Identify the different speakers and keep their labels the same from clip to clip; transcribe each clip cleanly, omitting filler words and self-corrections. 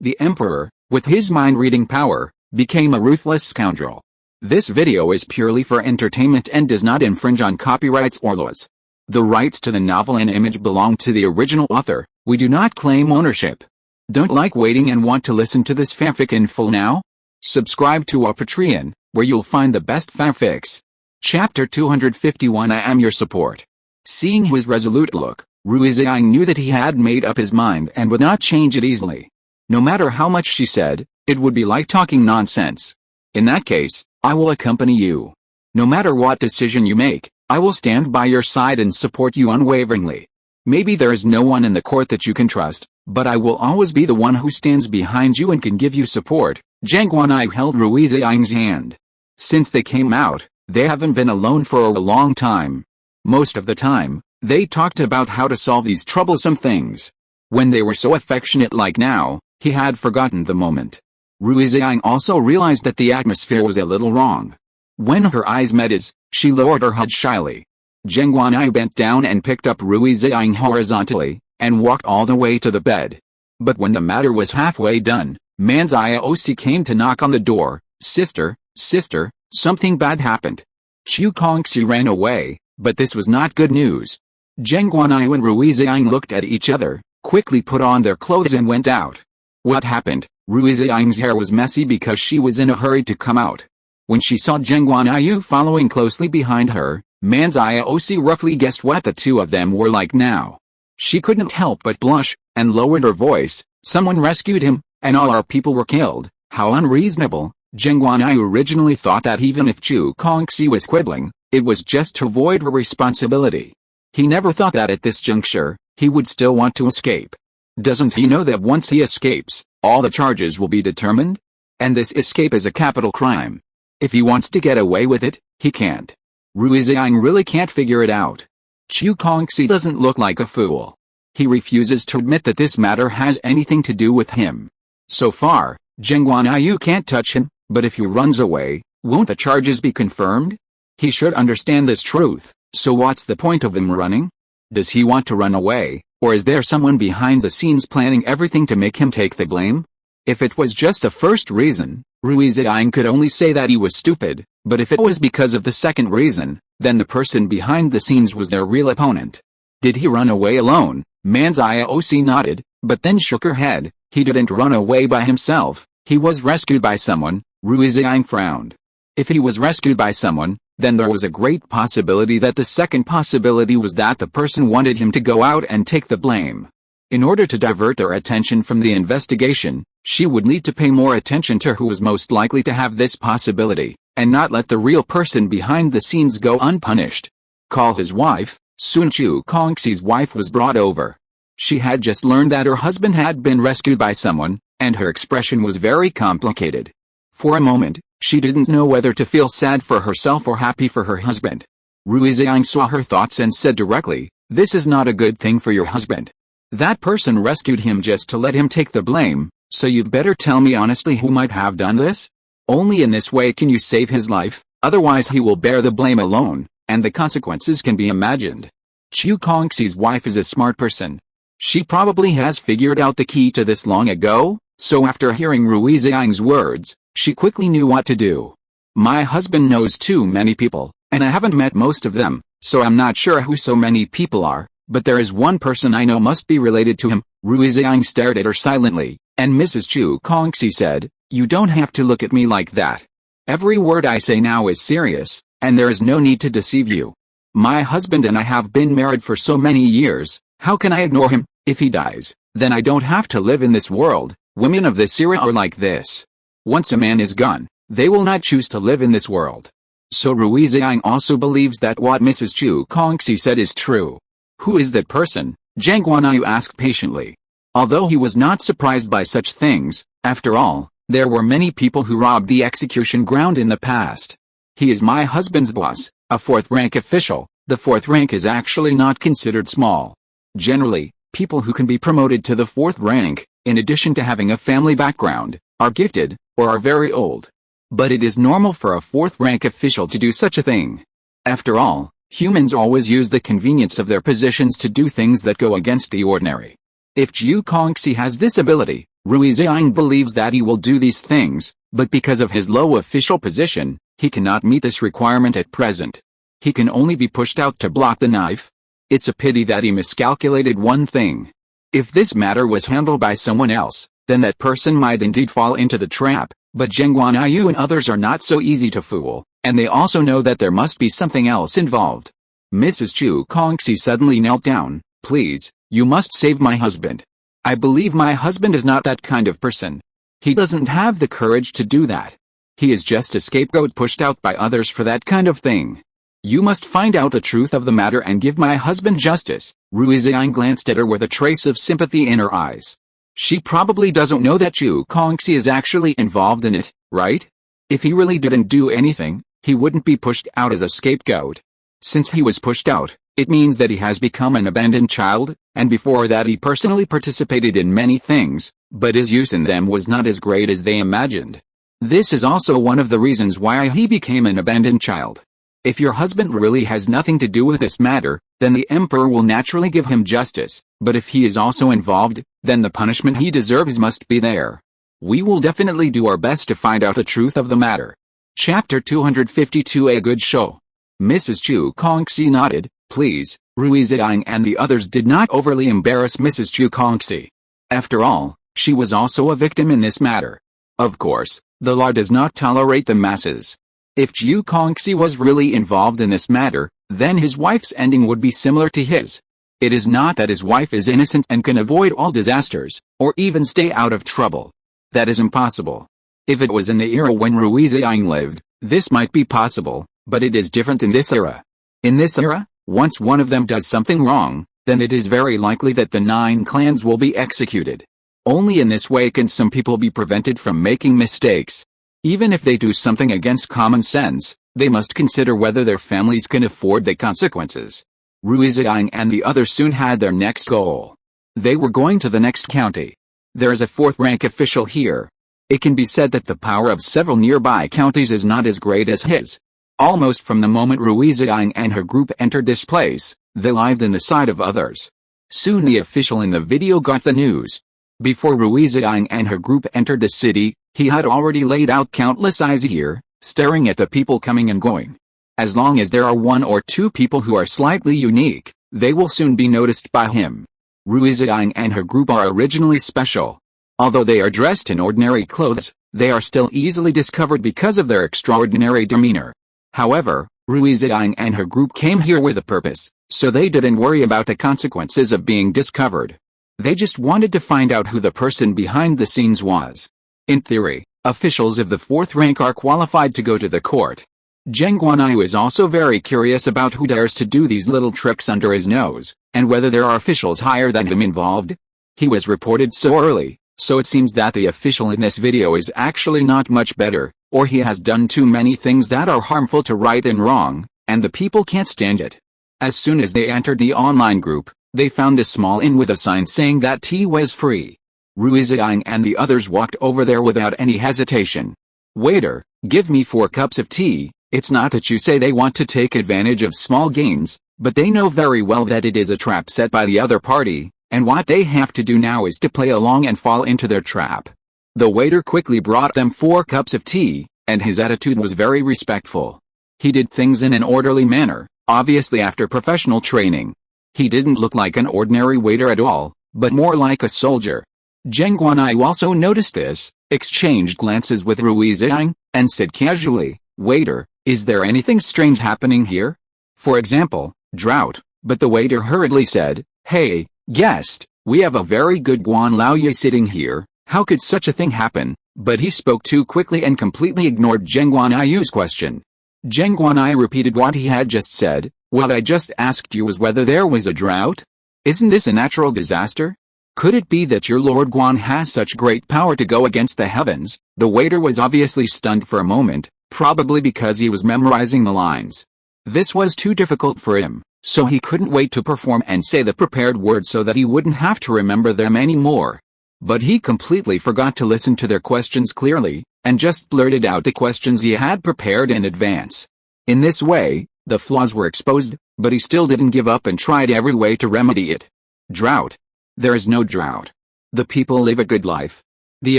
Speaker 1: The Emperor, with his mind-reading power, became a ruthless scoundrel. This video is purely for entertainment and does not infringe on copyrights or laws. The rights to the novel and image belong to the original author. We do not claim ownership. Don't like waiting and want to listen to this fanfic in full now? Subscribe to our Patreon, where you'll find the best fanfics. Chapter 251 I Am Your Support. Seeing his resolute look, Rui Ziying knew that he had made up his mind and would not change it easily. No matter how much she said, it would be like talking nonsense. In that case, I will accompany you. No matter what decision you make, I will stand by your side and support you unwaveringly. Maybe there is no one in the court that you can trust, but I will always be the one who stands behind you and can give you support. Geng Guanyu held Rui Ziying's hand. Since they came out, they haven't been alone for a long time. Most of the time, they talked about how to solve these troublesome things. When they were so affectionate like now, he had forgotten the moment. Rui Ziying also realized that the atmosphere was a little wrong. When her eyes met his, she lowered her head shyly. Geng Guanyu bent down and picked up Rui Ziying horizontally, and walked all the way to the bed. But when the matter was halfway done, Manzioc came to knock on the door. Sister, something bad happened. Chu Kongxi ran away, but this was not good news. Geng Guanyu and Rui Ziying looked at each other, quickly put on their clothes and went out. What happened? Rui Ziying's hair was messy because she was in a hurry to come out. When she saw Geng Guanyu following closely behind her, Manzioc roughly guessed what the two of them were like now. She couldn't help but blush, and lowered her voice. Someone rescued him, and all our people were killed. How unreasonable. Geng Guanyu originally thought that even if Chu Kongxi was quibbling, it was just to avoid her responsibility. He never thought that at this juncture, he would still want to escape. Doesn't he know that once he escapes, all the charges will be determined? And this escape is a capital crime. If he wants to get away with it, he can't. Rui Ziying really can't figure it out. Chu Kongxi doesn't look like a fool. He refuses to admit that this matter has anything to do with him. So far, Geng Guanyu can't touch him, but if he runs away, won't the charges be confirmed? He should understand this truth, so what's the point of him running? Does he want to run away, or is there someone behind the scenes planning everything to make him take the blame? If it was just the first reason, Rui Ziying could only say that he was stupid, but if it was because of the second reason, then the person behind the scenes was their real opponent. Did he run away alone? Manzioc nodded, but then shook her head. He didn't run away by himself, he was rescued by someone. Rui Ziying frowned. If he was rescued by someone, then there was a great possibility that the second possibility was that the person wanted him to go out and take the blame. In order to divert their attention from the investigation, she would need to pay more attention to who was most likely to have this possibility, and not let the real person behind the scenes go unpunished. Call his wife. Soon Chu Kongxi's wife was brought over. She had just learned that her husband had been rescued by someone, and her expression was very complicated. For a moment, she didn't know whether to feel sad for herself or happy for her husband. Rui Ziying saw her thoughts and said directly, "This is not a good thing for your husband. That person rescued him just to let him take the blame, so you'd better tell me honestly who might have done this? Only in this way can you save his life, otherwise he will bear the blame alone, and the consequences can be imagined." Chu Kongxi's wife is a smart person. She probably has figured out the key to this long ago, so after hearing Rui Ziying's words, she quickly knew what to do. "My husband knows too many people, and I haven't met most of them, so I'm not sure who so many people are, but there is one person I know must be related to him." Rui Ziying stared at her silently, and Mrs. Chu Kongxi said, "You don't have to look at me like that. Every word I say now is serious, and there is no need to deceive you. My husband and I have been married for so many years, how can I ignore him? If he dies, then I don't have to live in this world. Women of this era are like this. Once a man is gone, they will not choose to live in this world." So Rui Ziying also believes that what Mrs. Chu Kongxi said is true. "Who is that person?" Geng Guanyu asked patiently. Although he was not surprised by such things, after all, there were many people who robbed the execution ground in the past. "He is my husband's boss, a fourth-rank official." The fourth rank is actually not considered small. Generally, people who can be promoted to the fourth rank, in addition to having a family background, are gifted, or are very old. But it is normal for a fourth-rank official to do such a thing. After all, humans always use the convenience of their positions to do things that go against the ordinary. If Chu Kongxi has this ability, Rui Ziying believes that he will do these things, but because of his low official position, he cannot meet this requirement at present. He can only be pushed out to block the knife. It's a pity that he miscalculated one thing. If this matter was handled by someone else, then that person might indeed fall into the trap, but Geng Guanyu and others are not so easy to fool, and they also know that there must be something else involved. Mrs. Chu Kongxi suddenly knelt down. Please, you must save my husband. I believe my husband is not that kind of person. He doesn't have the courage to do that. He is just a scapegoat pushed out by others for that kind of thing. You must find out the truth of the matter and give my husband justice. Rui Ziying glanced at her with a trace of sympathy in her eyes. She probably doesn't know that Chu Kongxi is actually involved in it, right? If he really didn't do anything, he wouldn't be pushed out as a scapegoat. Since he was pushed out, it means that he has become an abandoned child, and before that he personally participated in many things, but his use in them was not as great as they imagined. This is also one of the reasons why he became an abandoned child. If your husband really has nothing to do with this matter, then the emperor will naturally give him justice, but if he is also involved, then the punishment he deserves must be there. We will definitely do our best to find out the truth of the matter. Chapter 252. A good show. Mrs. Chu Kongxi nodded. Please, Rui Ziying and the others did not overly embarrass Mrs. Chu Kongxi. After all, she was also a victim in this matter. Of course, the law does not tolerate the masses. If Chu Kongxi was really involved in this matter, then his wife's ending would be similar to his. It is not that his wife is innocent and can avoid all disasters, or even stay out of trouble. That is impossible. If it was in the era when Rui Ziying lived, this might be possible, but it is different in this era. In this era, once one of them does something wrong, then it is very likely that the 9 clans will be executed. Only in this way can some people be prevented from making mistakes. Even if they do something against common sense, they must consider whether their families can afford the consequences. Rui Ziying and the others soon had their next goal. They were going to the next county. There is a 4th-rank official here. It can be said that the power of several nearby counties is not as great as his. Almost from the moment Rui Ziying and her group entered this place, they lived in the sight of others. Soon the official in the video got the news. Before Rui Ziying and her group entered the city, he had already laid out countless eyes here, staring at the people coming and going. As long as there are 1 or 2 people who are slightly unique, they will soon be noticed by him. Rui Ziying and her group are originally special. Although they are dressed in ordinary clothes, they are still easily discovered because of their extraordinary demeanor. However, Rui Ziying and her group came here with a purpose, so they didn't worry about the consequences of being discovered. They just wanted to find out who the person behind the scenes was. In theory, officials of the 4th rank are qualified to go to the court. Geng Guanyu is also very curious about who dares to do these little tricks under his nose, and whether there are officials higher than him involved. He was reported so early, so it seems that the official in this video is actually not much better, or he has done too many things that are harmful to right and wrong, and the people can't stand it. As soon as they entered the online group, they found a small inn with a sign saying that tea was free. Rui Ziying and the others walked over there without any hesitation. Waiter, give me 4 cups of tea. It's not that you say they want to take advantage of small gains, but they know very well that it is a trap set by the other party, and what they have to do now is to play along and fall into their trap. The waiter quickly brought them 4 cups of tea, and his attitude was very respectful. He did things in an orderly manner, obviously after professional training. He didn't look like an ordinary waiter at all, but more like a soldier. Geng Guanyu also noticed this, exchanged glances with Rui Ziying, and said casually, "Waiter, is there anything strange happening here? For example, drought?" But the waiter hurriedly said, "Hey, guest, we have a very good Guan Lao Ye sitting here, how could such a thing happen?" But he spoke too quickly and completely ignored Geng Guanyu's question. Geng Guanyu repeated what he had just said. "What I just asked you was whether there was a drought? Isn't this a natural disaster? Could it be that your Lord Guan has such great power to go against the heavens?" The waiter was obviously stunned for a moment, probably because he was memorizing the lines. This was too difficult for him, so he couldn't wait to perform and say the prepared words so that he wouldn't have to remember them anymore. But he completely forgot to listen to their questions clearly, and just blurted out the questions he had prepared in advance. In this way, the flaws were exposed, but he still didn't give up and tried every way to remedy it. Drought? There is no drought. The people live a good life. The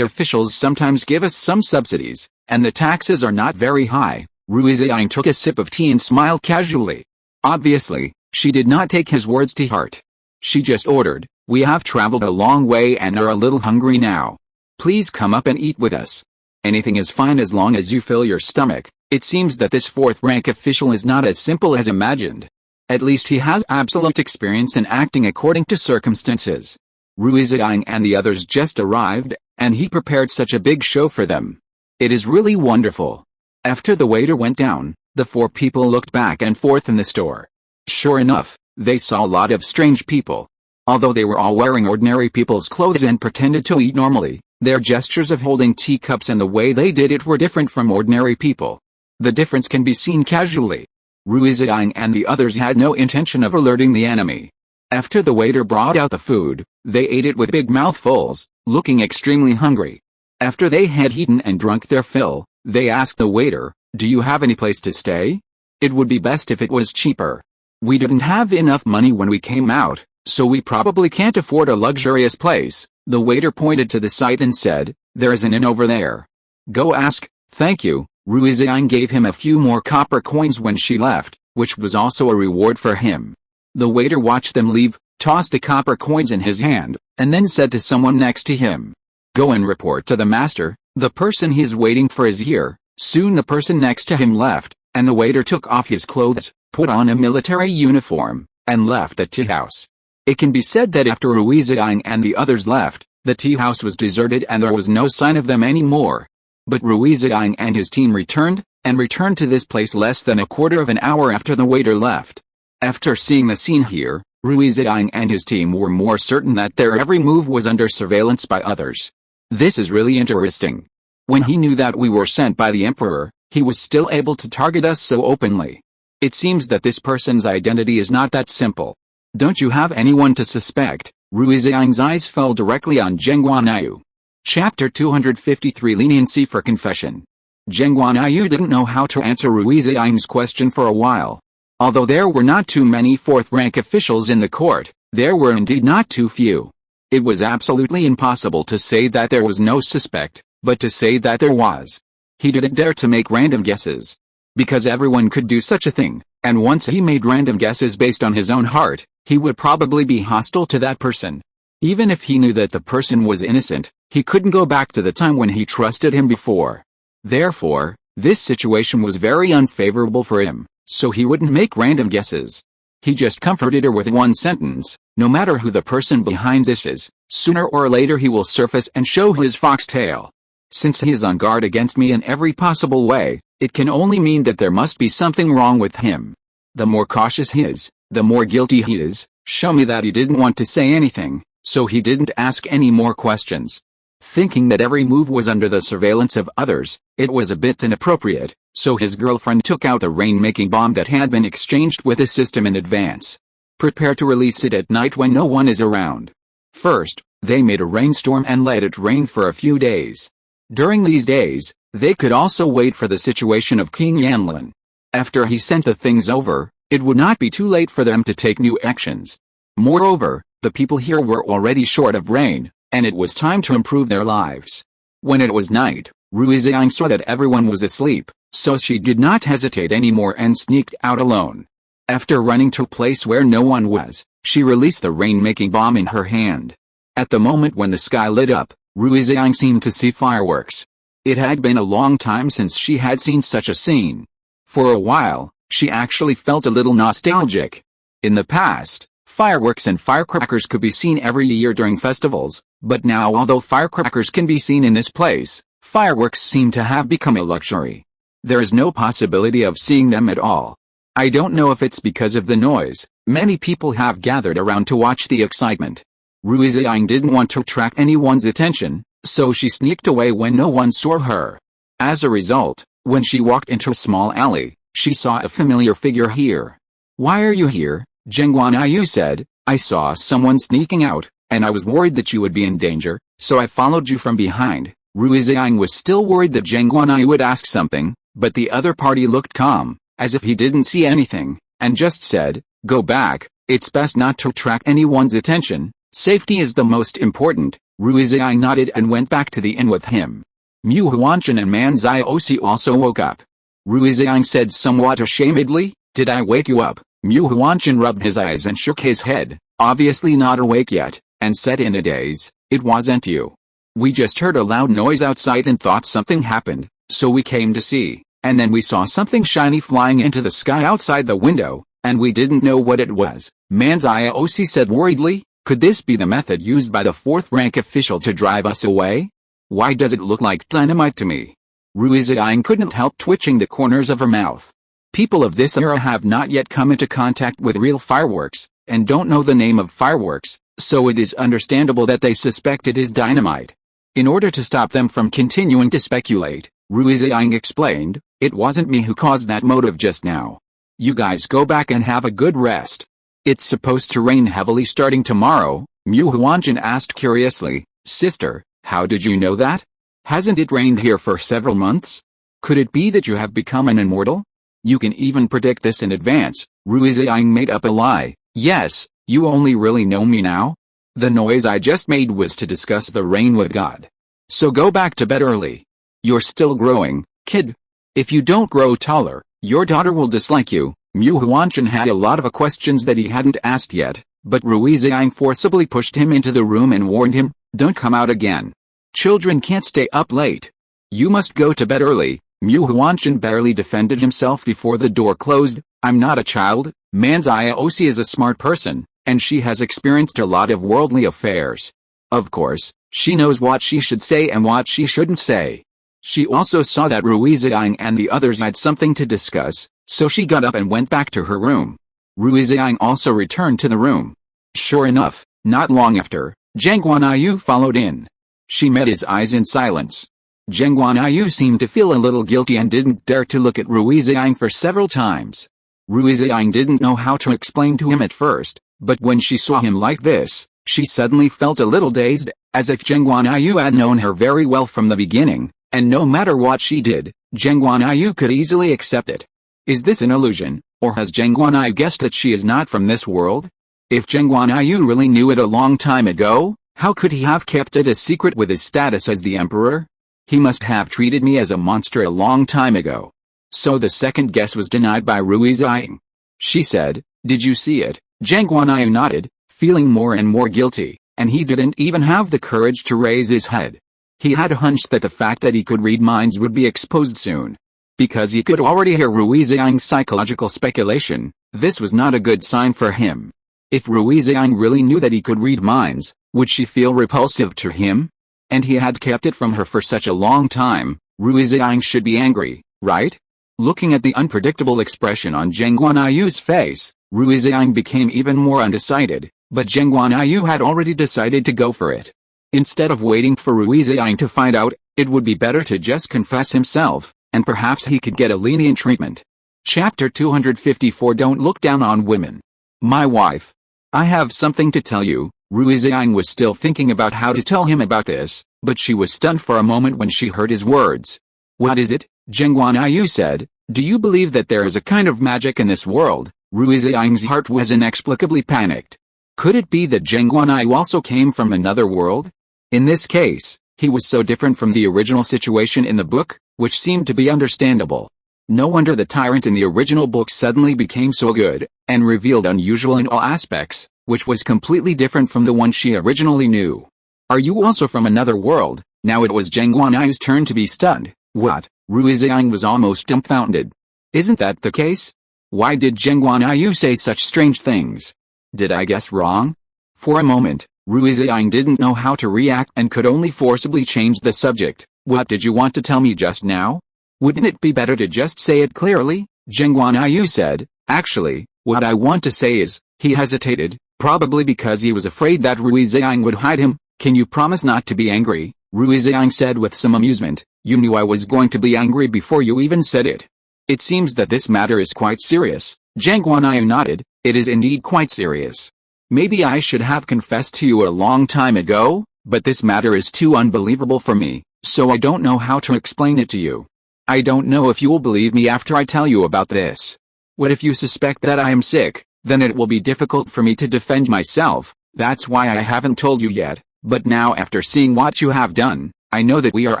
Speaker 1: officials sometimes give us some subsidies, and the taxes are not very high. Rui Ziying took a sip of tea and smiled casually. Obviously, she did not take his words to heart. She just ordered, "We have traveled a long way and are a little hungry now. Please come up and eat with us. Anything is fine as long as you fill your stomach." It seems that this fourth-rank official is not as simple as imagined. At least he has absolute experience in acting according to circumstances. Rui Ziying and the others just arrived, and he prepared such a big show for them. It is really wonderful. After the waiter went down, the four people looked back and forth in the store. Sure enough, they saw a lot of strange people. Although they were all wearing ordinary people's clothes and pretended to eat normally, their gestures of holding teacups and the way they did it were different from ordinary people. The difference can be seen casually. Rui Ziying and the others had no intention of alerting the enemy. After the waiter brought out the food, they ate it with big mouthfuls, looking extremely hungry. After they had eaten and drunk their fill, they asked the waiter, "Do you have any place to stay? It would be best if it was cheaper. We didn't have enough money when we came out, so we probably can't afford a luxurious place." The waiter pointed to the site and said, "There is an inn over there. Go ask." "Thank you." Rui Ziying gave him a few more copper coins when she left, which was also a reward for him. The waiter watched them leave, tossed the copper coins in his hand, and then said to someone next to him, "Go and report to the master, the person he's waiting for is here." Soon the person next to him left, and the waiter took off his clothes, put on a military uniform, and left the tea house. It can be said that after Rui Ziying and the others left, the tea house was deserted and there was no sign of them anymore. But Rui Ziying and his team returned to this place less than a quarter of an hour after the waiter left. After seeing the scene here, Rui Ziying and his team were more certain that their every move was under surveillance by others. This is really interesting. When he knew that we were sent by the emperor, he was still able to target us so openly. It seems that this person's identity is not that simple. "Don't you have anyone to suspect?" Rui Ziying's eyes fell directly on Geng Guanyu. Chapter 253 Leniency for Confession. Geng Guanyu didn't know how to answer Rui Ziying's question for a while. Although there were not too many fourth-rank officials in the court, there were indeed not too few. It was absolutely impossible to say that there was no suspect, but to say that there was. He didn't dare to make random guesses. Because everyone could do such a thing, and once he made random guesses based on his own heart, he would probably be hostile to that person. Even if he knew that the person was innocent, he couldn't go back to the time when he trusted him before. Therefore, this situation was very unfavorable for him, so he wouldn't make random guesses. He just comforted her with one sentence: "No matter who the person behind this is, sooner or later he will surface and show his foxtail. Since he is on guard against me in every possible way, it can only mean that there must be something wrong with him. The more cautious he is, the more guilty he is." Show me that he didn't want to say anything, so he didn't ask any more questions. Thinking that every move was under the surveillance of others, it was a bit inappropriate, so his girlfriend took out a rain-making bomb that had been exchanged with the system in advance. Prepare to release it at night when no one is around. First, they made a rainstorm and let it rain for a few days. During these days, they could also wait for the situation of King Yanlin. After he sent the things over, it would not be too late for them to take new actions. Moreover, the people here were already short of rain, and it was time to improve their lives. When it was night, Rui Ziying saw that everyone was asleep, so she did not hesitate anymore and sneaked out alone. After running to a place where no one was, she released the rain-making bomb in her hand. At the moment when the sky lit up, Rui Ziying seemed to see fireworks. It had been a long time since she had seen such a scene. For a while, she actually felt a little nostalgic. In the past, fireworks and firecrackers could be seen every year during festivals, but now although firecrackers can be seen in this place, fireworks seem to have become a luxury. There is no possibility of seeing them at all. I don't know if it's because of the noise. Many people have gathered around to watch the excitement. Rui Ziying didn't want to attract anyone's attention, so she sneaked away when no one saw her. As a result, when she walked into a small alley, she saw a familiar figure here. "Why are you here?" Geng Guanyu said. "I saw someone sneaking out, and I was worried that you would be in danger, so I followed you from behind." Rui Ziying was still worried that Geng Guanyu would ask something, but the other party looked calm, as if he didn't see anything, and just said, "Go back, it's best not to attract anyone's attention. Safety is the most important." Rui Ziying nodded and went back to the inn with him. Mu Huanshan and Man Ziosi also woke up. Rui Ziying said somewhat ashamedly, "Did I wake you up?" Mu Huanshan rubbed his eyes and shook his head, obviously not awake yet, and said in a daze, "It wasn't you. We just heard a loud noise outside and thought something happened, so we came to see, and then we saw something shiny flying into the sky outside the window, and we didn't know what it was." Man Ziosi said worriedly, "Could this be the method used by the fourth-rank official to drive us away? Why does it look like dynamite to me?" Rui Ziying couldn't help twitching the corners of her mouth. People of this era have not yet come into contact with real fireworks, and don't know the name of fireworks, so it is understandable that they suspect it is dynamite. In order to stop them from continuing to speculate, Rui Ziying explained, "It wasn't me who caused that motive just now. You guys go back and have a good rest." "It's supposed to rain heavily starting tomorrow," Mu Huanshan asked curiously. "Sister, how did you know that? Hasn't it rained here for several months? Could it be that you have become an immortal? You can even predict this in advance." Rui Ziying made up a lie. "Yes, you only really know me now. The noise I just made was to discuss the rain with God. So go back to bed early. You're still growing, kid. If you don't grow taller, your daughter will dislike you." Mu Huanshan had a lot of questions that he hadn't asked yet, but Rui Ziying forcibly pushed him into the room and warned him, "Don't come out again. Children can't stay up late. You must go to bed early." Mu Huanshan barely defended himself before the door closed. "I'm not a child. Man Ziosi is a smart person, and she has experienced a lot of worldly affairs. Of course, she knows what she should say and what she shouldn't say." She also saw that Rui Ziying and the others had something to discuss, so she got up and went back to her room. Rui Ziying also returned to the room. Sure enough, not long after, Geng Guanyu followed in. She met his eyes in silence. Geng Guanyu seemed to feel a little guilty and didn't dare to look at Rui Ziying for several times. Rui Ziying didn't know how to explain to him at first, but when she saw him like this, she suddenly felt a little dazed, as if Geng Guanyu had known her very well from the beginning, and no matter what she did, Geng Guanyu could easily accept it. Is this an illusion, or has Geng Guanyu guessed that she is not from this world? If Geng Guanyu really knew it a long time ago, how could he have kept it a secret with his status as the emperor? He must have treated me as a monster a long time ago. So the second guess was denied by Rui Ziying. She said, "Did you see it?" Geng Guanyu nodded, feeling more and more guilty, and he didn't even have the courage to raise his head. He had a hunch that the fact that he could read minds would be exposed soon. Because he could already hear Rui Ziying's psychological speculation, this was not a good sign for him. If Rui Ziying really knew that he could read minds, would she feel repulsive to him? And he had kept it from her for such a long time. Rui Ziying should be angry, right? Looking at the unpredictable expression on Geng Guanyu's face, Rui Ziying became even more undecided, but Geng Guanyu had already decided to go for it. Instead of waiting for Rui Ziying to find out, it would be better to just confess himself, and perhaps he could get a lenient treatment. Chapter 254 Don't Look Down on Women. My wife. I have something to tell you. Rui Ziying was still thinking about how to tell him about this, but she was stunned for a moment when she heard his words. What is it? Geng Guanyu said. Do you believe that there is a kind of magic in this world? Rui Ziying's heart was inexplicably panicked. Could it be that Geng Guanyu also came from another world? In this case, he was so different from the original situation in the book, which seemed to be understandable. No wonder the tyrant in the original book suddenly became so good, and revealed unusual in all aspects, which was completely different from the one she originally knew. Are you also from another world? Now it was Geng Guanyu's turn to be stunned. What? Rui Ziying was almost dumbfounded. Isn't that the case? Why did Geng Guanyu say such strange things? Did I guess wrong? For a moment, Rui Ziying didn't know how to react and could only forcibly change the subject. What did you want to tell me just now? Wouldn't it be better to just say it clearly? Geng Guanyu said. Actually, what I want to say is, he hesitated, probably because he was afraid that Rui Ziying would hide him. Can you promise not to be angry? Rui Ziying said with some amusement. You knew I was going to be angry before you even said it. It seems that this matter is quite serious. Geng Guanyu nodded. It is indeed quite serious. Maybe I should have confessed to you a long time ago, but this matter is too unbelievable for me, so I don't know how to explain it to you. I don't know if you will believe me after I tell you about this. What if you suspect that I am sick? Then it will be difficult for me to defend myself. That's why I haven't told you yet. But now after seeing what you have done, I know that we are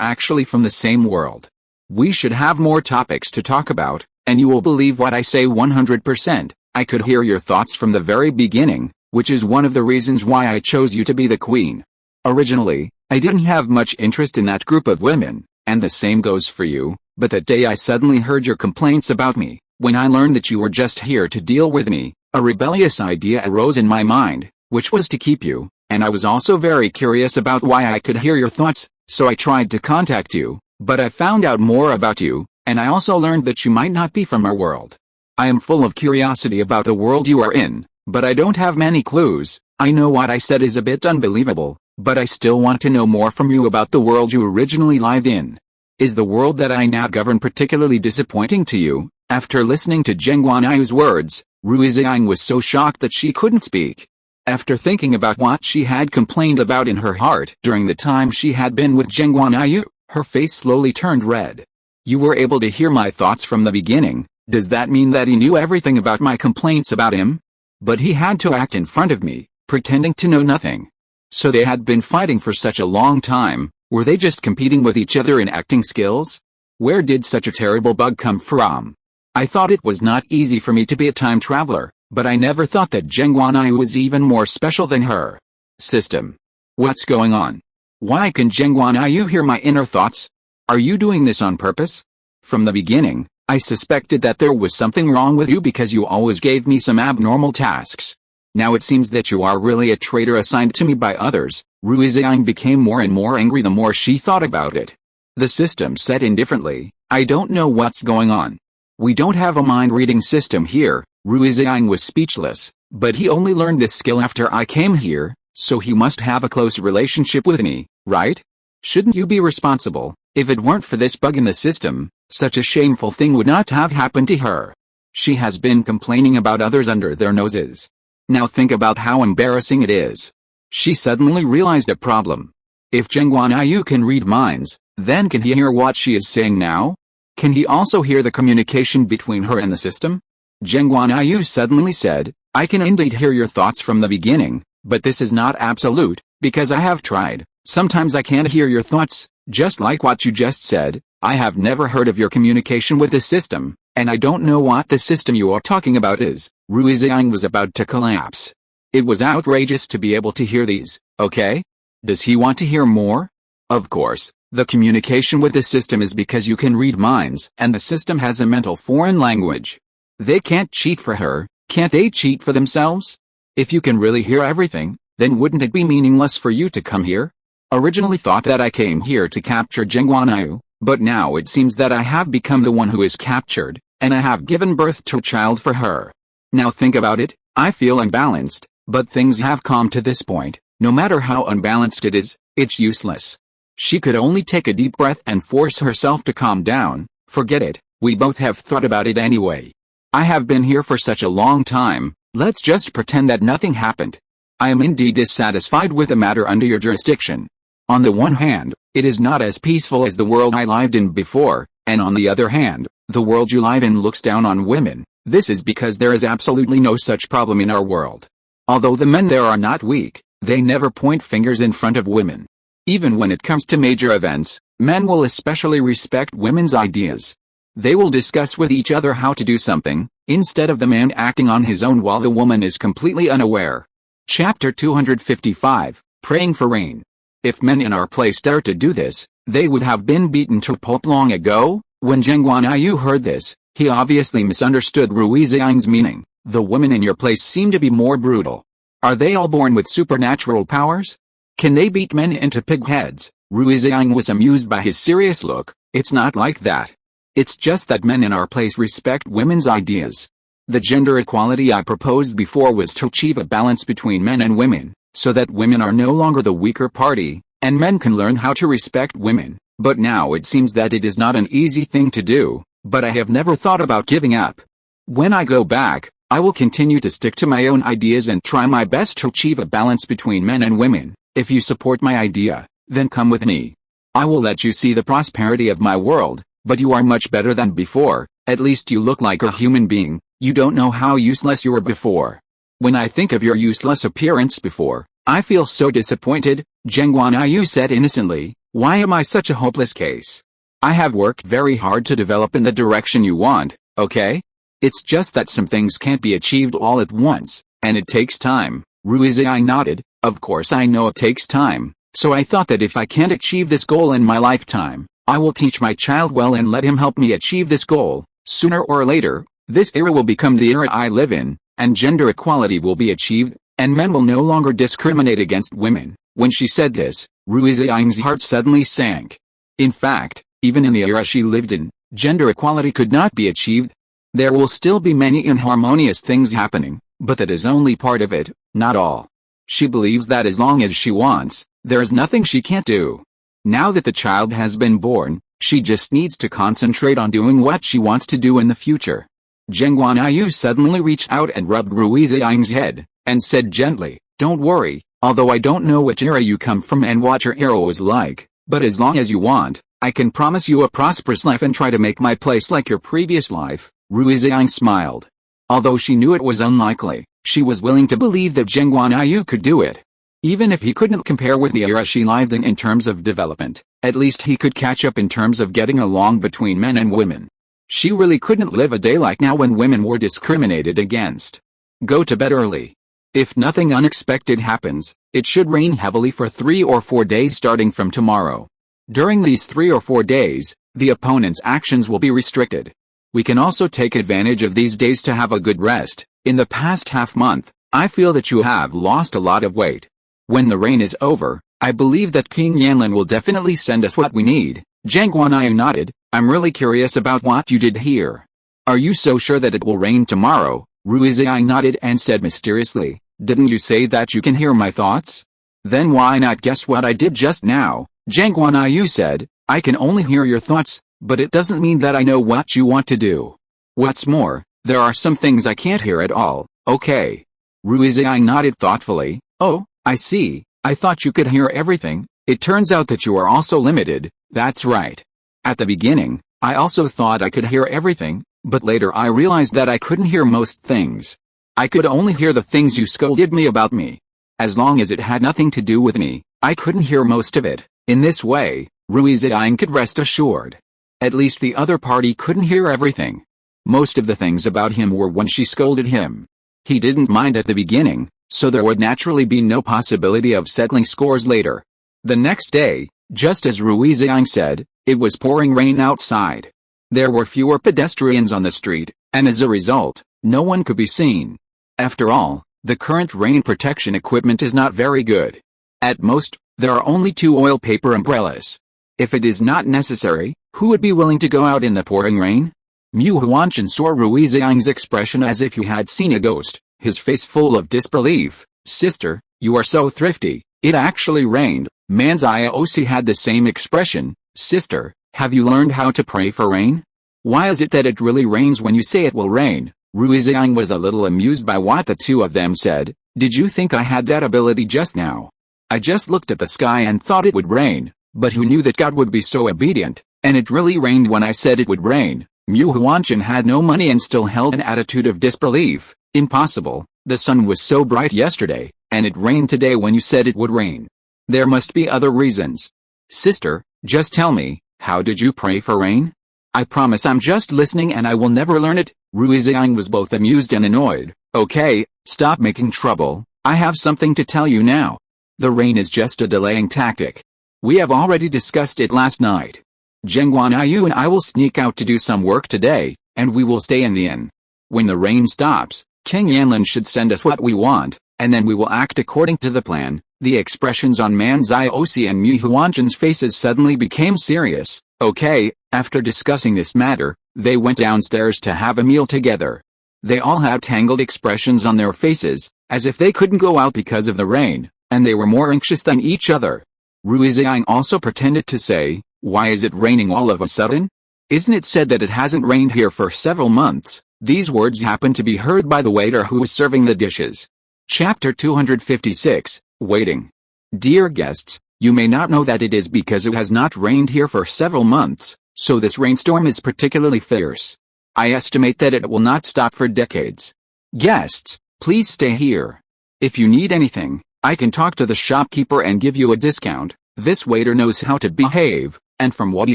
Speaker 1: actually from the same world. We should have more topics to talk about, and you will believe what I say 100%. I could hear your thoughts from the very beginning, which is one of the reasons why I chose you to be the queen. Originally, I didn't have much interest in that group of women, and the same goes for you, but that day I suddenly heard your complaints about me. When I learned that you were just here to deal with me, a rebellious idea arose in my mind, which was to keep you, and I was also very curious about why I could hear your thoughts, so I tried to contact you, but I found out more about you, and I also learned that you might not be from our world. I am full of curiosity about the world you are in, but I don't have many clues. I know what I said is a bit unbelievable, but I still want to know more from you about the world you originally lived in. Is the world that I now govern particularly disappointing to you? After listening to Geng Guanyu's words, Rui Ziying was so shocked that she couldn't speak. After thinking about what she had complained about in her heart during the time she had been with Geng Guanyu, her face slowly turned red. You were able to hear my thoughts from the beginning. Does that mean that he knew everything about my complaints about him? But he had to act in front of me, pretending to know nothing. So they had been fighting for such a long time. Were they just competing with each other in acting skills? Where did such a terrible bug come from? I thought it was not easy for me to be a time traveler, but I never thought that Geng Guanyu was even more special than her. System. What's going on? Why can Geng Guanyu hear my inner thoughts? Are you doing this on purpose? From the beginning, I suspected that there was something wrong with you because you always gave me some abnormal tasks. Now it seems that you are really a traitor assigned to me by others. Rui Ziying became more and more angry the more she thought about it. The system said indifferently, I don't know what's going on. We don't have a mind-reading system here. Rui Ziying was speechless, but he only learned this skill after I came here, so he must have a close relationship with me, right? Shouldn't you be responsible? If it weren't for this bug in the system, such a shameful thing would not have happened to her. She has been complaining about others under their noses. Now think about how embarrassing it is. She suddenly realized a problem. If Geng Guanyu can read minds, then can he hear what she is saying now? Can he also hear the communication between her and the system? Geng Guanyu suddenly said, I can indeed hear your thoughts from the beginning, but this is not absolute, because I have tried. Sometimes I can't hear your thoughts, just like what you just said. I have never heard of your communication with the system, and I don't know what the system you are talking about is. Rui Ziying was about to collapse. It was outrageous to be able to hear these, okay? Does he want to hear more? Of course, the communication with the system is because you can read minds, and the system has a mental foreign language. They can't cheat for her, can't they cheat for themselves? If you can really hear everything, then wouldn't it be meaningless for you to come here? Originally thought that I came here to capture Geng Guanyu, but now it seems that I have become the one who is captured, and I have given birth to a child for her. Now think about it, I feel unbalanced, but things have calmed to this point. No matter how unbalanced it is, it's useless. She could only take a deep breath and force herself to calm down. Forget it, we both have thought about it anyway. I have been here for such a long time, let's just pretend that nothing happened. I am indeed dissatisfied with the matter under your jurisdiction. On the one hand, it is not as peaceful as the world I lived in before, and on the other hand, the world you live in looks down on women. This is because there is absolutely no such problem in our world. Although the men there are not weak, they never point fingers in front of women. Even when it comes to major events, men will especially respect women's ideas. They will discuss with each other how to do something, instead of the man acting on his own while the woman is completely unaware. Chapter 255, Praying for Rain. If men in our place dared to do this, they would have been beaten to pulp long ago. When Geng Guanyu heard this, he obviously misunderstood Rui Ziying's meaning. The women in your place seem to be more brutal. Are they all born with supernatural powers? Can they beat men into pig heads? Rui Ziying was amused by his serious look. It's not like that. It's just that men in our place respect women's ideas. The gender equality I proposed before was to achieve a balance between men and women, so that women are no longer the weaker party, and men can learn how to respect women. But now it seems that it is not an easy thing to do, but I have never thought about giving up. When I go back, I will continue to stick to my own ideas and try my best to achieve a balance between men and women. If you support my idea, then come with me. I will let you see the prosperity of my world, but you are much better than before. At least you look like a human being. You don't know how useless you were before. When I think of your useless appearance before, I feel so disappointed. Geng Guanyu said innocently, "Why am I such a hopeless case? I have worked very hard to develop in the direction you want, okay? It's just that some things can't be achieved all at once, and it takes time." Rui Ziying nodded. "Of course I know it takes time, so I thought that if I can't achieve this goal in my lifetime, I will teach my child well and let him help me achieve this goal. Sooner or later, this era will become the era I live in, and gender equality will be achieved, and men will no longer discriminate against women." When she said this, Rui Ziying's heart suddenly sank. In fact, even in the era she lived in, gender equality could not be achieved. There will still be many inharmonious things happening, but that is only part of it, not all. She believes that as long as she wants, there is nothing she can't do. Now that the child has been born, she just needs to concentrate on doing what she wants to do in the future. Geng Guanyu suddenly reached out and rubbed Rui Ziying's head, and said gently, "Don't worry, although I don't know which era you come from and what your era was like, but as long as you want, I can promise you a prosperous life and try to make my place like your previous life." Rui Ziying smiled. Although she knew it was unlikely, she was willing to believe that Geng Guanyu could do it. Even if he couldn't compare with the era she lived in terms of development, at least he could catch up in terms of getting along between men and women. She really couldn't live a day like now when women were discriminated against. Go to bed early. If nothing unexpected happens, it should rain heavily for 3 or 4 days starting from tomorrow. During these 3 or 4 days, the opponent's actions will be restricted. We can also take advantage of these days to have a good rest. In the past half month, I feel that you have lost a lot of weight. When the rain is over, I believe that King Yanlin will definitely send us what we need." Geng Guanyu nodded. "I'm really curious about what you did here. Are you so sure that it will rain tomorrow?" Rui Ziying nodded and said mysteriously, "Didn't you say that you can hear my thoughts? Then why not guess what I did just now?" Geng Guanyu said, "I can only hear your thoughts, but it doesn't mean that I know what you want to do. What's more, there are some things I can't hear at all, okay?" Rui Ziying nodded thoughtfully. "Oh, I see. I thought you could hear everything. It turns out that you are also limited." "That's right. At the beginning, I also thought I could hear everything, but later I realized that I couldn't hear most things. I could only hear the things you scolded me about me. As long as it had nothing to do with me, I couldn't hear most of it." In this way, Rui Ziying could rest assured. At least the other party couldn't hear everything. Most of the things about him were when she scolded him. He didn't mind at the beginning, so there would naturally be no possibility of settling scores later. The next day, just as Rui Ziying said, it was pouring rain outside. There were fewer pedestrians on the street, and as a result, no one could be seen. After all, the current rain protection equipment is not very good. At most, there are only 2 oil paper umbrellas. If it is not necessary, who would be willing to go out in the pouring rain? Mu Huanchin saw Rui Ziying's expression as if he had seen a ghost, his face full of disbelief. "Sister, you are so thrifty, it actually rained." Man Ziying had the same expression. "Sister, have you learned how to pray for rain? Why is it that it really rains when you say it will rain?" Rui Ziying was a little amused by what the two of them said. "Did you think I had that ability just now? I just looked at the sky and thought it would rain, but who knew that God would be so obedient, and it really rained when I said it would rain." Mu Huanchin had no money and still held an attitude of disbelief. "Impossible, the sun was so bright yesterday, and it rained today when you said it would rain. There must be other reasons. Sister, just tell me, how did you pray for rain? I promise I'm just listening and I will never learn it." Rui Ziying was both amused and annoyed. "Okay, stop making trouble, I have something to tell you now. The rain is just a delaying tactic. We have already discussed it last night. Geng Guanyu and I will sneak out to do some work today, and we will stay in the inn. When the rain stops, King Yanlin should send us what we want, and then we will act according to the plan." The expressions on Man Ziying and Mu Huanchin's faces suddenly became serious. Okay, after discussing this matter, they went downstairs to have a meal together. They all had tangled expressions on their faces, as if they couldn't go out because of the rain, and they were more anxious than each other. Rui Ziying also pretended to say, "Why is it raining all of a sudden? Isn't it said that it hasn't rained here for several months?" These words happened to be heard by the waiter who was serving the dishes. Chapter 256, Waiting. Dear guests, you may not know that it is because it has not rained here for several months, so this rainstorm is particularly fierce. I estimate that it will not stop for decades. Guests, please stay here. If you need anything, I can talk to the shopkeeper and give you a discount. This waiter knows how to behave, and from what he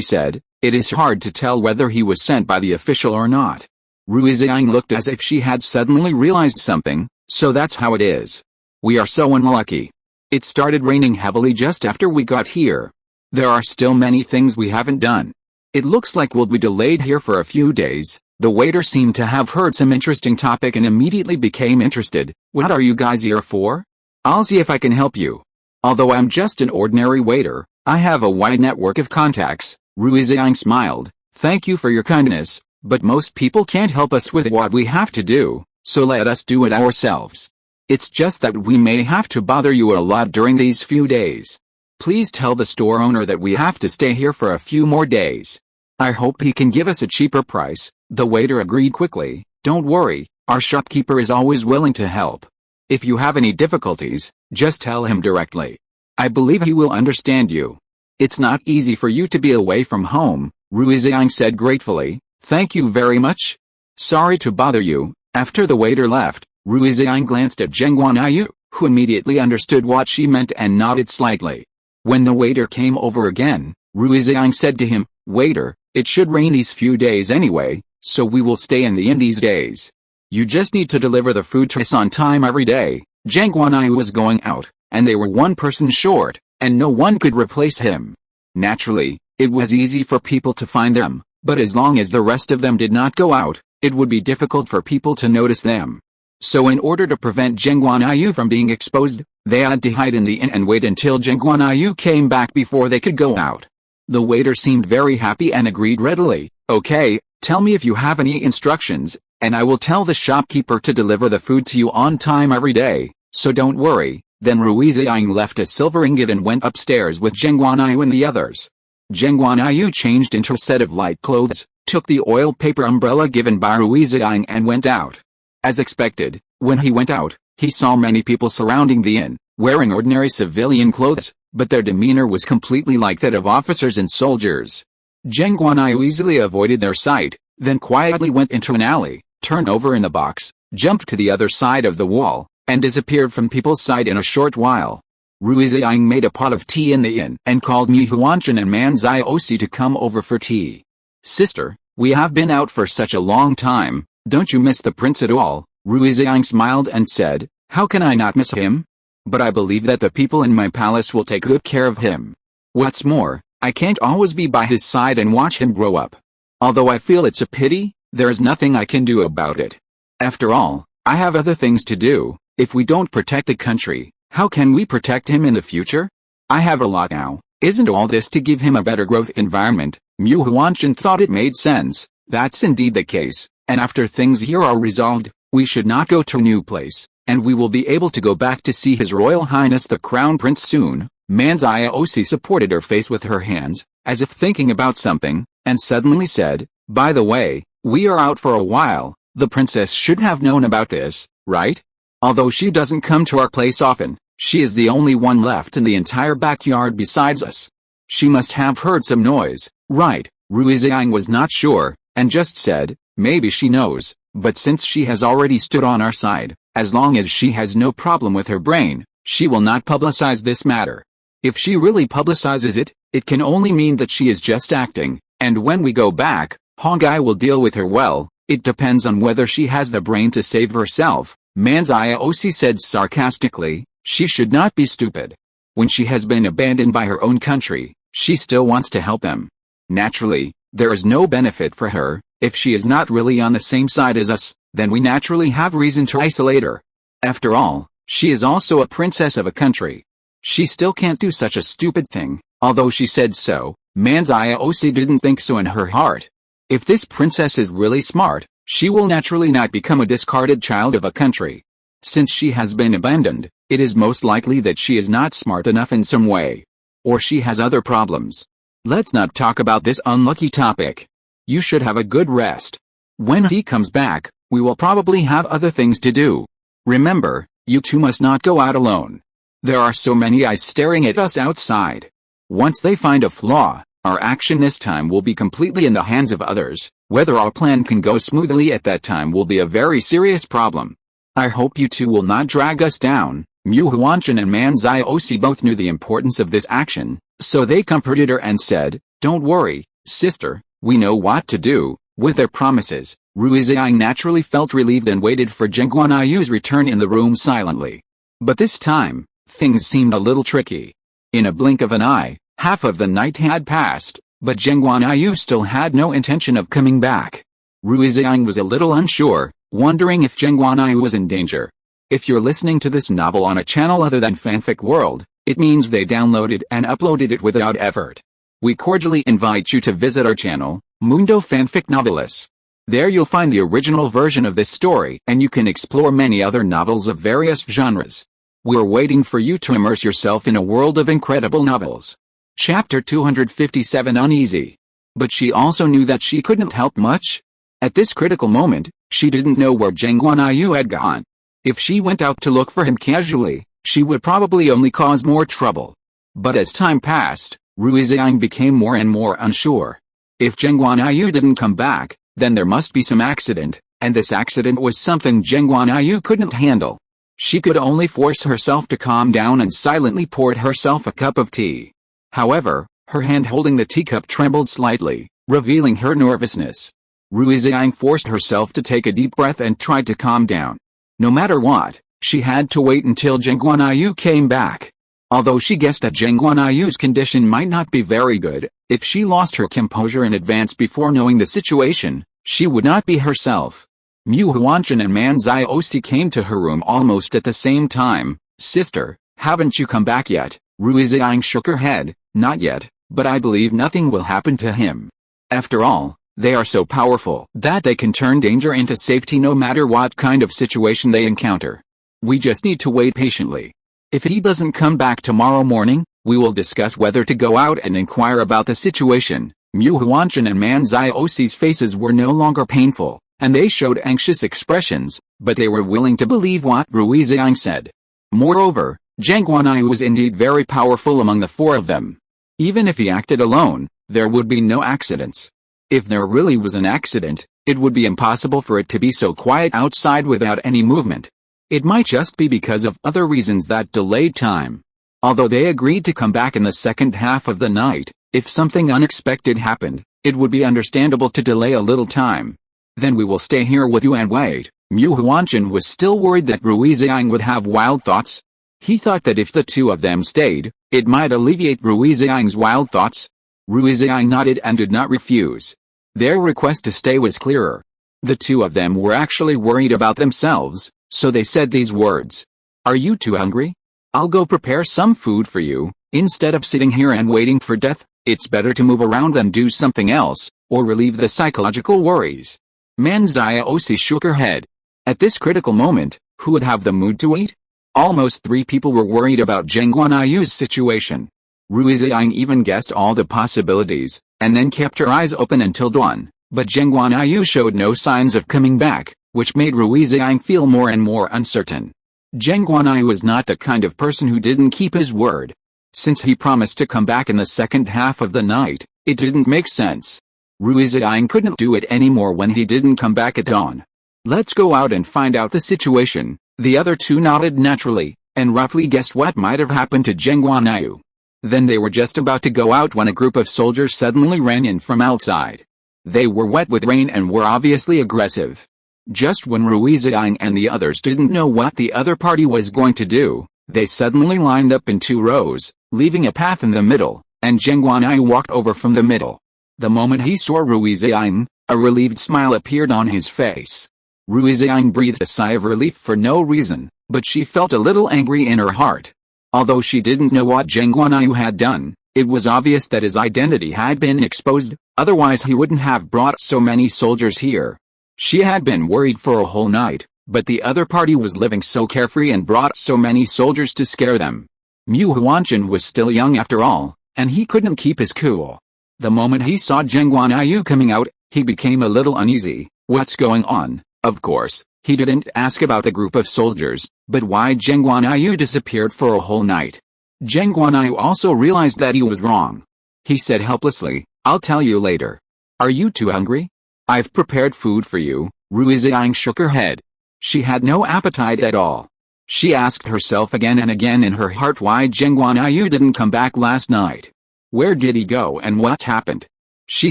Speaker 1: said, it is hard to tell whether he was sent by the official or not. Rui Ziying looked as if she had suddenly realized something. So that's how it is. We are so unlucky. It started raining heavily just after we got here. There are still many things we haven't done. It looks like we'll be delayed here for a few days. The waiter seemed to have heard some interesting topic and immediately became interested. What are you guys here for? I'll see if I can help you. Although I'm just an ordinary waiter, I have a wide network of contacts. Rui Ziying smiled. Thank you for your kindness, but most people can't help us with what we have to do, so let us do it ourselves. It's just that we may have to bother you a lot during these few days. Please tell the store owner that we have to stay here for a few more days. I hope he can give us a cheaper price. The waiter agreed quickly. Don't worry, our shopkeeper is always willing to help. If you have any difficulties, just tell him directly. I believe he will understand you. It's not easy for you to be away from home, Rui Ziying said gratefully. Thank you very much. Sorry to bother you. After the waiter left, Rui Ziying glanced at Geng Guanyu, who immediately understood what she meant and nodded slightly. When the waiter came over again, Rui Ziying said to him, Waiter, it should rain these few days anyway, so we will stay in the inn these days. You just need to deliver the food trays on time every day. Geng Guanyu was going out, and they were one person short, and no one could replace him. Naturally, it was easy for people to find them, but as long as the rest of them did not go out, it would be difficult for people to notice them. So in order to prevent Geng Guanyu from being exposed, they had to hide in the inn and wait until Geng Guanyu came back before they could go out. The waiter seemed very happy and agreed readily. Okay, tell me if you have any instructions, and I will tell the shopkeeper to deliver the food to you on time every day, so don't worry. Then Rui Ziying left a silver ingot and went upstairs with Geng Guanyu and the others. Geng Guanyu changed into a set of light clothes, took the oil paper umbrella given by Rui Ziying and went out. As expected, when he went out, he saw many people surrounding the inn, wearing ordinary civilian clothes, but their demeanor was completely like that of officers and soldiers. Geng Guanyu easily avoided their sight, then quietly went into an alley, turned over in a box, jumped to the other side of the wall, and disappeared from people's sight in a short while. Rui Ziying made a pot of tea in the inn and called Mu Huanchan and Man Ziosi to come over for tea. Sister, we have been out for such a long time, don't you miss the prince at all? Rui Ziying smiled and said, how can I not miss him? But I believe that the people in my palace will take good care of him. What's more, I can't always be by his side and watch him grow up. Although I feel it's a pity, there is nothing I can do about it. After all, I have other things to do. If we don't protect the country, how can we protect him in the future? I have a lot now. Isn't all this to give him a better growth environment? Mu Huanchan thought it made sense. That's indeed the case, and after things here are resolved, we should not go to a new place, and we will be able to go back to see His Royal Highness the Crown Prince soon. Manziosi supported her face with her hands, as if thinking about something, and suddenly said, by the way, we are out for a while. The princess should have known about this, right? Although she doesn't come to our place often, she is the only one left in the entire backyard besides us. She must have heard some noise, right? Rui Ziying was not sure, and just said, maybe she knows, but since she has already stood on our side, as long as she has no problem with her brain, she will not publicize this matter. If she really publicizes it, it can only mean that she is just acting, and when we go back, Hongai will deal with her well. It depends on whether she has the brain to save herself. Manziosi said sarcastically, she should not be stupid. When she has been abandoned by her own country, she still wants to help them. Naturally, there is no benefit for her. If she is not really on the same side as us, then we naturally have reason to isolate her. After all, she is also a princess of a country. She still can't do such a stupid thing, although she said so. Manziosi didn't think so in her heart. If this princess is really smart, she will naturally not become a discarded child of a country. Since she has been abandoned, it is most likely that she is not smart enough in some way. Or she has other problems. Let's not talk about this unlucky topic. You should have a good rest. When he comes back, we will probably have other things to do. Remember, you two must not go out alone. There are so many eyes staring at us outside. Once they find a flaw, our action this time will be completely in the hands of others. Whether our plan can go smoothly at that time will be a very serious problem. I hope you two will not drag us down. Mu Huanshan and Man Ziosi both knew the importance of this action, so they comforted her and said, "Don't worry, sister, we know what to do." With their promises, Rui Ziying naturally felt relieved and waited for Geng Guanyu's return in the room silently. But this time, things seemed a little tricky. In a blink of an eye, half of the night had passed, but Geng Guanyu still had no intention of coming back. Rui Ziying was a little unsure, wondering if Geng Guanyu was in danger. If you're listening to this novel on a channel other than Fanfic World, it means they downloaded and uploaded it without effort. We cordially invite you to visit our channel, Mundo Fanfic Novelis. There you'll find the original version of this story and you can explore many other novels of various genres. We're waiting for you to immerse yourself in a world of incredible novels. Chapter 257 Uneasy. But she also knew that she couldn't help much. At this critical moment, she didn't know where Geng Guanyu had gone. If she went out to look for him casually, she would probably only cause more trouble. But as time passed, Rui Ziying became more and more unsure. If Geng Guanyu didn't come back, then there must be some accident, and this accident was something Geng Guanyu couldn't handle. She could only force herself to calm down and silently poured herself a cup of tea. However, her hand holding the teacup trembled slightly, revealing her nervousness. Rui Ziying forced herself to take a deep breath and tried to calm down. No matter what, she had to wait until Geng Guanyu came back. Although she guessed that Geng Guanyu's condition might not be very good, if she lost her composure in advance before knowing the situation, she would not be herself. Mu Huanshan and Man Ziosi came to her room almost at the same time. "Sister, haven't you come back yet?" Rui Ziying shook her head. "Not yet, but I believe nothing will happen to him. After all, they are so powerful that they can turn danger into safety no matter what kind of situation they encounter. We just need to wait patiently. If he doesn't come back tomorrow morning, we will discuss whether to go out and inquire about the situation." Mu Huanshan and Man Ziosi's faces were no longer painful, and they showed anxious expressions, but they were willing to believe what Rui Ziying said. Moreover, Geng Guanyu was indeed very powerful among the four of them. Even if he acted alone, there would be no accidents. If there really was an accident, it would be impossible for it to be so quiet outside without any movement. It might just be because of other reasons that delayed time. Although they agreed to come back in the second half of the night, if something unexpected happened, it would be understandable to delay a little time. "Then we will stay here with you and wait." Mu Huanshan was still worried that Rui Ziying would have wild thoughts. He thought that if the two of them stayed, it might alleviate Rui Ziying's wild thoughts. Rui Ziying nodded and did not refuse. Their request to stay was clearer. The two of them were actually worried about themselves, so they said these words. "Are you too hungry? I'll go prepare some food for you. Instead of sitting here and waiting for death, it's better to move around than do something else, or relieve the psychological worries." Man Ziosi shook her head. At this critical moment, who would have the mood to eat? Almost 3 people were worried about Geng Guanyu's situation. Rui Ziying even guessed all the possibilities, and then kept her eyes open until dawn, but Geng Guanyu showed no signs of coming back, which made Rui Ziying feel more and more uncertain. Geng Guanyu was not the kind of person who didn't keep his word. Since he promised to come back in the second half of the night, it didn't make sense. Rui Ziying couldn't do it anymore when he didn't come back at dawn. "Let's go out and find out the situation." The other two nodded naturally, and roughly guessed what might have happened to Geng Guanyu. Then they were just about to go out when a group of soldiers suddenly ran in from outside. They were wet with rain and were obviously aggressive. Just when Rui Ziying and the others didn't know what the other party was going to do, they suddenly lined up in 2 rows, leaving a path in the middle, and Geng Guanyu walked over from the middle. The moment he saw Rui Ziying, a relieved smile appeared on his face. Rui Ziying breathed a sigh of relief for no reason, but she felt a little angry in her heart. Although she didn't know what Geng Guanyu had done, it was obvious that his identity had been exposed, otherwise he wouldn't have brought so many soldiers here. She had been worried for a whole night, but the other party was living so carefree and brought so many soldiers to scare them. Mu Huanshan was still young after all, and he couldn't keep his cool. The moment he saw Geng Guanyu coming out, he became a little uneasy. What's going on? Of course, he didn't ask about the group of soldiers, but why Geng Guanyu disappeared for a whole night. Geng Guanyu also realized that he was wrong. He said helplessly, "I'll tell you later. Are you too hungry? I've prepared food for you." Rui Ziying shook her head. She had no appetite at all. She asked herself again and again in her heart why Geng Guanyu didn't come back last night. Where did he go and what happened? She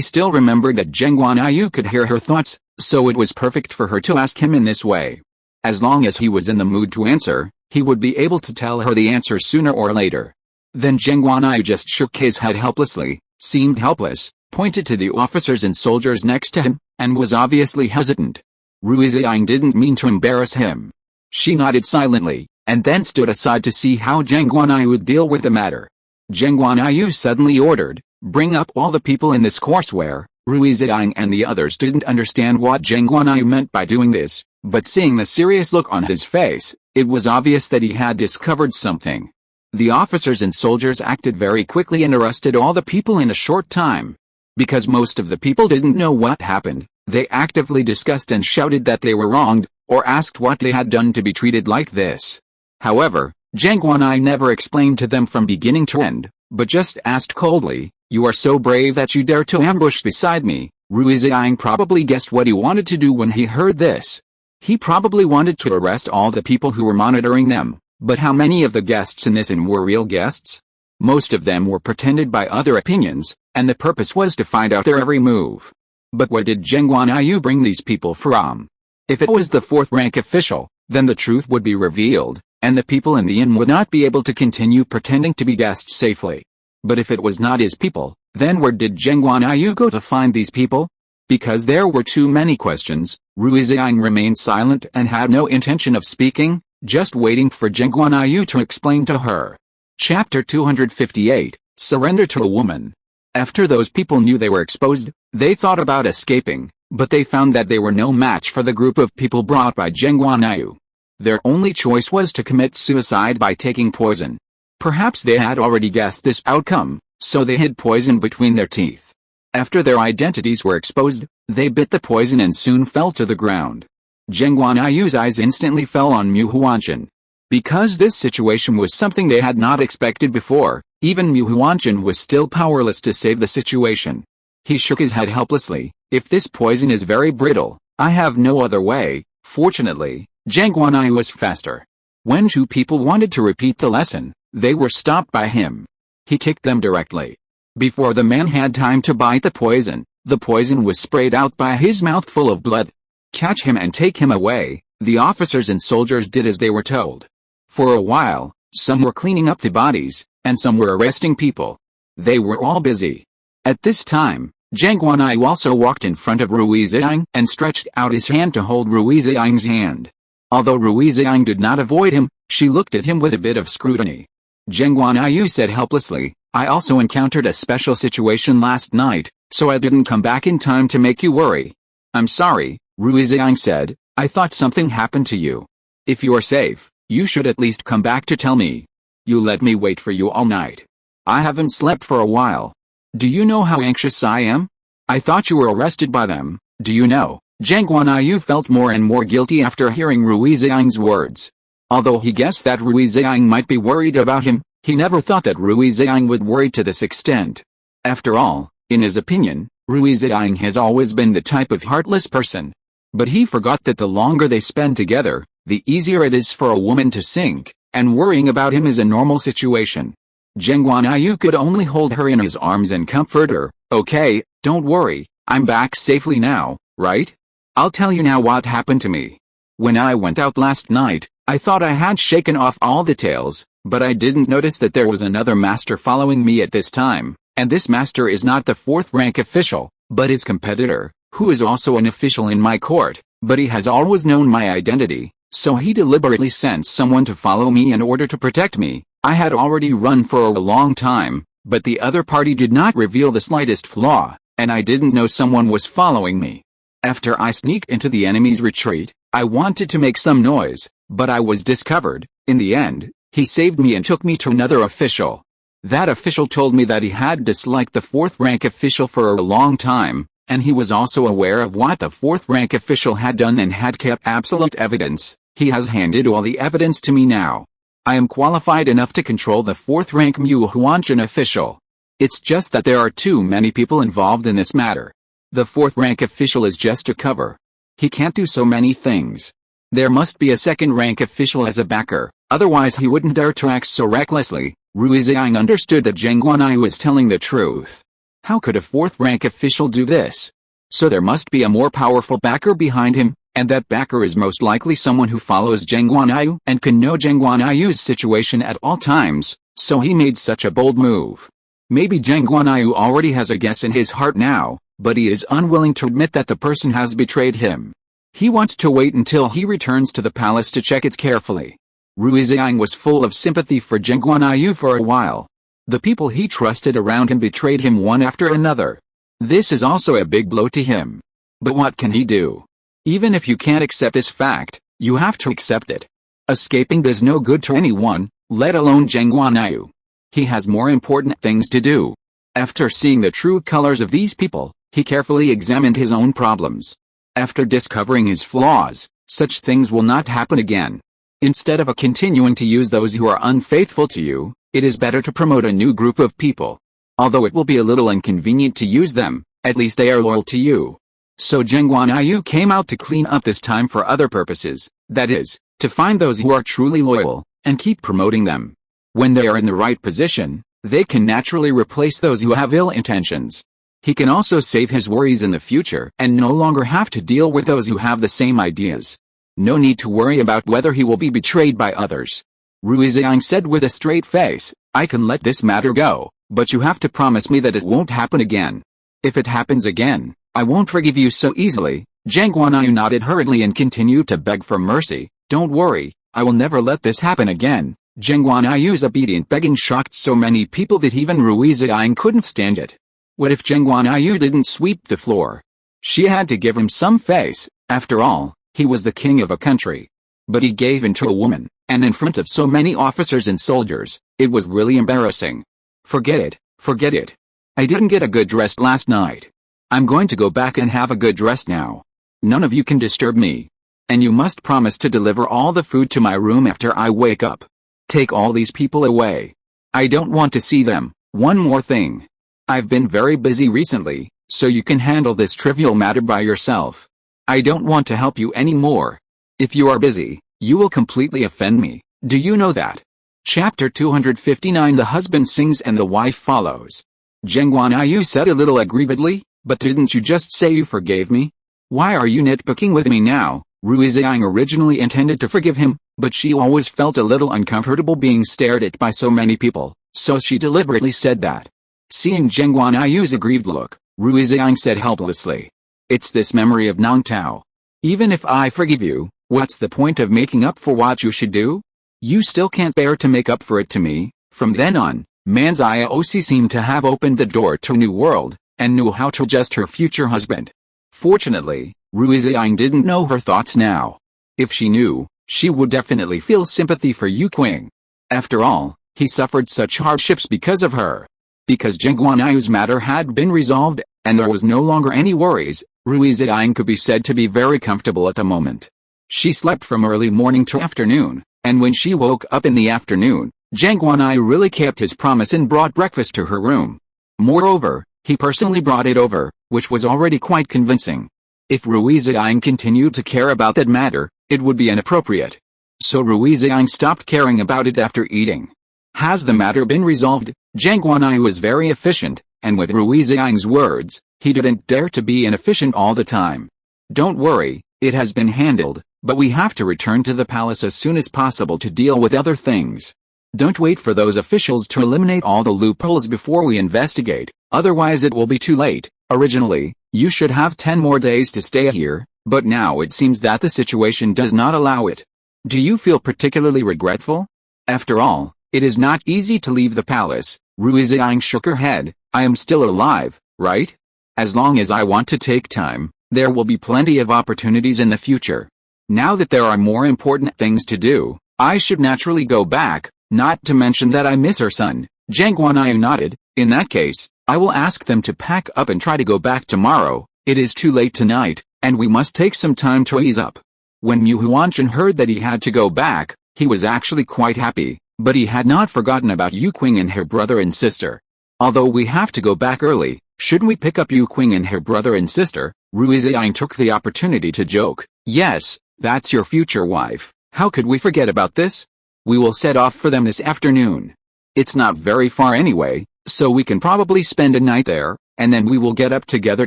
Speaker 1: still remembered that Geng Guanyu could hear her thoughts, so it was perfect for her to ask him in this way. As long as he was in the mood to answer, he would be able to tell her the answer sooner or later. Then Geng Guanyu just shook his head helplessly, seemed helpless, pointed to the officers and soldiers next to him, and was obviously hesitant. Rui Ziying didn't mean to embarrass him. She nodded silently, and then stood aside to see how Geng Guanyu would deal with the matter. Geng Guanyu suddenly ordered, "Bring up all the people in this courseware." Rui Ziying and the others didn't understand what Geng Guanyu meant by doing this, but seeing the serious look on his face, it was obvious that he had discovered something. The officers and soldiers acted very quickly and arrested all the people in a short time. Because most of the people didn't know what happened, they actively discussed and shouted that they were wronged, or asked what they had done to be treated like this. However, Geng Guanyu never explained to them from beginning to end, but just asked coldly, "You are so brave that you dare to ambush beside me." Rui Ziying probably guessed what he wanted to do when he heard this. He probably wanted to arrest all the people who were monitoring them, but how many of the guests in this inn were real guests? Most of them were pretended by other opinions, and the purpose was to find out their every move. But where did Geng Guanyu bring these people from? If it was the fourth-rank official, then the truth would be revealed, and the people in the inn would not be able to continue pretending to be guests safely. But if it was not his people, then where did Geng Guanyu go to find these people? Because there were too many questions, Rui Ziying remained silent and had no intention of speaking, just waiting for Geng Guanyu to explain to her. Chapter 258, Surrender to a Woman. After those people knew they were exposed, they thought about escaping, but they found that they were no match for the group of people brought by Geng Guanyu. Their only choice was to commit suicide by taking poison. Perhaps they had already guessed this outcome, so they hid poison between their teeth. After their identities were exposed, they bit the poison and soon fell to the ground. Geng Guanyu's eyes instantly fell on Mu Huanshan. Because this situation was something they had not expected before, even Mu Huanshan was still powerless to save the situation. He shook his head helplessly. "If this poison is very brittle, I have no other way." Fortunately, Geng Guanyu was faster. When two people wanted to repeat the lesson, they were stopped by him. He kicked them directly. Before the man had time to bite the poison was sprayed out by his mouth full of blood. "Catch him and take him away." The officers and soldiers did as they were told. For a while, some were cleaning up the bodies, and some were arresting people. They were all busy. At this time, Geng Guanyu also walked in front of Rui Ziying and stretched out his hand to hold Rui Ziying's hand. Although Rui Ziying did not avoid him, she looked at him with a bit of scrutiny. Geng Guanyu said helplessly, "I also encountered a special situation last night, so I didn't come back in time to make you worry." "I'm sorry," Rui Ziying said, "I thought something happened to you. If you are safe, you should at least come back to tell me. You let me wait for you all night. I haven't slept for a while. Do you know how anxious I am? I thought you were arrested by them, do you know?" Geng Guanyu felt more and more guilty after hearing Rui Ziying's words. Although he guessed that Rui Ziying might be worried about him, he never thought that Rui Ziying would worry to this extent. After all, in his opinion, Rui Ziying has always been the type of heartless person. But he forgot that the longer they spend together, the easier it is for a woman to sink, and worrying about him is a normal situation. Geng Guanyu could only hold her in his arms and comfort her. "Okay, don't worry, I'm back safely now, right? I'll tell you now what happened to me. When I went out last night, I thought I had shaken off all the tails, but I didn't notice that there was another master following me at this time, and this master is not the fourth-rank official, but his competitor, who is also an official in my court, but he has always known my identity, so he deliberately sent someone to follow me in order to protect me. I had already run for a long time, but the other party did not reveal the slightest flaw, and I didn't know someone was following me. After I sneaked into the enemy's retreat, I wanted to make some noise, but I was discovered. In the end, he saved me and took me to another official. That official told me that he had disliked the fourth-rank official for a long time, and he was also aware of what the fourth-rank official had done and had kept absolute evidence. He has handed all the evidence to me now. I am qualified enough to control the fourth-rank Mu Huanshan official. It's just that there are too many people involved in this matter. The fourth-rank official is just a cover. He can't do so many things. There must be a second-rank official as a backer, otherwise he wouldn't dare to act so recklessly. Rui Ziying understood that Geng Guanyu was telling the truth. How could a fourth-rank official do this? So there must be a more powerful backer behind him, and that backer is most likely someone who follows Geng Guanyu and can know Geng Guanyu's situation at all times, so he made such a bold move. Maybe Geng Guanyu already has a guess in his heart now, but he is unwilling to admit that the person has betrayed him. He wants to wait until he returns to the palace to check it carefully. Rui Ziying was full of sympathy for Geng Guanyu for a while. The people he trusted around him betrayed him one after another. This is also a big blow to him. But what can he do? Even if you can't accept this fact, you have to accept it. Escaping does no good to anyone, let alone Geng Guanyu. He has more important things to do. After seeing the true colors of these people, he carefully examined his own problems. After discovering his flaws, such things will not happen again. Instead of continuing to use those who are unfaithful to you, it is better to promote a new group of people. Although it will be a little inconvenient to use them, at least they are loyal to you. So Geng Guanyu came out to clean up this time for other purposes, that is, to find those who are truly loyal, and keep promoting them. When they are in the right position, they can naturally replace those who have ill intentions. He can also save his worries in the future and no longer have to deal with those who have the same ideas. No need to worry about whether he will be betrayed by others. Rui Ziying said with a straight face, I can let this matter go, but you have to promise me that it won't happen again. If it happens again, I won't forgive you so easily. Geng Guanyu nodded hurriedly and continued to beg for mercy. Don't worry, I will never let this happen again. Geng Guanyu's obedient begging shocked so many people that even Rui Ziying couldn't stand it. What if Geng Guanyu didn't sweep the floor? She had to give him some face, after all, he was the king of a country. But he gave in to a woman, and in front of so many officers and soldiers, it was really embarrassing. Forget it, forget it. I didn't get a good rest last night. I'm going to go back and have a good rest now. None of you can disturb me. And you must promise to deliver all the food to my room after I wake up. Take all these people away. I don't want to see them. One more thing. I've been very busy recently, so you can handle this trivial matter by yourself. I don't want to help you anymore. If you are busy, you will completely offend me. Do you know that? Chapter 259 The husband sings and the wife follows. Geng Guanyu said a little aggrievedly, but didn't you just say you forgave me? Why are you nitpicking with me now? Rui Ziying originally intended to forgive him, but she always felt a little uncomfortable being stared at by so many people, so she deliberately said that. Seeing Geng Guanyu's aggrieved look, Rui Ziying said helplessly. It's this memory of Nong Tao. Even if I forgive you, what's the point of making up for what you should do? You still can't bear to make up for it to me. From then on, Manzai seemed to have opened the door to a new world, and knew how to adjust her future husband. Fortunately, Rui Ziying didn't know her thoughts now. If she knew, she would definitely feel sympathy for Yu Qing. After all, he suffered such hardships because of her. Because Geng Guanyu's matter had been resolved, and there was no longer any worries, Rui Ziying could be said to be very comfortable at the moment. She slept from early morning to afternoon, and when she woke up in the afternoon, Geng Guanyu really kept his promise and brought breakfast to her room. Moreover, he personally brought it over, which was already quite convincing. If Rui Ziying continued to care about that matter, it would be inappropriate. So Rui Ziying stopped caring about it after eating. Has the matter been resolved? Geng Guanyu was very efficient, and with Rui Ziying's words, he didn't dare to be inefficient all the time. Don't worry, it has been handled, but we have to return to the palace as soon as possible to deal with other things. Don't wait for those officials to eliminate all the loopholes before we investigate, otherwise it will be too late. Originally, you should have 10 more days to stay here, but now it seems that the situation does not allow it. Do you feel particularly regretful? After all, it is not easy to leave the palace. Rui Ziying shook her head. I am still alive, right? As long as I want to take time, there will be plenty of opportunities in the future. Now that there are more important things to do, I should naturally go back, not to mention that I miss her son. Geng Guanyu nodded. In that case, I will ask them to pack up and try to go back tomorrow. It is too late tonight, and we must take some time to ease up. When Mu Huanshan heard that he had to go back, he was actually quite happy, but he had not forgotten about Yu Qing and her brother and sister. Although we have to go back early, shouldn't we pick up Yu Qing and her brother and sister? Rui Ziying took the opportunity to joke. Yes, That's your future wife. How could we forget about this? We will set off for them this afternoon. It's not very far anyway, so we can probably spend a night there, and then we will get up together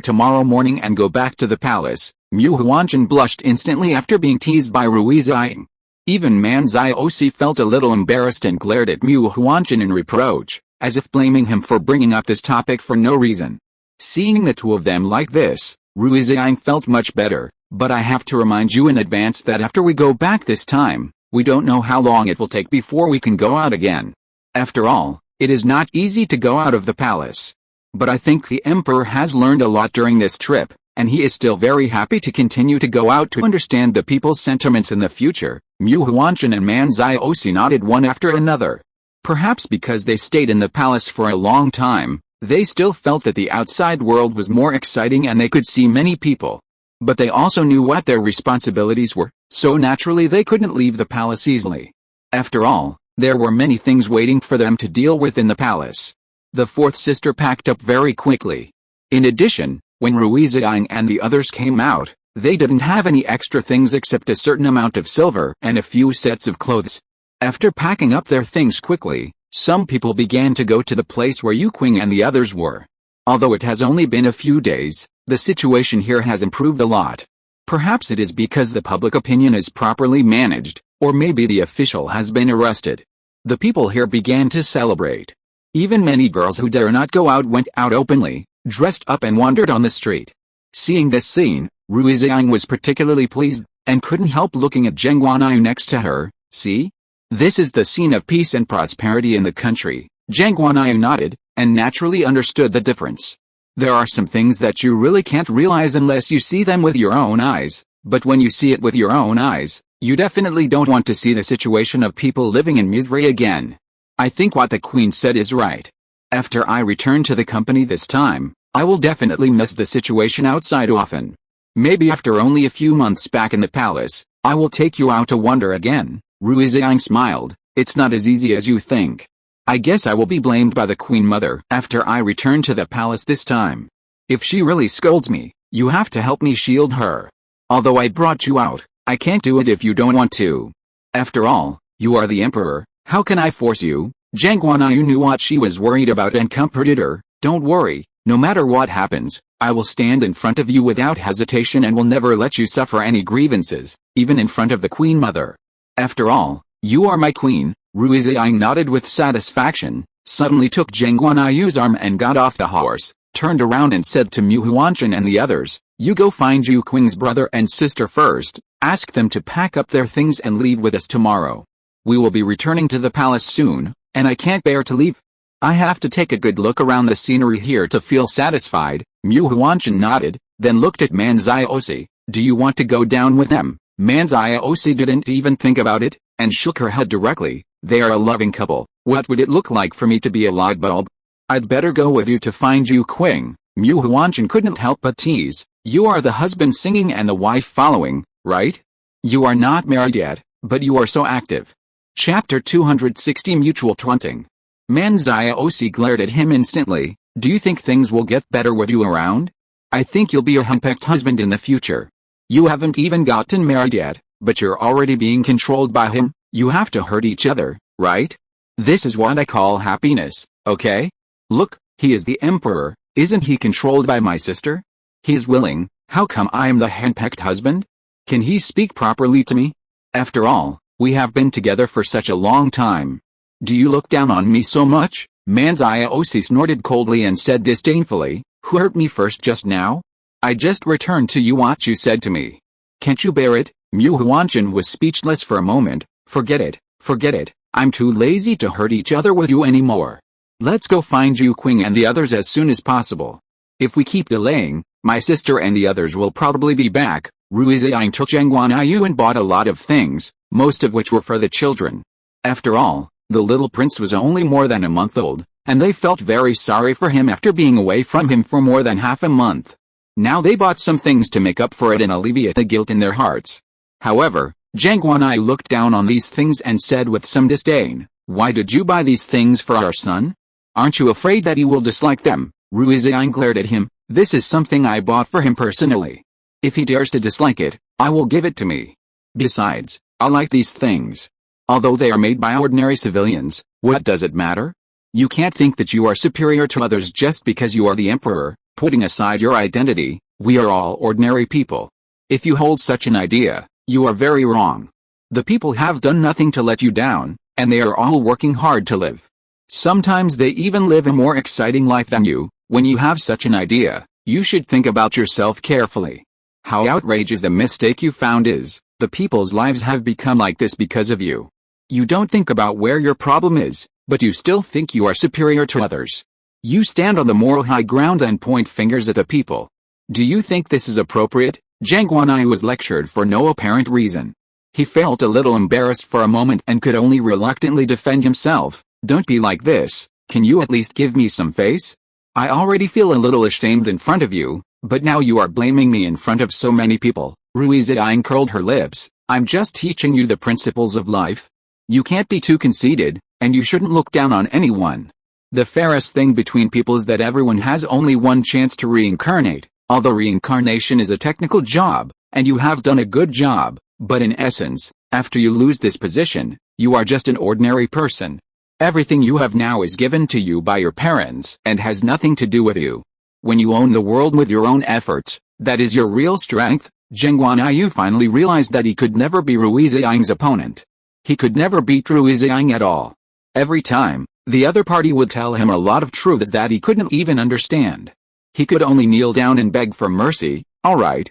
Speaker 1: tomorrow morning and go back to the palace." Mu Huanchen blushed instantly after being teased by Rui Ziying. Even Man Ziying felt a little embarrassed and glared at Mu Huanchen in reproach, as if blaming him for bringing up this topic for no reason. Seeing the two of them like this, Rui Ziying felt much better, but I have to remind you in advance that after we go back this time, we don't know how long it will take before we can go out again. After all, it is not easy to go out of the palace. But I think the emperor has learned a lot during this trip, and he is still very happy to continue to go out to understand the people's sentiments in the future. Mu Huanchen and Man Ziying nodded one after another. Perhaps because they stayed in the palace for a long time, they still felt that the outside world was more exciting and they could see many people. But they also knew what their responsibilities were, so naturally they couldn't leave the palace easily. After all, there were many things waiting for them to deal with in the palace. The fourth sister packed up very quickly. In addition, when Rui Ziying and the others came out, they didn't have any extra things except a certain amount of silver and a few sets of clothes. After packing up their things quickly, some people began to go to the place where Yu Qing and the others were. Although it has only been a few days, the situation here has improved a lot. Perhaps it is because the public opinion is properly managed, or maybe the official has been arrested. The people here began to celebrate. Even many girls who dare not go out went out openly, dressed up and wandered on the street. Seeing this scene, Rui Ziying was particularly pleased, and couldn't help looking at Geng Guanyu next to her. "See? This is the scene of peace and prosperity in the country." Geng Guanyu nodded, and naturally understood the difference. There are some things that you really can't realize unless you see them with your own eyes, but when you see it with your own eyes, you definitely don't want to see the situation of people living in misery again. I think what the Queen said is right. After I return to the company this time, I will definitely miss the situation outside often. Maybe after only a few months back in the palace, I will take you out to wander again." Rui Ziying smiled. "It's not as easy as you think. I guess I will be blamed by the Queen Mother after I return to the palace this time. If she really scolds me, you have to help me shield her. Although I brought you out, I can't do it if you don't want to. After all, you are the emperor, how can I force you?" Geng Guanyu knew what she was worried about and comforted her. "Don't worry, no matter what happens, I will stand in front of you without hesitation and will never let you suffer any grievances, even in front of the Queen Mother. After all, you are my queen." Rui Ziying nodded with satisfaction, suddenly took Geng Guanyu's arm and got off the horse, turned around and said to Mu Huanchen and the others, "You go find Yu Qing's brother and sister first, ask them to pack up their things and leave with us tomorrow. We will be returning to the palace soon, and I can't bear to leave. I have to take a good look around the scenery here to feel satisfied." Mu Huanchen nodded, then looked at Man Ziying. "Do you want to go down with them?" Man Ziying didn't even think about it, and shook her head directly. "They are a loving couple. What would it look like for me to be a light bulb? I'd better go with you to find Yu Qing." Mu Huanchen couldn't help but tease. "You are the husband singing and the wife following, right? You are not married yet, but you are so active." Chapter 260 Mutual Taunting. Man Ziying glared at him instantly. "Do you think things will get better with you around? I think you'll be a henpecked husband in the future. You haven't even gotten married yet, but you're already being controlled by him. You have to hurt each other, right? This is what I call happiness, okay? Look, he is the emperor, isn't he controlled by my sister? He's willing, how come I am the henpecked husband? Can he speak properly to me? After all, we have been together for such a long time. Do you look down on me so much?" Man Ziying snorted coldly and said disdainfully, "Who hurt me first just now? I just returned to you what you said to me. Can't you bear it?" Mu Huanchen was speechless for a moment. Forget it, I'm too lazy to hurt each other with you anymore. Let's go find Yu Qing and the others as soon as possible. If we keep delaying, my sister and the others will probably be back." Rui Ziying took Geng Guanyu and bought a lot of things, most of which were for the children. After all, the little prince was only more than a month old, and they felt very sorry for him after being away from him for more than half a month. Now they bought some things to make up for it and alleviate the guilt in their hearts. However, Geng Guanyu looked down on these things and said with some disdain, "Why did you buy these things for our son? Aren't you afraid that he will dislike them?" Rui Ziying glared at him. "This is something I bought for him personally. If he dares to dislike it, I will give it to me." Besides, I like these things. Although they are made by ordinary civilians, what does it matter? You can't think that you are superior to others just because you are the emperor. Putting aside your identity, we are all ordinary people. If you hold such an idea, you are very wrong. The people have done nothing to let you down, and they are all working hard to live. Sometimes they even live a more exciting life than you. When you have such an idea, you should think about yourself carefully. How outrageous the mistake you found is. The people's lives have become like this because of you. You don't think about where your problem is, but you still think you are superior to others. You stand on the moral high ground and point fingers at the people. Do you think this is appropriate? Geng Guanyu was lectured for no apparent reason. He felt a little embarrassed for a moment and could only reluctantly defend himself. Don't be like this. Can you at least give me some face? I already feel a little ashamed in front of you, but now you are blaming me in front of so many people. Rui Ziying curled her lips. I'm just teaching you the principles of life. You can't be too conceited, and you shouldn't look down on anyone. The fairest thing between people is that everyone has only one chance to reincarnate. Although reincarnation is a technical job, and you have done a good job, but in essence, after you lose this position, you are just an ordinary person. Everything you have now is given to you by your parents and has nothing to do with you. When you own the world with your own efforts, that is your real strength. Geng Guanyu finally realized that he could never be Rui Ziying's opponent. He could never beat Rui Ziying at all. Every time, the other party would tell him a lot of truths that he couldn't even understand. He could only kneel down and beg for mercy. All right,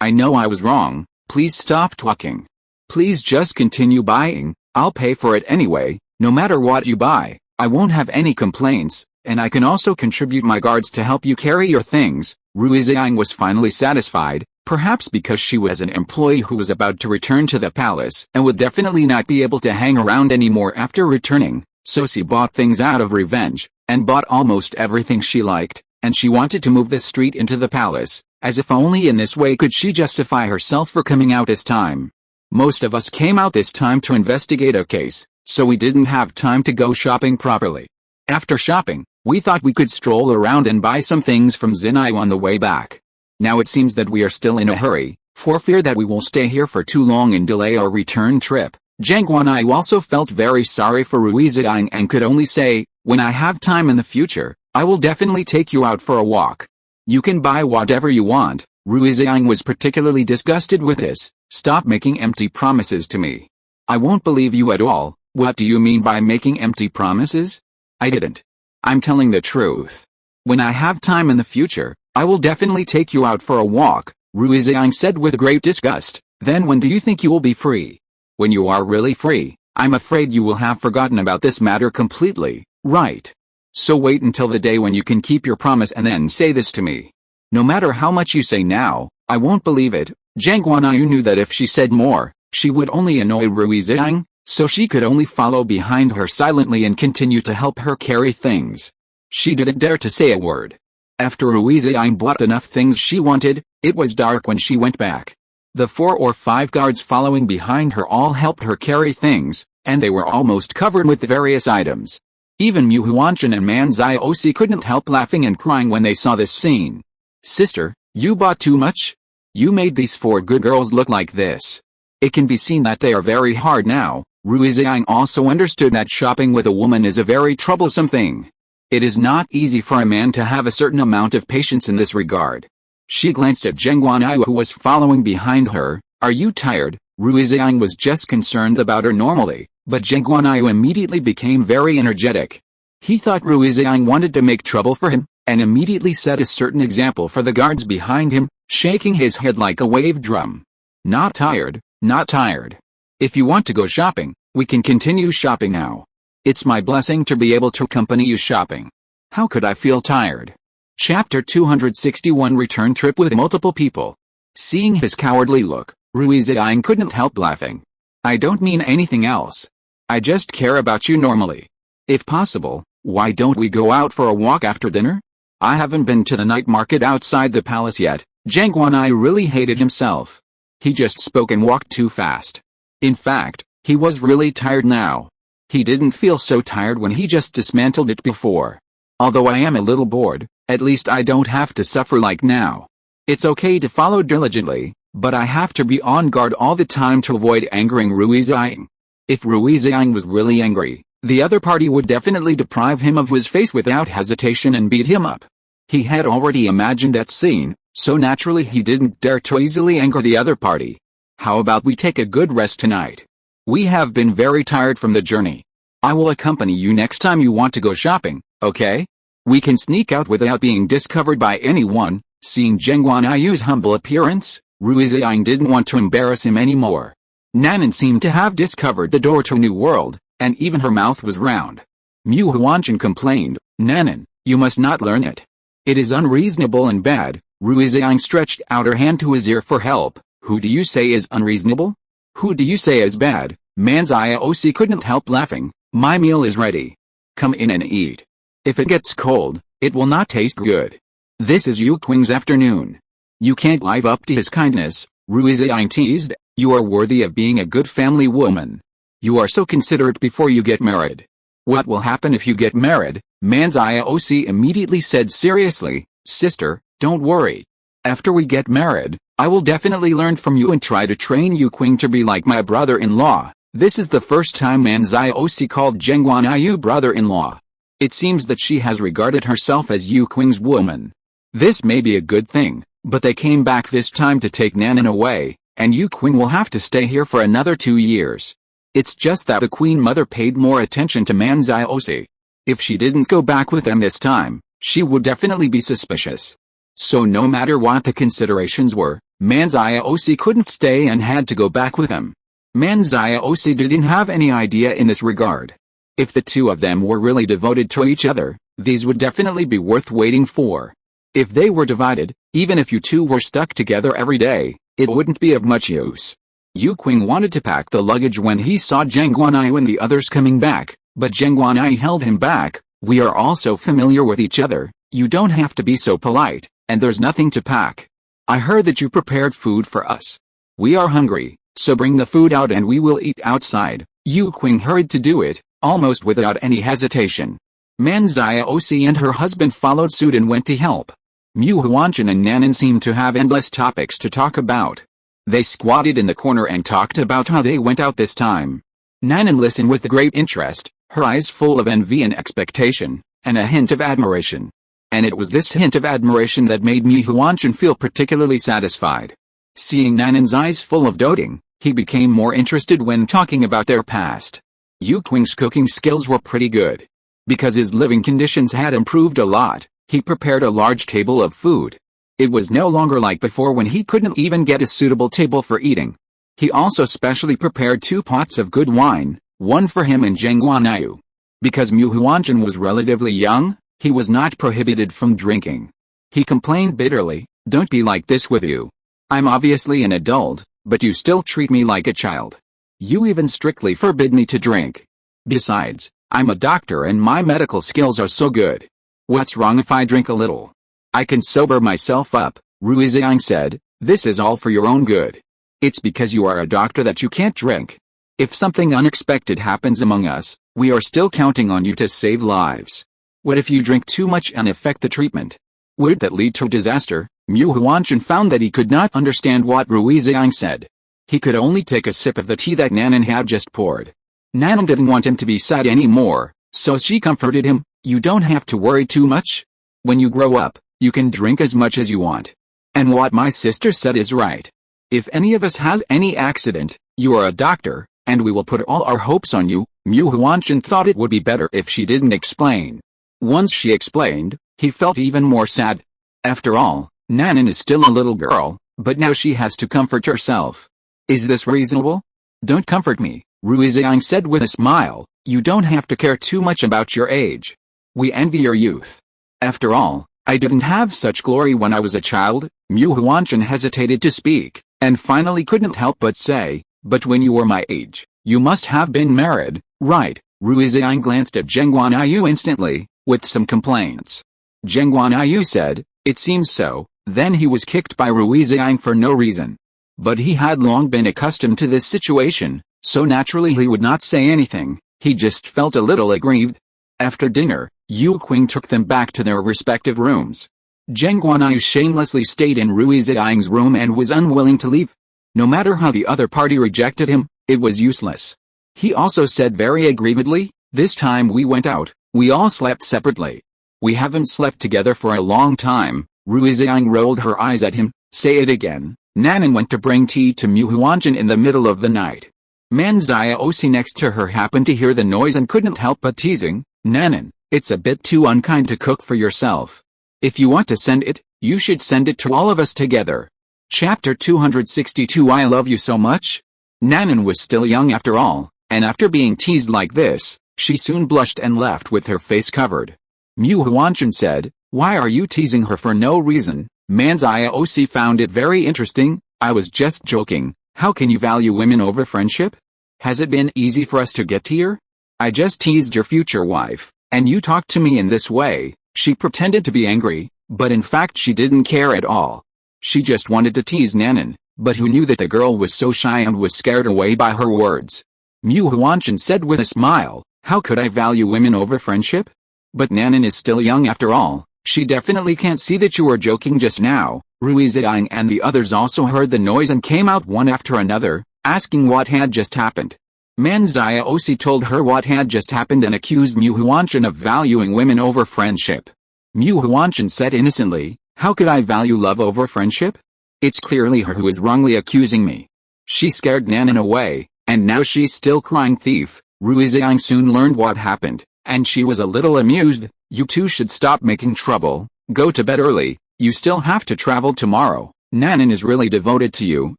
Speaker 1: I know I was wrong. Please stop talking. Please just continue buying. I'll pay for it anyway. No matter what you buy, I won't have any complaints, and I can also contribute my guards to help you carry your things. Rui Ziying was finally satisfied, perhaps because she was an employee who was about to return to the palace and would definitely not be able to hang around anymore after returning, so she bought things out of revenge, and bought almost everything she liked, and she wanted to move the street into the palace, as if only in this way could she justify herself for coming out this time. Most of us came out this time to investigate a case, so we didn't have time to go shopping properly. After shopping, we thought we could stroll around and buy some things from Zinai on the way back. Now it seems that we are still in a hurry, for fear that we will stay here for too long and delay our return trip. Geng Guanyu also felt very sorry for Rui Ziying and could only say, when I have time in the future, I will definitely take you out for a walk. You can buy whatever you want. Rui Ziying was particularly disgusted with this. Stop making empty promises to me. I won't believe you at all. What do you mean by making empty promises? I didn't. I'm telling the truth. When I have time in the future, I will definitely take you out for a walk, Rui Ziying said with great disgust. Then when do you think you will be free? When you are really free. I'm afraid you will have forgotten about this matter completely, right? So wait until the day when you can keep your promise and then say this to me. No matter how much you say now, I won't believe it. Geng Guanyu knew that if she said more, she would only annoy Rui Ziying, so she could only follow behind her silently and continue to help her carry things. She didn't dare to say a word. After Rui Ziying bought enough things she wanted, it was dark when she went back. The 4 or 5 guards following behind her all helped her carry things, and they were almost covered with various items. Even Mu Huanchan and Man Ziosi couldn't help laughing and crying when they saw this scene. Sister, you bought too much? You made these 4 good girls look like this. It can be seen that they are very hard now. Rui Ziying also understood that shopping with a woman is a very troublesome thing. It is not easy for a man to have a certain amount of patience in this regard. She glanced at Geng Guanyu who was following behind her. Are you tired? Rui Ziying was just concerned about her normally, but Geng Guanyu immediately became very energetic. He thought Rui Ziying wanted to make trouble for him, and immediately set a certain example for the guards behind him, shaking his head like a wave drum. Not tired, not tired. If you want to go shopping, we can continue shopping now. It's my blessing to be able to accompany you shopping. How could I feel tired? Chapter 261 Return Trip with Multiple People. Seeing his cowardly look, Rui Ziying couldn't help laughing. I don't mean anything else. I just care about you normally. If possible, why don't we go out for a walk after dinner? I haven't been to the night market outside the palace yet. Geng Guanyu really hated himself. He just spoke and walked too fast. In fact, he was really tired now. He didn't feel so tired when he just dismantled it before. Although I am a little bored, at least I don't have to suffer like now. It's okay to follow diligently, but I have to be on guard all the time to avoid angering Rui Ziying. If Rui Ziying was really angry, the other party would definitely deprive him of his face without hesitation and beat him up. He had already imagined that scene, so naturally he didn't dare to easily anger the other party. How about we take a good rest tonight? We have been very tired from the journey. I will accompany you next time you want to go shopping, okay? We can sneak out without being discovered by anyone. Seeing Geng Guanyu's humble appearance, Rui Ziying didn't want to embarrass him anymore. Nanan seemed to have discovered the door to a new world, and even her mouth was round. Mu Huanchan complained, "Nanan, you must not learn it. It is unreasonable and bad." Rui Ziying stretched out her hand to his ear for help. "Who do you say is unreasonable? Who do you say is bad?" Manzioc couldn't help laughing. "My meal is ready. Come in and eat. If it gets cold, it will not taste good. This is Yu Qing's afternoon. You can't live up to his kindness," Rui Ziying teased. "You are worthy of being a good family woman. You are so considerate before you get married." "What will happen if you get married?" Manzioc immediately said seriously. "Sister, don't worry. After we get married, I will definitely learn from you and try to train Yu Qing to be like my brother-in-law." This is the first time Manzioc called Geng Guanyu brother-in-law. It seems that she has regarded herself as Yu Qing's woman. This may be a good thing, but they came back this time to take Nanan away, and Yu Qing will have to stay here for another 2 years. It's just that the Queen Mother paid more attention to Manzioc. If she didn't go back with them this time, she would definitely be suspicious. So no matter what the considerations were, Manzioc couldn't stay and had to go back with him. Manzioc didn't have any idea in this regard. If the two of them were really devoted to each other, these would definitely be worth waiting for. If they were divided, even if you two were stuck together every day, it wouldn't be of much use. Yu Qing wanted to pack the luggage when he saw Geng Guanyu and the others coming back, but Geng Guanyu held him back. "We are all so familiar with each other, you don't have to be so polite, and there's nothing to pack. I heard that you prepared food for us. We are hungry, so bring the food out and we will eat outside." Yu Qing hurried to do it, almost without any hesitation. Manzioc and her husband followed suit and went to help. Mu Huanchan and Nanan seemed to have endless topics to talk about. They squatted in the corner and talked about how they went out this time. Nanan listened with great interest, her eyes full of envy and expectation, and a hint of admiration. And it was this hint of admiration that made Mu Huanchan feel particularly satisfied. Seeing Nanan's eyes full of doting, he became more interested when talking about their past. Yu Qing's cooking skills were pretty good. Because his living conditions had improved a lot, he prepared a large table of food. It was no longer like before when he couldn't even get a suitable table for eating. He also specially prepared 2 pots of good wine, one for him and Geng Guanyu. Because Mu Huanchan was relatively young, he was not prohibited from drinking. He complained bitterly, "Don't be like this with you. I'm obviously an adult, but you still treat me like a child. You even strictly forbid me to drink. Besides, I'm a doctor and my medical skills are so good. What's wrong if I drink a little? I can sober myself up," Rui Ziying said. "This is all for your own good. It's because you are a doctor that you can't drink. If something unexpected happens among us, we are still counting on you to save lives. What if you drink too much and affect the treatment? Would that lead to disaster?" Mu Huanchan found that he could not understand what Rui Ziying said. He could only take a sip of the tea that Nanan had just poured. Nanan didn't want him to be sad anymore, so she comforted him. "You don't have to worry too much. When you grow up, you can drink as much as you want. And what my sister said is right. If any of us has any accident, you are a doctor, and we will put all our hopes on you." Mu Huanchan thought it would be better if she didn't explain. Once she explained, he felt even more sad. After all, Nanan is still a little girl, but now she has to comfort herself. "Is this reasonable?" "Don't comfort me," Rui Ziying said with a smile. "You don't have to care too much about your age. We envy your youth. After all, I didn't have such glory when I was a child." Mu Huanchan hesitated to speak, and finally couldn't help but say, "But when you were my age, you must have been married, right?" Rui Ziying glanced at Geng Guanyu instantly, with some complaints. Geng Guanyu said, "It seems so." Then he was kicked by Rui Ziying for no reason. But he had long been accustomed to this situation, so naturally he would not say anything. He just felt a little aggrieved. After dinner, Yu Qing took them back to their respective rooms. Geng Guanyu shamelessly stayed in Rui Ziying's room and was unwilling to leave. No matter how the other party rejected him, it was useless. He also said very aggrievedly, "This time we went out, we all slept separately. We haven't slept together for a long time." Rui Ziying rolled her eyes at him. "Say it again." Nanan went to bring tea to Mu Huanjun in the middle of the night. Man Xiaoxi next to her happened to hear the noise and couldn't help but teasing, "Nanan, it's a bit too unkind to cook for yourself. If you want to send it, you should send it to all of us together." Chapter 262 I love you so much? Nanan was still young after all, and after being teased like this, she soon blushed and left with her face covered. Mu Huanjun said, "Why are you teasing her for no reason?" Man Xiaoxi found it very interesting. "I was just joking. How can you value women over friendship? Has it been easy for us to get here? I just teased your future wife, and you talked to me in this way." She pretended to be angry, but in fact she didn't care at all. She just wanted to tease Nanan, but who knew that the girl was so shy and was scared away by her words. Mu Huanjun said with a smile, "How could I value women over friendship? But Nanan is still young after all. She definitely can't see that you were joking just now." Rui Ziying and the others also heard the noise and came out one after another, asking what had just happened. Man Xiaoxi told her what had just happened and accused Mu Huanjun of valuing women over friendship. Mu Huanjun said innocently, "How could I value love over friendship? It's clearly her who is wrongly accusing me." She scared Nanan away, and now she's still crying thief. Rui Ziying soon learned what happened, and she was a little amused. "You two should stop making trouble. Go to bed early. You still have to travel tomorrow. Nanan is really devoted to you.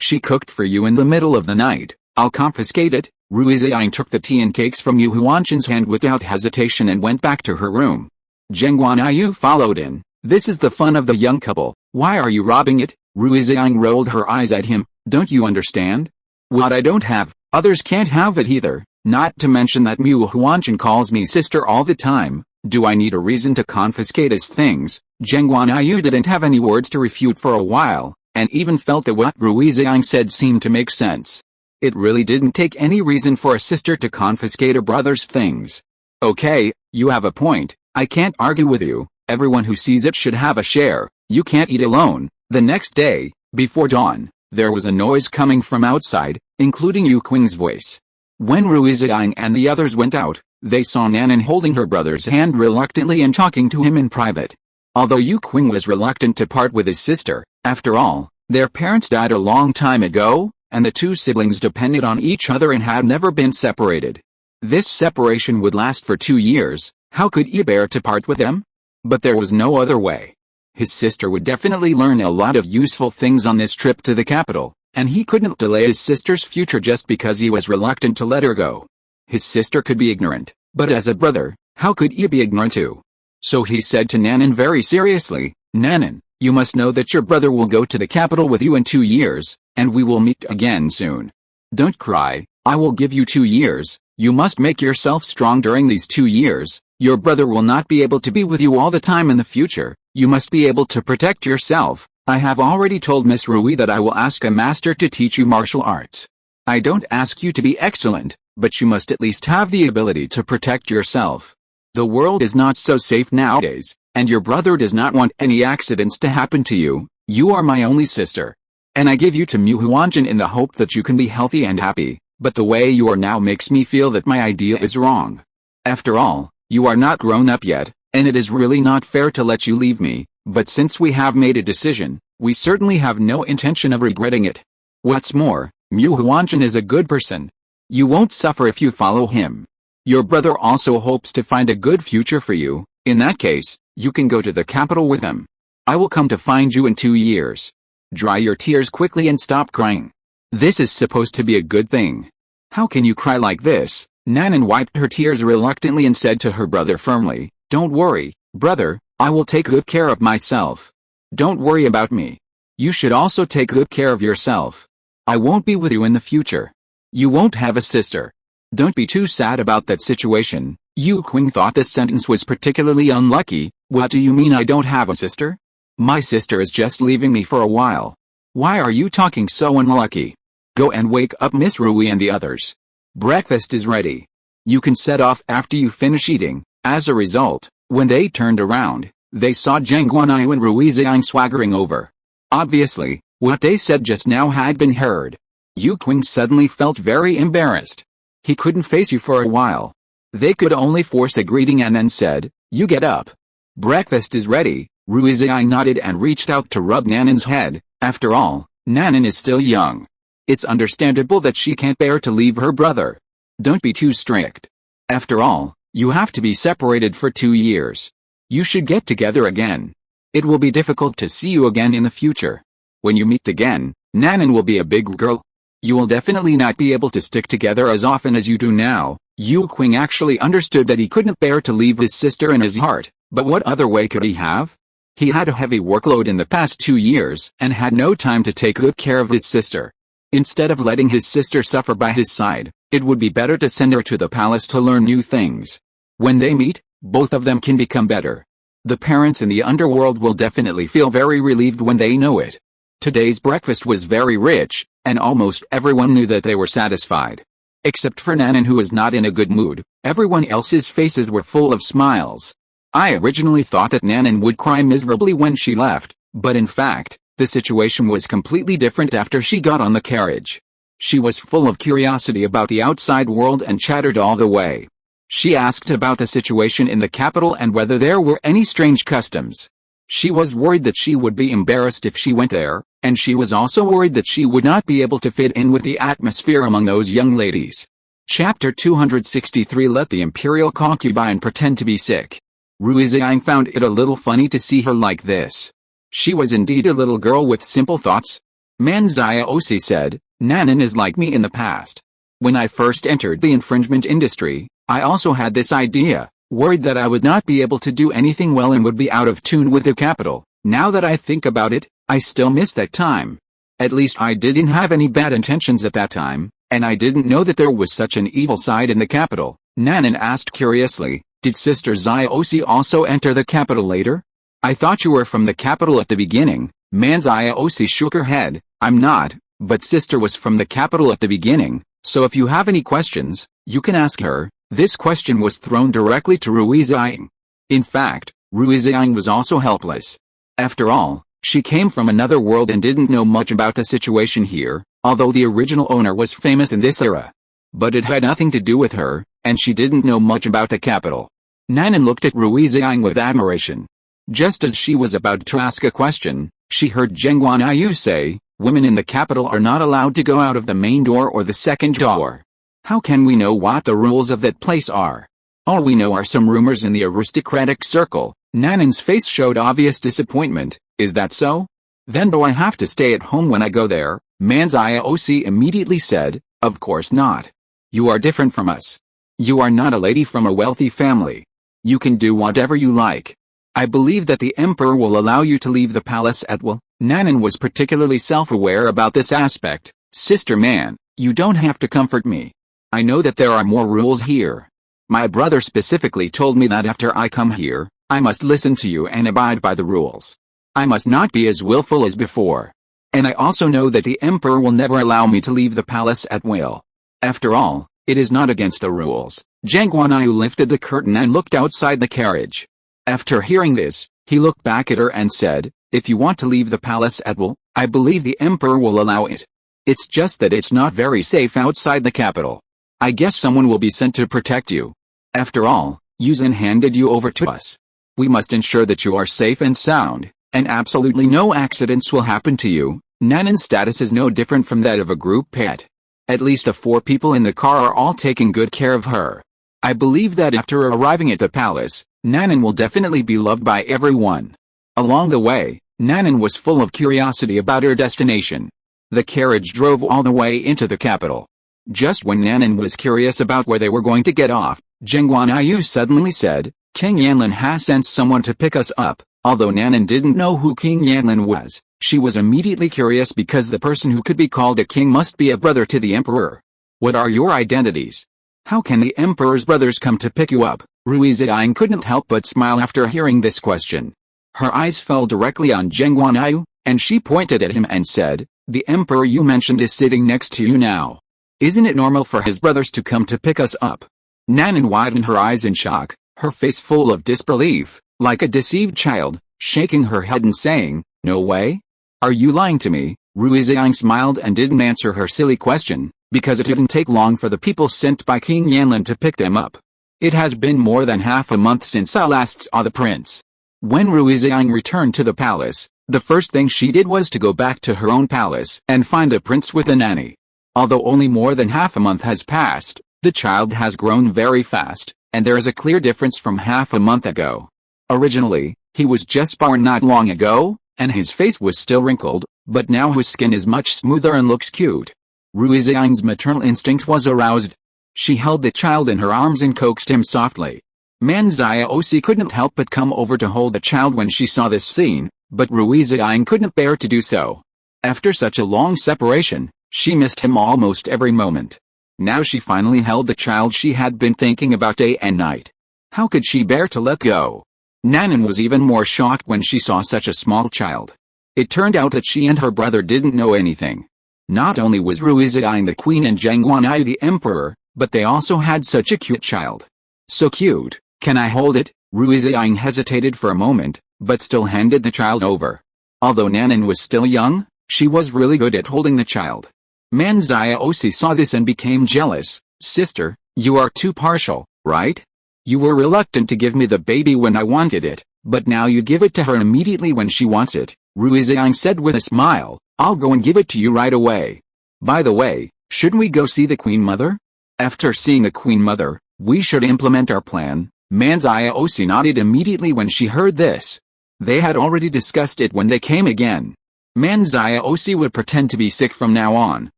Speaker 1: She cooked for you in the middle of the night. I'll confiscate it." Rui Ziying took the tea and cakes from Mu Huanjun's hand without hesitation and went back to her room. Geng Guanyu followed in. "This is the fun of the young couple. Why are you robbing it?" Rui Ziying rolled her eyes at him. "Don't you understand? What I don't have, others can't have it either. Not to mention that Mu Huanjun calls me sister all the time. Do I need a reason to confiscate his things?" Geng Guanyu didn't have any words to refute for a while, and even felt that what Rui Ziying said seemed to make sense. It really didn't take any reason for a sister to confiscate a brother's things. "Okay, you have a point. I can't argue with you. Everyone who sees it should have a share. You can't eat alone." The next day, before dawn, there was a noise coming from outside, including Yu Qing's voice. When Rui Ziying and the others went out, they saw Nanan holding her brother's hand reluctantly and talking to him in private. Although Yu Qing was reluctant to part with his sister, after all, their parents died a long time ago, and the two siblings depended on each other and had never been separated. This separation would last for 2 years. How could he bear to part with them? But there was no other way. His sister would definitely learn a lot of useful things on this trip to the capital, and he couldn't delay his sister's future just because he was reluctant to let her go. His sister could be ignorant, but as a brother, how could he be ignorant too? So he said to Nanan very seriously, "Nanan, you must know that your brother will go to the capital with you in 2 years, and we will meet again soon. Don't cry, I will give you 2 years. You must make yourself strong during these 2 years. Your brother will not be able to be with you all the time in the future. You must be able to protect yourself. I have already told Miss Rui that I will ask a master to teach you martial arts. I don't ask you to be excellent, but you must at least have the ability to protect yourself. The world is not so safe nowadays, and your brother does not want any accidents to happen to you. You are my only sister. And I give you to Mu Huanjun in the hope that you can be healthy and happy, but the way you are now makes me feel that my idea is wrong. After all, you are not grown up yet, and it is really not fair to let you leave me, but since we have made a decision, we certainly have no intention of regretting it. What's more, Mu Huanjun is a good person. You won't suffer if you follow him. Your brother also hopes to find a good future for you. In that case, you can go to the capital with him. I will come to find you in 2 years. Dry your tears quickly and stop crying. This is supposed to be a good thing. How can you cry like this?" Nanan wiped her tears reluctantly and said to her brother firmly, "Don't worry, brother, I will take good care of myself. Don't worry about me. You should also take good care of yourself. I won't be with you in the future. You won't have a sister. Don't be too sad about that situation." Yu Qing thought this sentence was particularly unlucky. "What do you mean I don't have a sister? My sister is just leaving me for a while. Why are you talking so unlucky? Go and wake up Miss Rui and the others. Breakfast is ready. You can set off after you finish eating." As a result, when they turned around, They saw Geng Guanyu and Rui Ziying swaggering over. Obviously, what they said just now had been heard. Yu Qing suddenly felt very embarrassed. He couldn't face you for a while. They could only force a greeting and then said, "You get up. Breakfast is ready." Rui Ziying nodded and reached out to rub Nanin's head. After all, Nanin is still young. It's understandable that she can't bear to leave her brother. Don't be too strict. After all, you have to be separated for 2 years. You should get together again. It will be difficult to see you again in the future. When you meet again, Nanin will be a big girl. You will definitely not be able to stick together as often as you do now. Yu Qing actually understood that he couldn't bear to leave his sister in his heart, but what other way could he have? He had a heavy workload in the past 2 years and had no time to take good care of his sister. Instead of letting his sister suffer by his side, it would be better to send her to the palace to learn new things. When they meet, both of them can become better. The parents in the underworld will definitely feel very relieved when they know it. Today's breakfast was very rich, and almost everyone knew that they were satisfied. Except for Nanin, who was not in a good mood. Everyone else's faces were full of smiles. I originally thought that Nanin would cry miserably when she left, but in fact, the situation was completely different after she got on the carriage. She was full of curiosity about the outside world and chattered all the way. She asked about the situation in the capital and whether there were any strange customs. She was worried that she would be embarrassed if she went there, and she was also worried that she would not be able to fit in with the atmosphere among those young ladies. Chapter 263. Let the imperial concubine pretend to be sick. Rui Ziying found it a little funny to see her like this. She was indeed a little girl with simple thoughts. Manzai said, "Nanin is like me in the past. When I first entered the infringement industry, I also had this idea, worried that I would not be able to do anything well and would be out of tune with the capital. Now that I think about it, I still miss that time. At least I didn't have any bad intentions at that time, and I didn't know that there was such an evil side in the capital." Nanin asked curiously, "Did Sister Ziosi also enter the capital later? I thought you were from the capital at the beginning." Manziosi shook her head. "I'm not, but Sister was from the capital at the beginning, so if you have any questions, you can ask her." This question was thrown directly to Rui Ziying. In fact, Rui Ziying was also helpless. After all, she came from another world and didn't know much about the situation here, although the original owner was famous in this era. But it had nothing to do with her, and she didn't know much about the capital. Nanin looked at Rui Ziying with admiration. Just as she was about to ask a question, she heard Geng Guanyu say, "Women in the capital are not allowed to go out of the main door or the second door. How can we know what the rules of that place are? All we know are some rumors in the aristocratic circle." Nanin's face showed obvious disappointment. "Is that so? Then do I have to stay at home when I go there?" Manziosi immediately said, "Of course not. You are different from us. You are not a lady from a wealthy family. You can do whatever you like. I believe that the emperor will allow you to leave the palace at will." Nanin was particularly self-aware about this aspect. "Sister Man, you don't have to comfort me. I know that there are more rules here. My brother specifically told me that after I come here, I must listen to you and abide by the rules. I must not be as willful as before. And I also know that the emperor will never allow me to leave the palace at will. After all, it is not against the rules." Geng Guanyu lifted the curtain and looked outside the carriage. After hearing this, he looked back at her and said, "If you want to leave the palace at will, I believe the emperor will allow it. It's just that it's not very safe outside the capital. I guess someone will be sent to protect you. After all, Yuzhen handed you over to us. We must ensure that you are safe and sound, and absolutely no accidents will happen to you." Nanin's status is no different from that of a group pet. At least the 4 people in the car are all taking good care of her. I believe that after arriving at the palace, Nanin will definitely be loved by everyone. Along the way, Nanin was full of curiosity about her destination. The carriage drove all the way into the capital. Just when Nanin was curious about where they were going to get off, Geng Guanyu suddenly said, "King Yanlin has sent someone to pick us up." Although Nanin didn't know who King Yanlin was, she was immediately curious because the person who could be called a king must be a brother to the emperor. "What are your identities? How can the emperor's brothers come to pick you up?" Rui Ziying couldn't help but smile after hearing this question. Her eyes fell directly on Geng Guanyu, and she pointed at him and said, "The emperor you mentioned is sitting next to you now. Isn't it normal for his brothers to come to pick us up?" Nanin widened her eyes in shock. her face full of disbelief, like a deceived child, shaking her head and saying, "No way? Are you lying to me?" Rui Ziying smiled and didn't answer her silly question, because it didn't take long for the people sent by King Yanlin to pick them up. It has been more than half a month since I last saw the prince. When Rui Ziying returned to the palace, the first thing she did was to go back to her own palace and find the prince with a nanny. Although only more than half a month has passed, the child has grown very fast, and there is a clear difference from half a month ago. Originally, he was just born not long ago, and his face was still wrinkled, but now his skin is much smoother and looks cute. Rui Ziying's maternal instinct was aroused. She held the child in her arms and coaxed him softly. Manzai couldn't help but come over to hold the child when she saw this scene, but Rui Ziying couldn't bear to do so. After such a long separation, she missed him almost every moment. Now she finally held the child she had been thinking about day and night. How could she bear to let go? Nanan was even more shocked when she saw such a small child. It turned out that she and her brother didn't know anything. Not only was Rui Ziying the queen and Geng Guanyu the emperor, but they also had such a cute child. So cute, can I hold it? Rui Ziying hesitated for a moment, but still handed the child over. Although Nanan was still young, she was really good at holding the child. Manzai saw this and became jealous. "Sister, you are too partial, right? You were reluctant to give me the baby when I wanted it, but now you give it to her immediately when she wants it," Rui Ziying said with a smile. "I'll go and give it to you right away. By the way, shouldn't we go see the Queen Mother? After seeing the Queen Mother, we should implement our plan." Manzai nodded immediately when she heard this. They had already discussed it when they came again. Manzai would pretend to be sick from now on,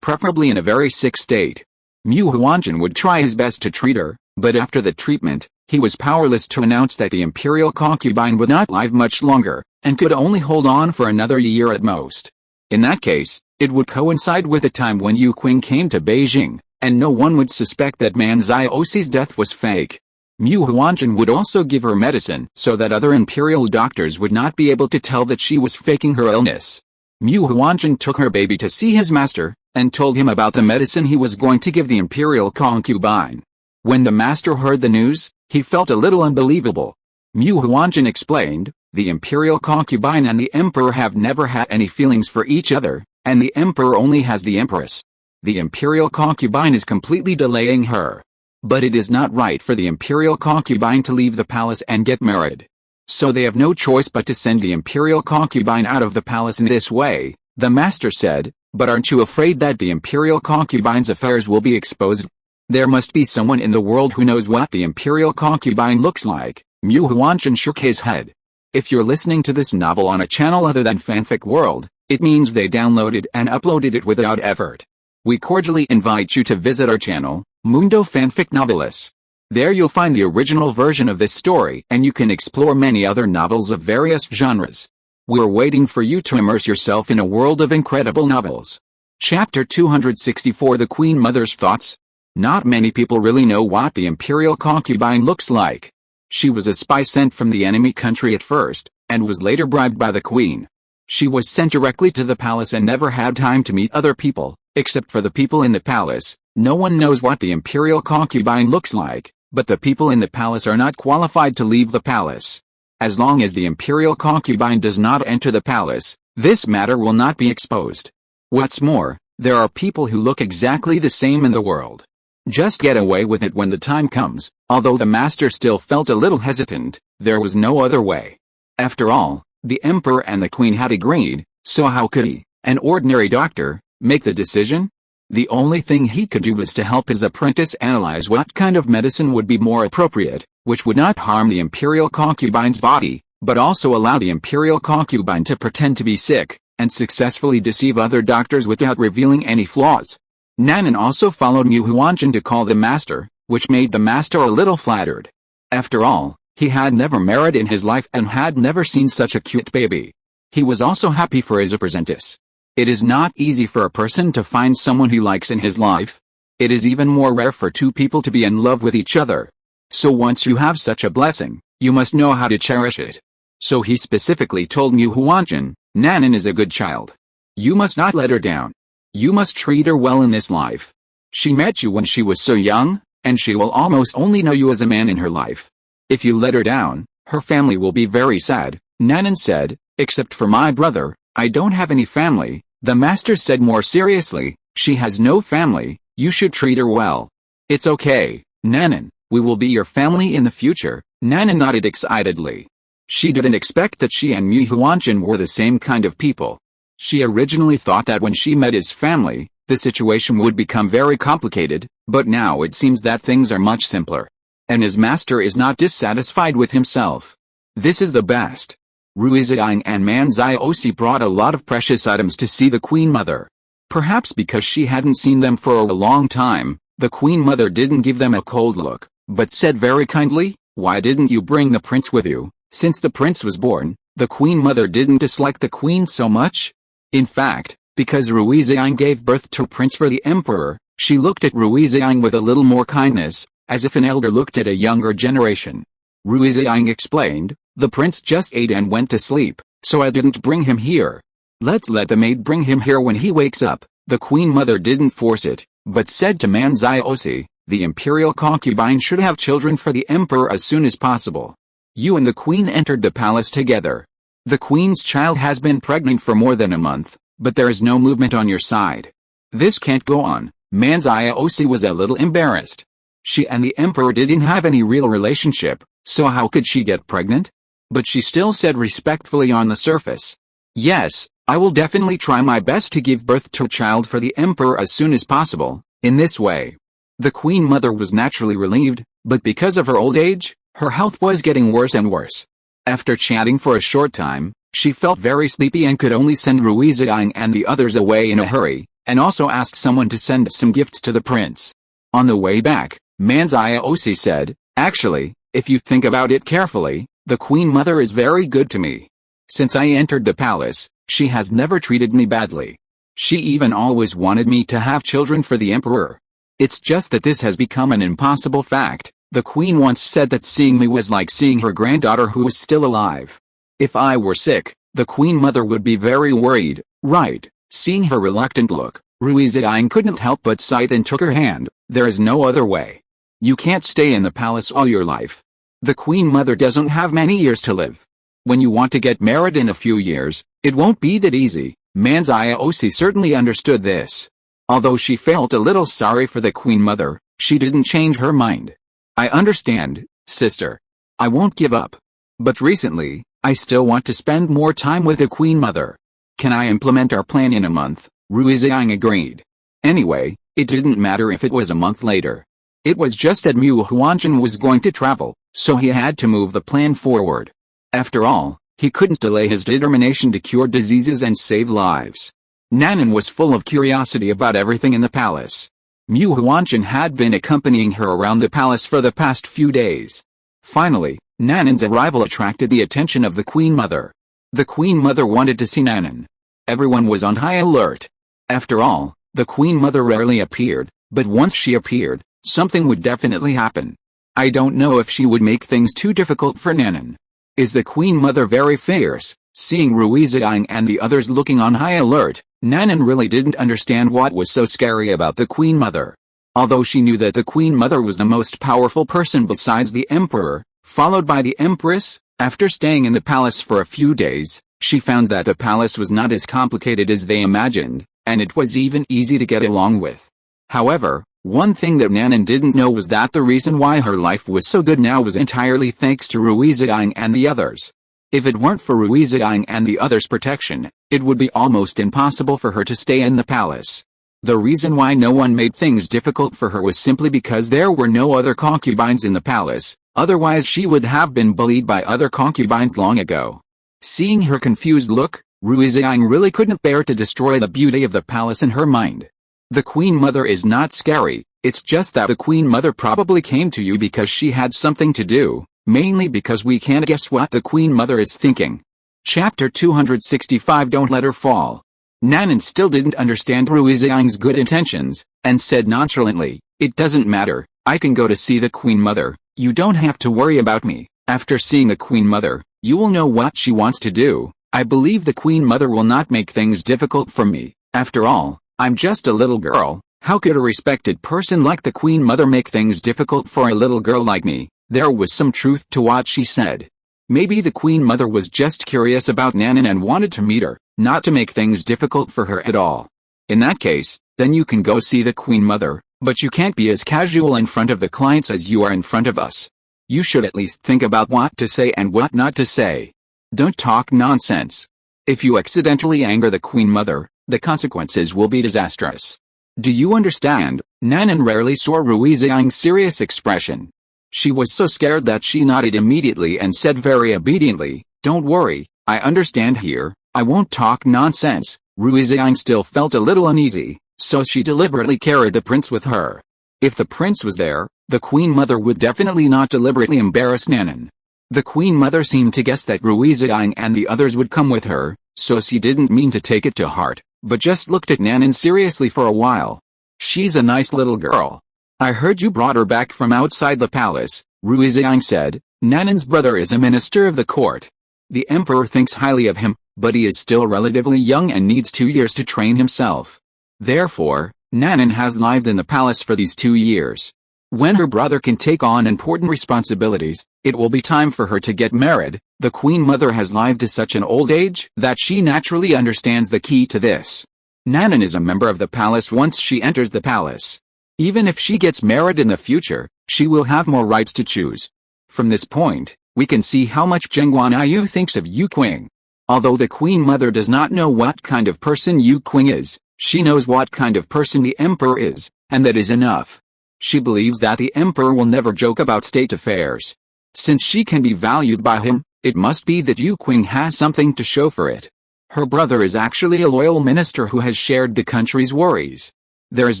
Speaker 1: preferably in a very sick state. Mu Huanjun would try his best to treat her, but after the treatment, he was powerless to announce that the imperial concubine would not live much longer, and could only hold on for another year at most. In that case, it would coincide with the time when Yu Qing came to Beijing, and no one would suspect that Manzai death was fake. Mu Huanjun would also give her medicine so that other imperial doctors would not be able to tell that she was faking her illness. Mu Huanjun took her baby to see his master, and told him about the medicine he was going to give the imperial concubine. When the master heard the news, he felt a little unbelievable. Mu Huanjun explained, "The imperial concubine and the emperor have never had any feelings for each other, and the emperor only has the empress. The imperial concubine is completely delaying her. But it is not right for the imperial concubine to leave the palace and get married. So they have no choice but to send the imperial concubine out of the palace in this way," the master said. "But aren't you afraid that the imperial concubine's affairs will be exposed? There must be someone in the world who knows what the imperial concubine looks like." Mu Huanjun shook his head. If you're listening to this novel on a channel other than Fanfic World, it means they downloaded and uploaded it without effort. We cordially invite you to visit our channel, Mundo Fanfic Novelis. There you'll find the original version of this story, and you can explore many other novels of various genres. We're waiting for you to immerse yourself in a world of incredible novels. Chapter 264 The Queen Mother's Thoughts. Not many people really know what the imperial concubine looks like. She was a spy sent from the enemy country at first, and was later bribed by the queen. She was sent directly to the palace and never had time to meet other people, except for the people in the palace. No one knows what the imperial concubine looks like, but the people in the palace are not qualified to leave the palace. As long as the imperial concubine does not enter the palace, this matter will not be exposed. What's more, there are people who look exactly the same in the world. Just get away with it when the time comes. Although the master still felt a little hesitant, there was no other way. After all, the emperor and the queen had agreed, so how could he, an ordinary doctor, make the decision? The only thing he could do was to help his apprentice analyze what kind of medicine would be more appropriate, which would not harm the imperial concubine's body, but also allow the imperial concubine to pretend to be sick, and successfully deceive other doctors without revealing any flaws. Nanan also followed Mu Huanjun to call the master, which made the master a little flattered. After all, he had never married in his life and had never seen such a cute baby. He was also happy for his apprentice. It is not easy for a person to find someone he likes in his life. It is even more rare for two people to be in love with each other. So once you have such a blessing, you must know how to cherish it. So he specifically told Mu Huanjun, "Nanan is a good child. You must not let her down. You must treat her well in this life. She met you when she was so young, and she will almost only know you as a man in her life. If you let her down, her family will be very sad, Nanan said. Except for my brother, I don't have any family, the master said more seriously. She has no family, you should treat her well. It's okay, Nanan, we will be your family in the future, Nanan nodded excitedly. She didn't expect that she and Mu Huanjun were the same kind of people. She originally thought that when she met his family, the situation would become very complicated, but now it seems that things are much simpler. And his master is not dissatisfied with himself. This is the best. Rui Ziying and Man Ziosi brought a lot of precious items to see the Queen Mother. Perhaps because she hadn't seen them for a long time, the Queen Mother didn't give them a cold look, but said very kindly, "Why didn't you bring the prince with you?" Since the prince was born, the Queen Mother didn't dislike the Queen so much. In fact, because Rui Ziying gave birth to a prince for the Emperor, she looked at Rui Ziying with a little more kindness, as if an elder looked at a younger generation. Rui Ziying explained, "The prince just ate and went to sleep, so I didn't bring him here. Let's let the maid bring him here when he wakes up." The Queen Mother didn't force it, but said to Man Ziosi, "The imperial concubine should have children for the emperor as soon as possible." You and the queen entered the palace together. The queen's child has been pregnant for more than a month, but there is no movement on your side. This can't go on. Man Ziosi was a little embarrassed. She and the emperor didn't have any real relationship, so how could she get pregnant? But she still said respectfully on the surface, "Yes, I will definitely try my best to give birth to a child for the emperor as soon as possible." In this way, the Queen Mother was naturally relieved, but because of her old age, her health was getting worse and worse. After chatting for a short time, she felt very sleepy and could only send Rui Ziying and the others away in a hurry, and also ask someone to send some gifts to the prince. On the way back, Man Ziosi said, "Actually, if you think about it carefully, the Queen Mother is very good to me. Since I entered the palace, she has never treated me badly. She even always wanted me to have children for the emperor. It's just that this has become an impossible fact. The queen once said that seeing me was like seeing her granddaughter who was still alive. If I were sick, the Queen Mother would be very worried, right?" Seeing her reluctant look, Rui Ziying couldn't help but sigh and took her hand. "There is no other way. You can't stay in the palace all your life. The Queen Mother doesn't have many years to live. When you want to get married in a few years, it won't be that easy." Man Ziosi certainly understood this. Although she felt a little sorry for the Queen Mother, she didn't change her mind. "I understand, sister. I won't give up. But recently, I still want to spend more time with the Queen Mother. Can I implement our plan in a month?" Rui Ziying agreed. Anyway, it didn't matter if it was a month later. It was just that Mu Huanjun was going to travel, so he had to move the plan forward. After all, he couldn't delay his determination to cure diseases and save lives. Nanan was full of curiosity about everything in the palace. Mu Huanjun had been accompanying her around the palace for the past few days. Finally, Nanan's arrival attracted the attention of the Queen Mother. The Queen Mother wanted to see Nanan. Everyone was on high alert. After all, the Queen Mother rarely appeared, but once she appeared, something would definitely happen. I don't know if she would make things too difficult for Nanan. Is the Queen Mother very fierce? Seeing Rui Ziying and the others looking on high alert, Nanan really didn't understand what was so scary about the Queen Mother. Although she knew that the Queen Mother was the most powerful person besides the Emperor, followed by the Empress, after staying in the palace for a few days, she found that the palace was not as complicated as they imagined, and it was even easy to get along with. However, one thing that Nanan didn't know was that the reason why her life was so good now was entirely thanks to Rui Ziying and the others. If it weren't for Rui Ziying and the others' protection, it would be almost impossible for her to stay in the palace. The reason why no one made things difficult for her was simply because there were no other concubines in the palace, otherwise she would have been bullied by other concubines long ago. Seeing her confused look, Rui Ziying really couldn't bear to destroy the beauty of the palace in her mind. The Queen Mother is not scary, it's just that the Queen Mother probably came to you because she had something to do, mainly because we can't guess what the Queen Mother is thinking. Chapter 265 Don't Let Her Fall. Nanan still didn't understand Rui Ziying's good intentions, and said nonchalantly, "It doesn't matter, I can go to see the Queen Mother, you don't have to worry about me." After seeing the Queen Mother, you will know what she wants to do. I believe the Queen Mother will not make things difficult for me. After all, I'm just a little girl. How could a respected person like the Queen Mother make things difficult for a little girl like me? There was some truth to what she said. Maybe the Queen Mother was just curious about Nanan and wanted to meet her, not to make things difficult for her at all. In that case, then you can go see the Queen Mother, but you can't be as casual in front of the clients as you are in front of us. You should at least think about what to say and what not to say. Don't talk nonsense. If you accidentally anger the Queen Mother, the consequences will be disastrous. Do you understand? Nanan rarely saw Rui Ziying's serious expression. She was so scared that she nodded immediately and said very obediently, "Don't worry, I understand here, I won't talk nonsense." Rui Ziying still felt a little uneasy, so she deliberately carried the prince with her. If the prince was there, the Queen Mother would definitely not deliberately embarrass Nanan. The Queen Mother seemed to guess that Rui Ziying and the others would come with her, so she didn't mean to take it to heart, but just looked at Nanan seriously for a while. "She's a nice little girl. I heard you brought her back from outside the palace," Rui Ziying said. "Nanan's brother is a minister of the court. The emperor thinks highly of him, but he is still relatively young and needs 2 years to train himself. Therefore, Nanan has lived in the palace for these 2 years. When her brother can take on important responsibilities, it will be time for her to get married." The Queen Mother has lived to such an old age that she naturally understands the key to this. Nanan is a member of the palace once she enters the palace. Even if she gets married in the future, she will have more rights to choose. From this point, we can see how much Geng Guanyu thinks of Yu Qing. Although the Queen Mother does not know what kind of person Yu Qing is, she knows what kind of person the emperor is, and that is enough. She believes that the emperor will never joke about state affairs. Since she can be valued by him, it must be that Yu Qing has something to show for it. Her brother is actually a loyal minister who has shared the country's worries. There is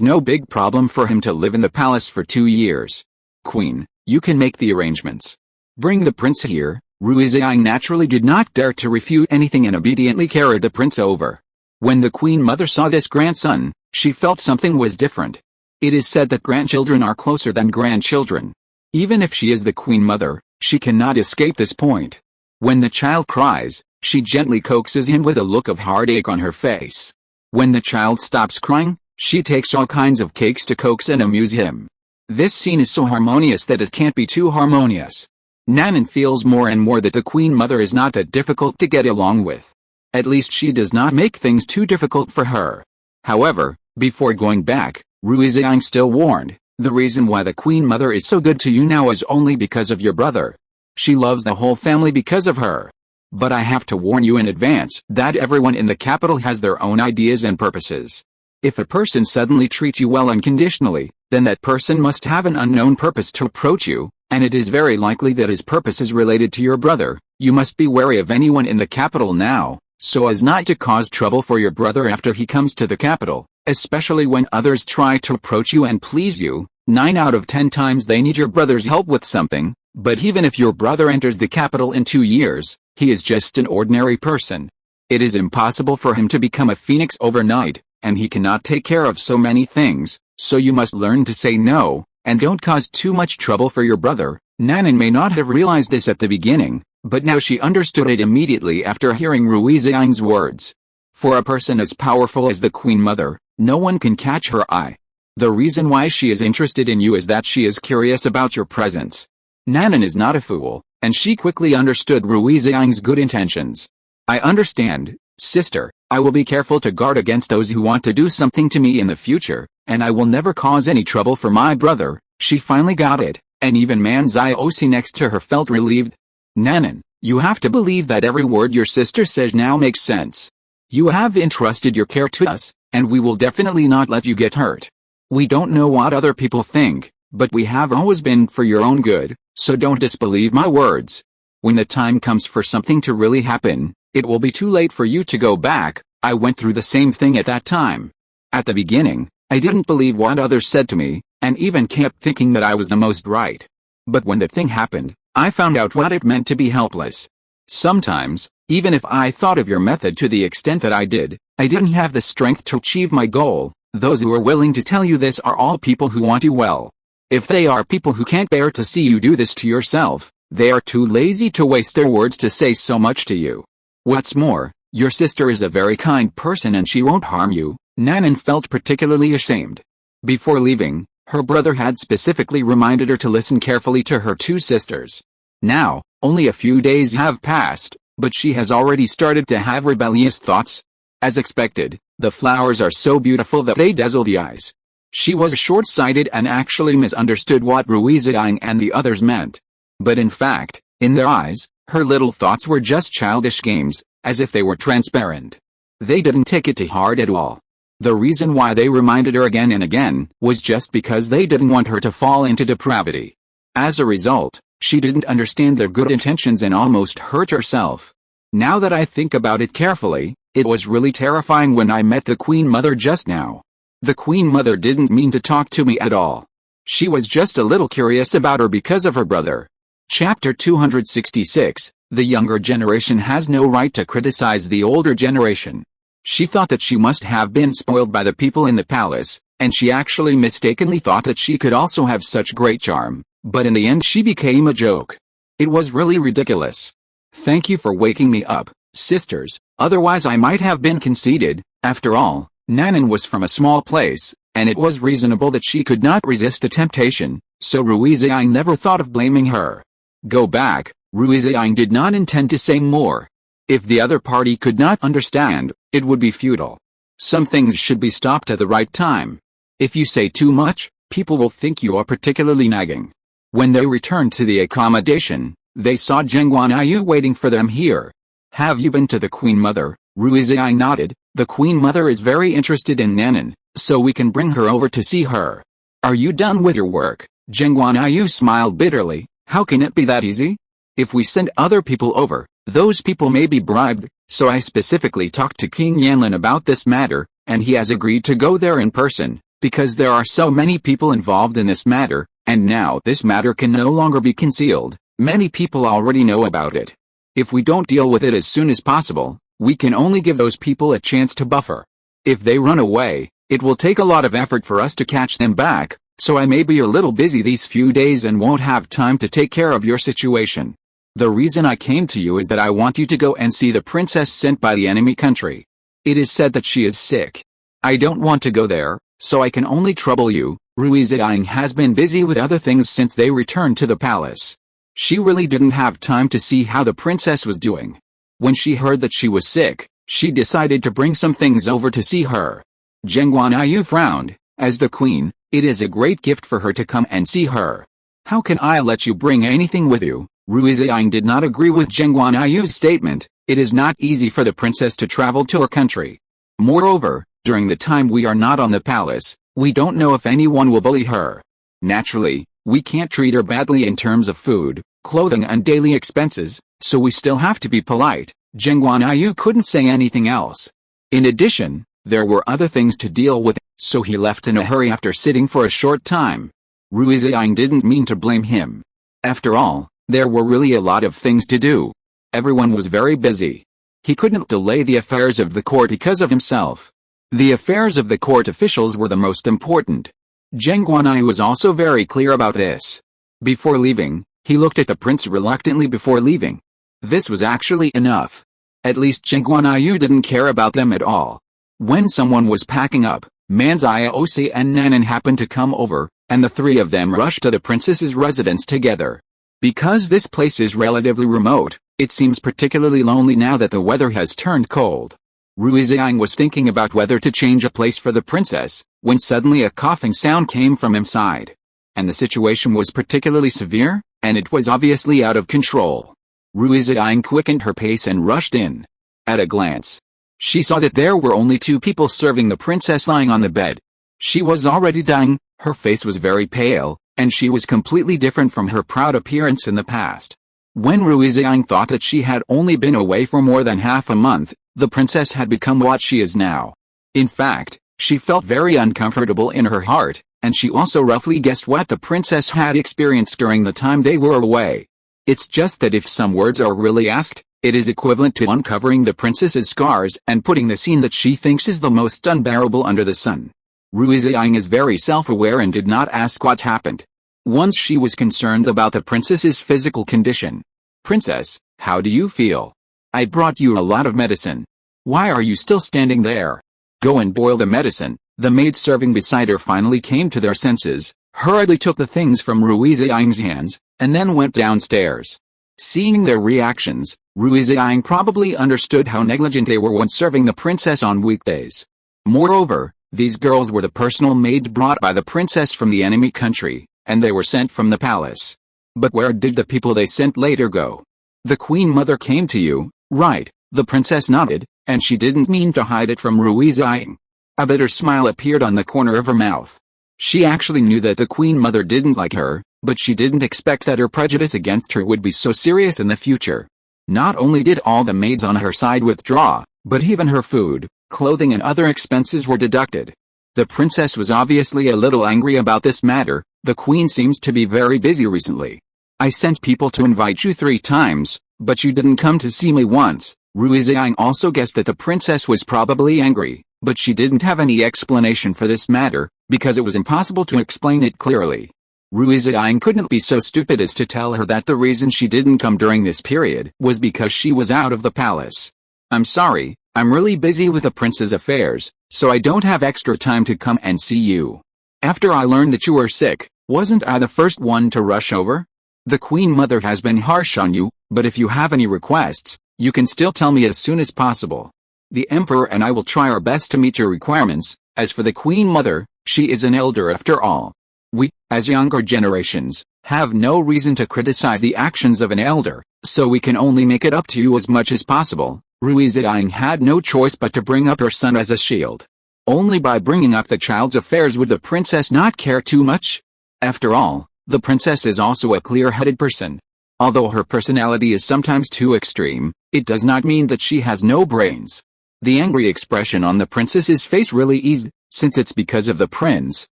Speaker 1: no big problem for him to live in the palace for 2 years. "Queen, you can make the arrangements. Bring the prince here." Rui Ziying naturally did not dare to refute anything and obediently carried the prince over. When the Queen Mother saw this grandson, she felt something was different. It is said that grandchildren are closer than grandchildren. Even if she is the Queen Mother, she cannot escape this point. When the child cries, she gently coaxes him with a look of heartache on her face. When the child stops crying, she takes all kinds of cakes to coax and amuse him. This scene is so harmonious that it can't be too harmonious. Nanan feels more and more that the Queen Mother is not that difficult to get along with. At least she does not make things too difficult for her. However, before going back, Rui Ziying still warned, "The reason why the Queen Mother is so good to you now is only because of your brother. She loves the whole family because of her. But I have to warn you in advance that everyone in the capital has their own ideas and purposes. If a person suddenly treats you well unconditionally, then that person must have an unknown purpose to approach you, and it is very likely that his purpose is related to your brother. You must be wary of anyone in the capital now, so as not to cause trouble for your brother after he comes to the capital, especially when others try to approach you and please you. 9 out of 10 times they need your brother's help with something, but even if your brother enters the capital in 2 years, he is just an ordinary person. It is impossible for him to become a phoenix overnight, and he cannot take care of so many things, so you must learn to say no, and don't cause too much trouble for your brother." Nanan may not have realized this at the beginning, but now she understood it immediately after hearing Rui Ziying's words. For a person as powerful as the Queen Mother, no one can catch her eye. The reason why she is interested in you is that she is curious about your presence. Nanan is not a fool, and she quickly understood Rui Ziying's good intentions. "I understand, sister. I will be careful to guard against those who want to do something to me in the future, and I will never cause any trouble for my brother." She finally got it, and even Man Ziosi next to her felt relieved. "Nanan, you have to believe that every word your sister says now makes sense. You have entrusted your care to us, and we will definitely not let you get hurt. We don't know what other people think, but we have always been for your own good, so don't disbelieve my words. When the time comes for something to really happen, it will be too late for you to go back. I went through the same thing at that time. At the beginning, I didn't believe what others said to me, and even kept thinking that I was the most right. But when the thing happened, I found out what it meant to be helpless. Sometimes, even if I thought of your method to the extent that I didn't have the strength to achieve my goal. Those who are willing to tell you this are all people who want you well. If they are people who can't bear to see you do this to yourself, they are too lazy to waste their words to say so much to you. What's more, your sister is a very kind person and she won't harm you." Nanan felt particularly ashamed. Before leaving, Her brother had specifically reminded her to listen carefully to her two sisters. Now, only a few days have passed, but she has already started to have rebellious thoughts. As expected, the flowers are so beautiful that they dazzle the eyes. She was short-sighted and actually misunderstood what Rui Ziying and the others meant. But in fact, in their eyes, her little thoughts were just childish games, as if they were transparent. They didn't take it to heart at all. The reason why they reminded her again and again was just because they didn't want her to fall into depravity. As a result, she didn't understand their good intentions and almost hurt herself. Now that I think about it carefully, it was really terrifying when I met the Queen Mother just now. The Queen Mother didn't mean to talk to me at all. She was just a little curious about her because of her brother. Chapter 266, The younger generation has no right to criticize the older generation. She thought that she must have been spoiled by the people in the palace, and she actually mistakenly thought that she could also have such great charm, but in the end she became a joke. It was really ridiculous. Thank you for waking me up, sisters, otherwise I might have been conceited. After all, Nanan was from a small place, and it was reasonable that she could not resist the temptation, so Rui Ziying never thought of blaming her. Go back, Rui Ziying did not intend to say more. If the other party could not understand, it would be futile. Some things should be stopped at the right time. If you say too much, people will think you are particularly nagging. When they returned to the accommodation, they saw Geng Guanyu waiting for them here. Have you been to the Queen Mother? Rui Ziying nodded. The Queen Mother is very interested in Nanan, so we can bring her over to see her. Are you done with your work? Geng Guanyu smiled bitterly. How can it be that easy? If we send other people over, those people may be bribed, so I specifically talked to King Yanlin about this matter, and he has agreed to go there in person, because there are so many people involved in this matter, and now this matter can no longer be concealed. Many people already know about it. If we don't deal with it as soon as possible, we can only give those people a chance to buffer. If they run away, it will take a lot of effort for us to catch them back, so I may be a little busy these few days and won't have time to take care of your situation. The reason I came to you is that I want you to go and see the princess sent by the enemy country. It is said that she is sick. I don't want to go there, so I can only trouble you. Rui Ziying has been busy with other things since they returned to the palace. She really didn't have time to see how the princess was doing. When she heard that she was sick, she decided to bring some things over to see her. Geng Guanyu frowned. As the queen, it is a great gift for her to come and see her. How can I let you bring anything with you? Rui Ziying did not agree with Geng Guanyu's statement. It is not easy for the princess to travel to her country. Moreover, during the time we are not on the palace, we don't know if anyone will bully her. Naturally, we can't treat her badly in terms of food, clothing and daily expenses, so we still have to be polite. Geng Guanyu couldn't say anything else. In addition, there were other things to deal with, so he left in a hurry after sitting for a short time. Rui Ziying didn't mean to blame him. After all, there were really a lot of things to do. Everyone was very busy. He couldn't delay the affairs of the court because of himself. The affairs of the court officials were the most important. Geng Guanyu was also very clear about this. Before leaving, he looked at the prince reluctantly before leaving. This was actually enough. At least Geng Guanyu didn't care about them at all. When someone was packing up, Manziosi and Nanan happened to come over, and the three of them rushed to the princess's residence together. Because this place is relatively remote, it seems particularly lonely now that the weather has turned cold. Rui Ziying was thinking about whether to change a place for the princess, when suddenly a coughing sound came from inside. And the situation was particularly severe, and it was obviously out of control. Rui Ziying quickened her pace and rushed in. At a glance, she saw that there were only two people serving the princess lying on the bed. She was already dying, her face was very pale, and she was completely different from her proud appearance in the past. When Rui Ziying thought that she had only been away for more than half a month, the princess had become what she is now. In fact, she felt very uncomfortable in her heart, and she also roughly guessed what the princess had experienced during the time they were away. It's just that if some words are really asked, it is equivalent to uncovering the princess's scars and putting the scene that she thinks is the most unbearable under the sun. Rui Ziying is very self-aware and did not ask what happened. Once she was concerned about the princess's physical condition. Princess, how do you feel? I brought you a lot of medicine. Why are you still standing there? Go and boil the medicine. The maid serving beside her finally came to their senses. hurriedly took the things from Rui Ziying's hands, and then went downstairs. Seeing their reactions, Rui Ziying probably understood how negligent they were when serving the princess on weekdays. Moreover, these girls were the personal maids brought by the princess from the enemy country, and they were sent from the palace. But where did the people they sent later go? The Queen Mother came to you, right? The princess nodded, and she didn't mean to hide it from Rui Ziying. A bitter smile appeared on the corner of her mouth. She actually knew that the Queen Mother didn't like her, but she didn't expect that her prejudice against her would be so serious in the future. Not only did all the maids on her side withdraw, but even her food, clothing and other expenses were deducted. The princess was obviously a little angry about this matter. The queen seems to be very busy recently. I sent people to invite you 3 times, but you didn't come to see me once. Rui Ziying also guessed that the princess was probably angry, but she didn't have any explanation for this matter, because it was impossible to explain it clearly. Rui Ziying couldn't be so stupid as to tell her that the reason she didn't come during this period was because she was out of the palace. I'm sorry, I'm really busy with the prince's affairs, so I don't have extra time to come and see you. After I learned that you were sick, wasn't I the first one to rush over? The Queen Mother has been harsh on you, but if you have any requests, you can still tell me as soon as possible. The Emperor and I will try our best to meet your requirements. As for the Queen Mother, she is an elder after all. We, as younger generations, have no reason to criticize the actions of an elder, so we can only make it up to you as much as possible. Rui Ziying had no choice but to bring up her son as a shield. Only by bringing up the child's affairs would the princess not care too much. After all, the princess is also a clear-headed person. Although her personality is sometimes too extreme, it does not mean that she has no brains. The angry expression on the princess's face really eased. Since it's because of the prince,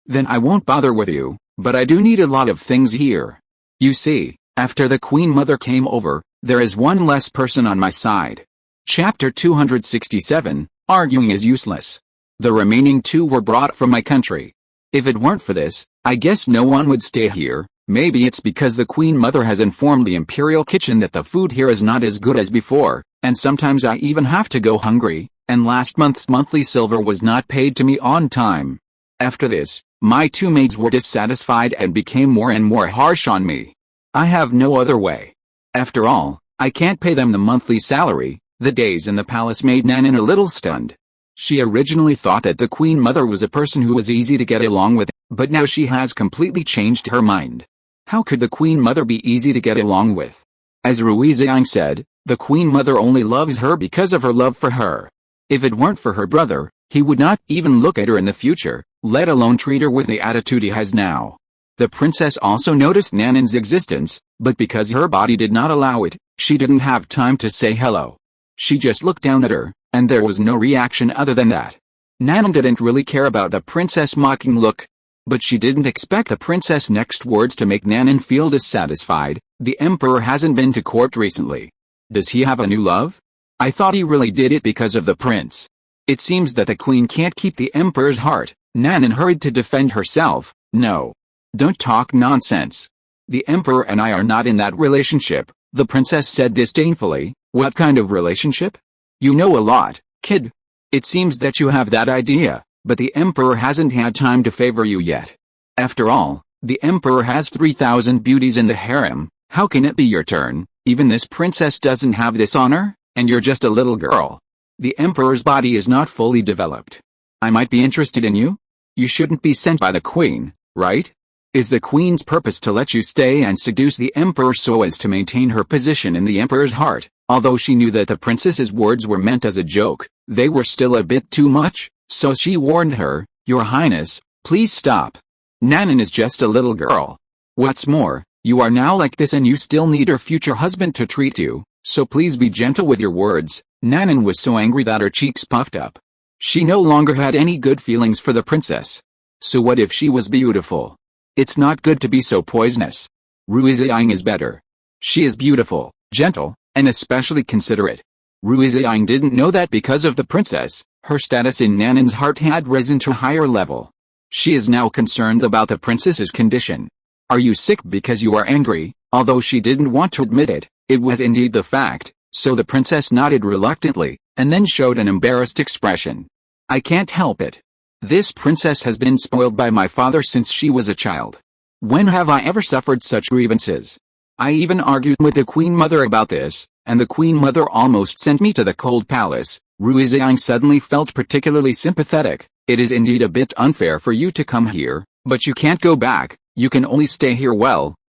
Speaker 1: then I won't bother with you, but I do need a lot of things here. You see, after the Queen Mother came over, there is one less person on my side. Chapter 267, Arguing is Useless. The remaining 2 were brought from my country. If it weren't for this, I guess no one would stay here. Maybe it's because the Queen Mother has informed the Imperial Kitchen that the food here is not as good as before, and sometimes I even have to go hungry, and last month's monthly silver was not paid to me on time. After this, my 2 maids were dissatisfied and became more and more harsh on me. I have no other way. After all, I can't pay them the monthly salary. The days in the palace made Nanan a little stunned. She originally thought that the Queen Mother was a person who was easy to get along with, but now she has completely changed her mind. How could the Queen Mother be easy to get along with? As Rui Ziying said, the Queen Mother only loves her because of her love for her. If it weren't for her brother, he would not even look at her in the future, let alone treat her with the attitude he has now. The princess also noticed Nanan's existence, but because her body did not allow it, she didn't have time to say hello. She just looked down at her, and there was no reaction other than that. Nanan didn't really care about the princess' mocking look, but she didn't expect the princess' next words to make Nanan feel dissatisfied. The Emperor hasn't been to court recently. Does he have a new love? I thought he really did it because of the prince. It seems that the queen can't keep the Emperor's heart. Nanan hurried to defend herself. No. Don't talk nonsense. The Emperor and I are not in that relationship, the princess said disdainfully. What kind of relationship? You know a lot, kid. It seems that you have that idea, but the Emperor hasn't had time to favor you yet. After all, the Emperor has 3,000 beauties in the harem. How can it be your turn? Even this princess doesn't have this honor, and you're just a little girl. The Emperor's body is not fully developed. I might be interested in you? You shouldn't be sent by the queen, right? Is the queen's purpose to let you stay and seduce the Emperor so as to maintain her position in the Emperor's heart? Although she knew that the princess's words were meant as a joke, they were still a bit too much, so she warned her, Your Highness, please stop. Nanan is just a little girl. What's more, you are now like this and you still need her future husband to treat you, so please be gentle with your words. Nanan was so angry that her cheeks puffed up. She no longer had any good feelings for the princess. So what if she was beautiful? It's not good to be so poisonous. Rui Ziying is better. She is beautiful, gentle, and especially considerate. Rui Ziying didn't know that because of the princess, her status in Nanan's heart had risen to a higher level. She is now concerned about the princess's condition. Are you sick because you are angry? Although she didn't want to admit it, it was indeed the fact, so the princess nodded reluctantly, and then showed an embarrassed expression. I can't help it. This princess has been spoiled by my father since she was a child. When have I ever suffered such grievances? I even argued with the Queen Mother about this, and the Queen Mother almost sent me to the cold palace. Rui Ziying suddenly felt particularly sympathetic. It is indeed a bit unfair for you to come here, but you can't go back, you can only stay here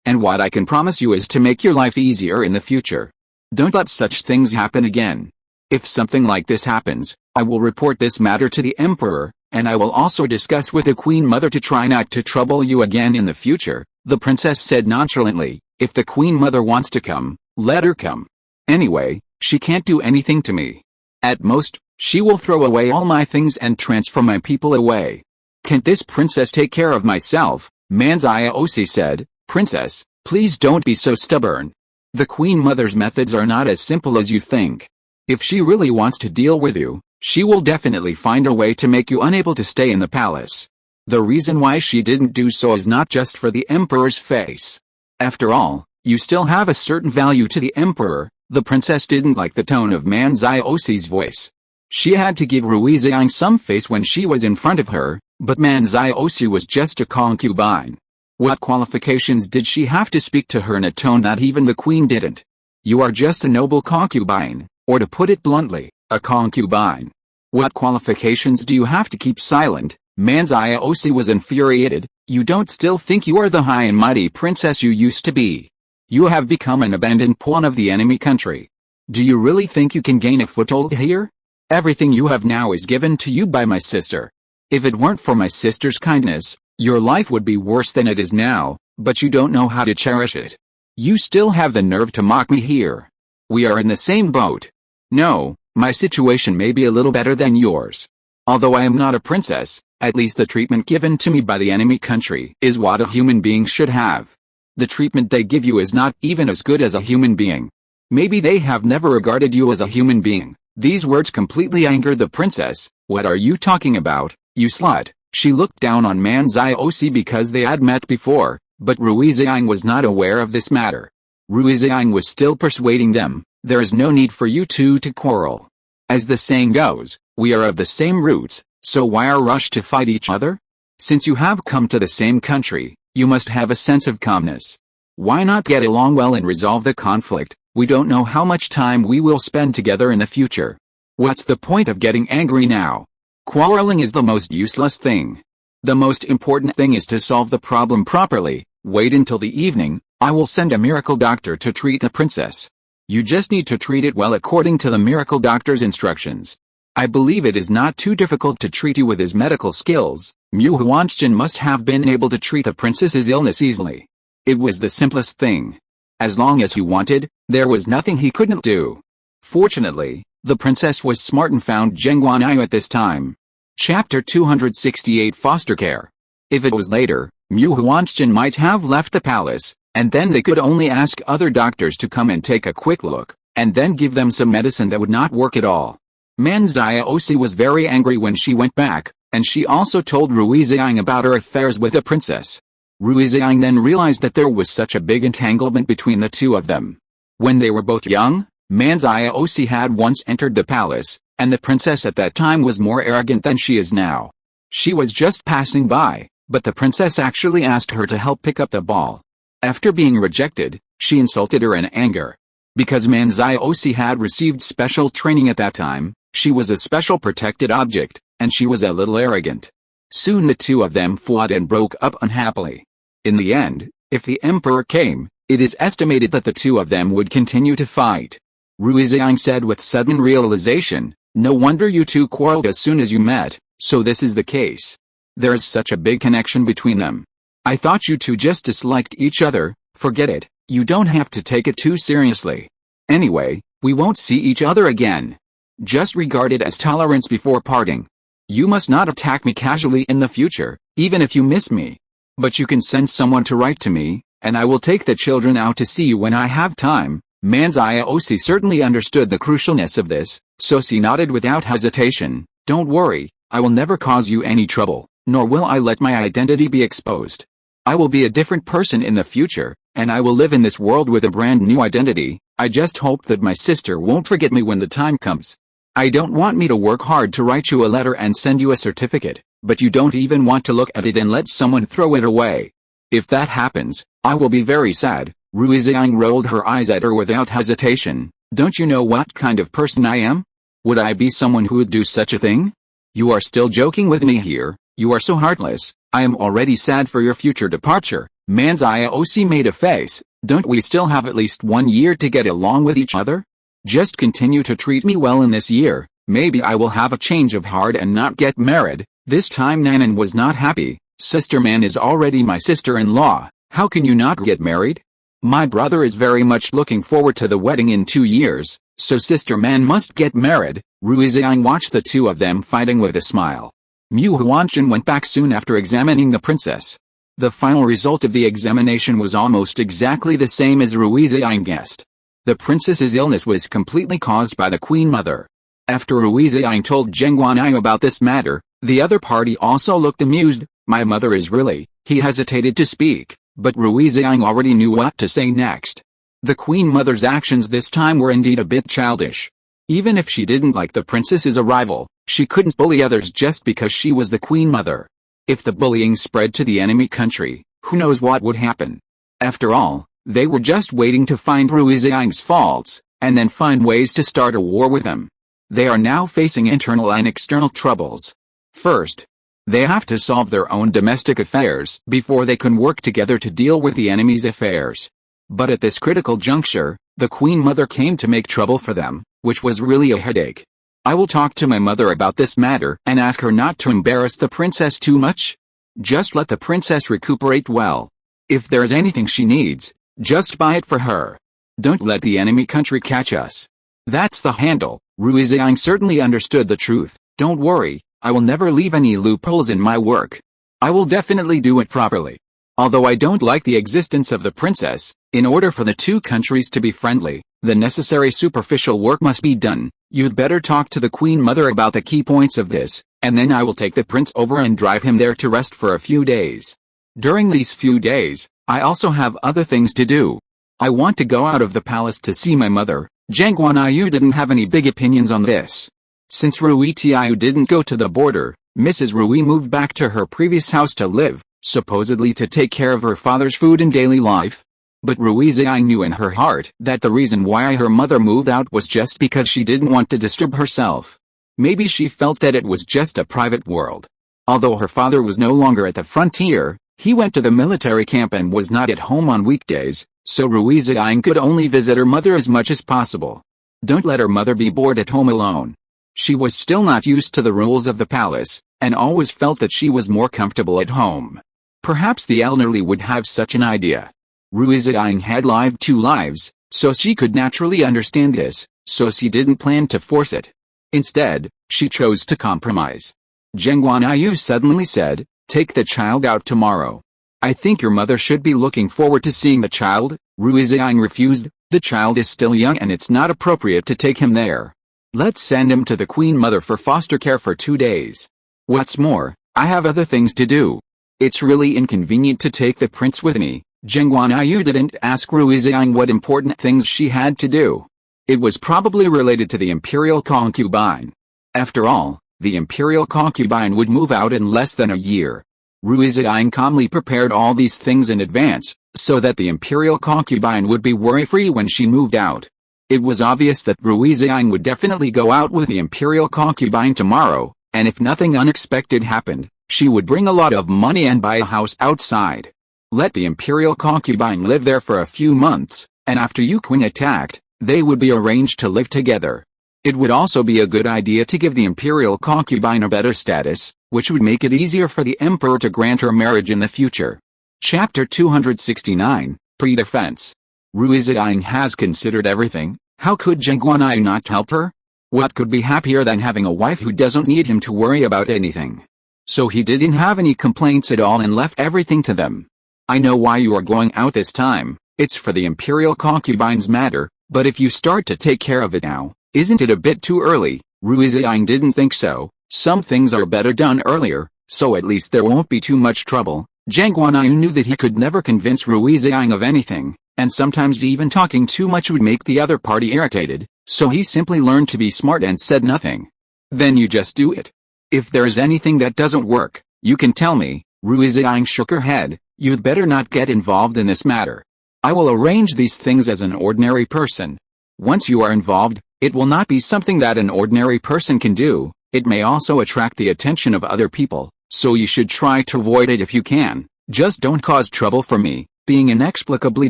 Speaker 1: and what I can promise you is to make your life easier in the future. Don't let such things happen again. If something like this happens, I will report this matter to the Emperor, and I will also discuss with the Queen Mother to try not to trouble you again in the future, the princess said nonchalantly. If the Queen Mother wants to come, let her come. Anyway, she can't do anything to me. At most, she will throw away all my things and transfer my people away. Can't this princess take care of myself? Manziosi said. Princess, please don't be so stubborn. The Queen Mother's methods are not as simple as you think. If she really wants to deal with you, she will definitely find a way to make you unable to stay in the palace. The reason why she didn't do so is not just for the Emperor's face. After all, you still have a certain value to the Emperor. The princess didn't like the tone of Manziosi's voice. She had to give Rui Ziying some face when she was in front of her, but Manziosi was just a concubine. What qualifications did she have to speak to her in a tone that even the queen didn't? You are just a noble concubine, or to put it bluntly, a concubine. What qualifications do you have to keep silent? Manziosi was infuriated. You don't still think you are the high and mighty princess you used to be. You have become an abandoned pawn of the enemy country. Do you really think you can gain a foothold here? Everything you have now is given to you by my sister. If it weren't for my sister's kindness, your life would be worse than it is now, but you don't know how to cherish it. You still have the nerve to mock me here. We are in the same boat. No, my situation may be a little better than yours. Although I am not a princess, at least the treatment given to me by the enemy country is what a human being should have. The treatment they give you is not even as good as a human being. Maybe they have never regarded you as a human being. These words completely angered the princess. What are you talking about, you slut? She looked down on Manziosi because they had met before, but Rui Ziying was not aware of this matter. Rui Ziying was still persuading them. There is no need for you two to quarrel. As the saying goes, we are of the same roots, so why our rush to fight each other? Since you have come to the same country, you must have a sense of calmness. Why not get along well and resolve the conflict? We don't know how much time we will spend together in the future. What's the point of getting angry now? Quarreling is the most useless thing. The most important thing is to solve the problem properly. Wait until the evening. I will send a miracle doctor to treat the princess. You just need to treat it well according to the miracle doctor's instructions. I believe it is not too difficult to treat you with his medical skills. Mu Huanshan must have been able to treat the princess's illness easily. It was the simplest thing. As long as he wanted, there was nothing he couldn't do. Fortunately, the princess was smart and found Geng Guanyu at this time. Chapter 268 Foster Care. If it was later, Mu Huanshan might have left the palace, and then they could only ask other doctors to come and take a quick look, and then give them some medicine that would not work at all. Manziosi was very angry when she went back, and she also told Rui Ziying about her affairs with the princess. Rui Ziying then realized that there was such a big entanglement between the two of them. When they were both young, Manziosi had once entered the palace, and the princess at that time was more arrogant than she is now. She was just passing by, but the princess actually asked her to help pick up the ball. After being rejected, she insulted her in anger. Because Manziosi had received special training at that time, she was a special protected object, and she was a little arrogant. Soon the two of them fought and broke up unhappily. In the end, if the emperor came, it is estimated that the two of them would continue to fight. Rui Ziying said with sudden realization, no wonder you two quarreled as soon as you met, so this is the case. There is such a big connection between them. I thought you two just disliked each other. Forget it, you don't have to take it too seriously. Anyway, we won't see each other again. Just regard it as tolerance before parting. You must not attack me casually in the future, even if you miss me. But you can send someone to write to me, and I will take the children out to see you when I have time. Manziosi certainly understood the crucialness of this, so she nodded without hesitation. Don't worry, I will never cause you any trouble, nor will I let my identity be exposed. I will be a different person in the future, and I will live in this world with a brand new identity. I just hope that my sister won't forget me when the time comes. I don't want me to work hard to write you a letter and send you a certificate, but you don't even want to look at it and let someone throw it away. If that happens, I will be very sad." Rui Ziying rolled her eyes at her without hesitation. "Don't you know what kind of person I am? Would I be someone who would do such a thing? You are still joking with me here. You are so heartless. I am already sad for your future departure." Man's IOC made a face. "Don't we still have at least 1 year to get along with each other? Just continue to treat me well in this year. Maybe I will have a change of heart and not get married." This time Nanan was not happy. "Sister Man is already my sister-in-law. How can you not get married? My brother is very much looking forward to the wedding in 2 years, so Sister Man must get married." Rui Ziying watched the two of them fighting with a smile. Mu Huanshan went back soon after examining the princess. The final result of the examination was almost exactly the same as Rui Ziying guessed. The princess's illness was completely caused by the Queen Mother. After Rui Ziying told Geng Guanyu about this matter, the other party also looked amused. "My mother is really..." He hesitated to speak, but Rui Ziying already knew what to say next. The Queen Mother's actions this time were indeed a bit childish. Even if she didn't like the princess's arrival, she couldn't bully others just because she was the Queen Mother. If the bullying spread to the enemy country, who knows what would happen? After all, they were just waiting to find Rui Ziying's faults, and then find ways to start a war with him. They are now facing internal and external troubles. First, they have to solve their own domestic affairs before they can work together to deal with the enemy's affairs. But at this critical juncture, the Queen Mother came to make trouble for them, which was really a headache. "I will talk to my mother about this matter and ask her not to embarrass the princess too much. Just let the princess recuperate well. If there's anything she needs, just buy it for her. Don't let the enemy country catch us." That's the handle. Rui Ziying certainly understood the truth. "Don't worry, I will never leave any loopholes in my work. I will definitely do it properly. Although I don't like the existence of the princess, in order for the two countries to be friendly, the necessary superficial work must be done. You'd better talk to the Queen Mother about the key points of this, and then I will take the prince over and drive him there to rest for a few days. During these few days, I also have other things to do. I want to go out of the palace to see my mother." Geng Guanyu didn't have any big opinions on this. Since Rui Ziying didn't go to the border, Mrs. Rui moved back to her previous house to live, supposedly to take care of her father's food and daily life. But Rui Ziying knew in her heart that the reason why her mother moved out was just because she didn't want to disturb herself. Maybe she felt that it was just a private world. Although her father was no longer at the frontier, he went to the military camp and was not at home on weekdays, so Rui Ziying could only visit her mother as much as possible. Don't let her mother be bored at home alone. She was still not used to the rules of the palace, and always felt that she was more comfortable at home. Perhaps the elderly would have such an idea. Rui Ziying had lived 2 lives, so she could naturally understand this, so she didn't plan to force it. Instead, she chose to compromise. Geng Guanyu suddenly said, "Take the child out tomorrow. I think your mother should be looking forward to seeing the child." Rui Ziying refused. "The child is still young and it's not appropriate to take him there. Let's send him to the Queen Mother for foster care for 2 days. What's more, I have other things to do. It's really inconvenient to take the prince with me." Geng Guanyu didn't ask Rui Ziying what important things she had to do. It was probably related to the imperial concubine. After all, the imperial concubine would move out in less than a year. Rui Ziying calmly prepared all these things in advance, so that the imperial concubine would be worry-free when she moved out. It was obvious that Rui Ziying would definitely go out with the imperial concubine tomorrow, and if nothing unexpected happened, she would bring a lot of money and buy a house outside. Let the imperial concubine live there for a few months, and after Yuqing attacked, they would be arranged to live together. It would also be a good idea to give the imperial concubine a better status, which would make it easier for the emperor to grant her marriage in the future. Chapter 269, Pre-Defense. Rui Ziying has considered everything. How could Geng Guanyu not help her? What could be happier than having a wife who doesn't need him to worry about anything? So he didn't have any complaints at all and left everything to them. "I know why you are going out this time. It's for the imperial concubine's matter, but if you start to take care of it now, isn't it a bit too early?" Rui Ziying didn't think so. Some things are better done earlier, so at least there won't be too much trouble. Geng Guanyu knew that he could never convince Rui Ziying of anything, and sometimes even talking too much would make the other party irritated, so he simply learned to be smart and said nothing. "Then you just do it. If there's anything that doesn't work, you can tell me." Rui Ziying shook her head. You'd better not get involved in this matter. I will arrange these things as an ordinary person. Once you are involved, it will not be something that an ordinary person can do. It may also attract the attention of other people, so you should try to avoid it if you can. Just don't cause trouble for me." Being inexplicably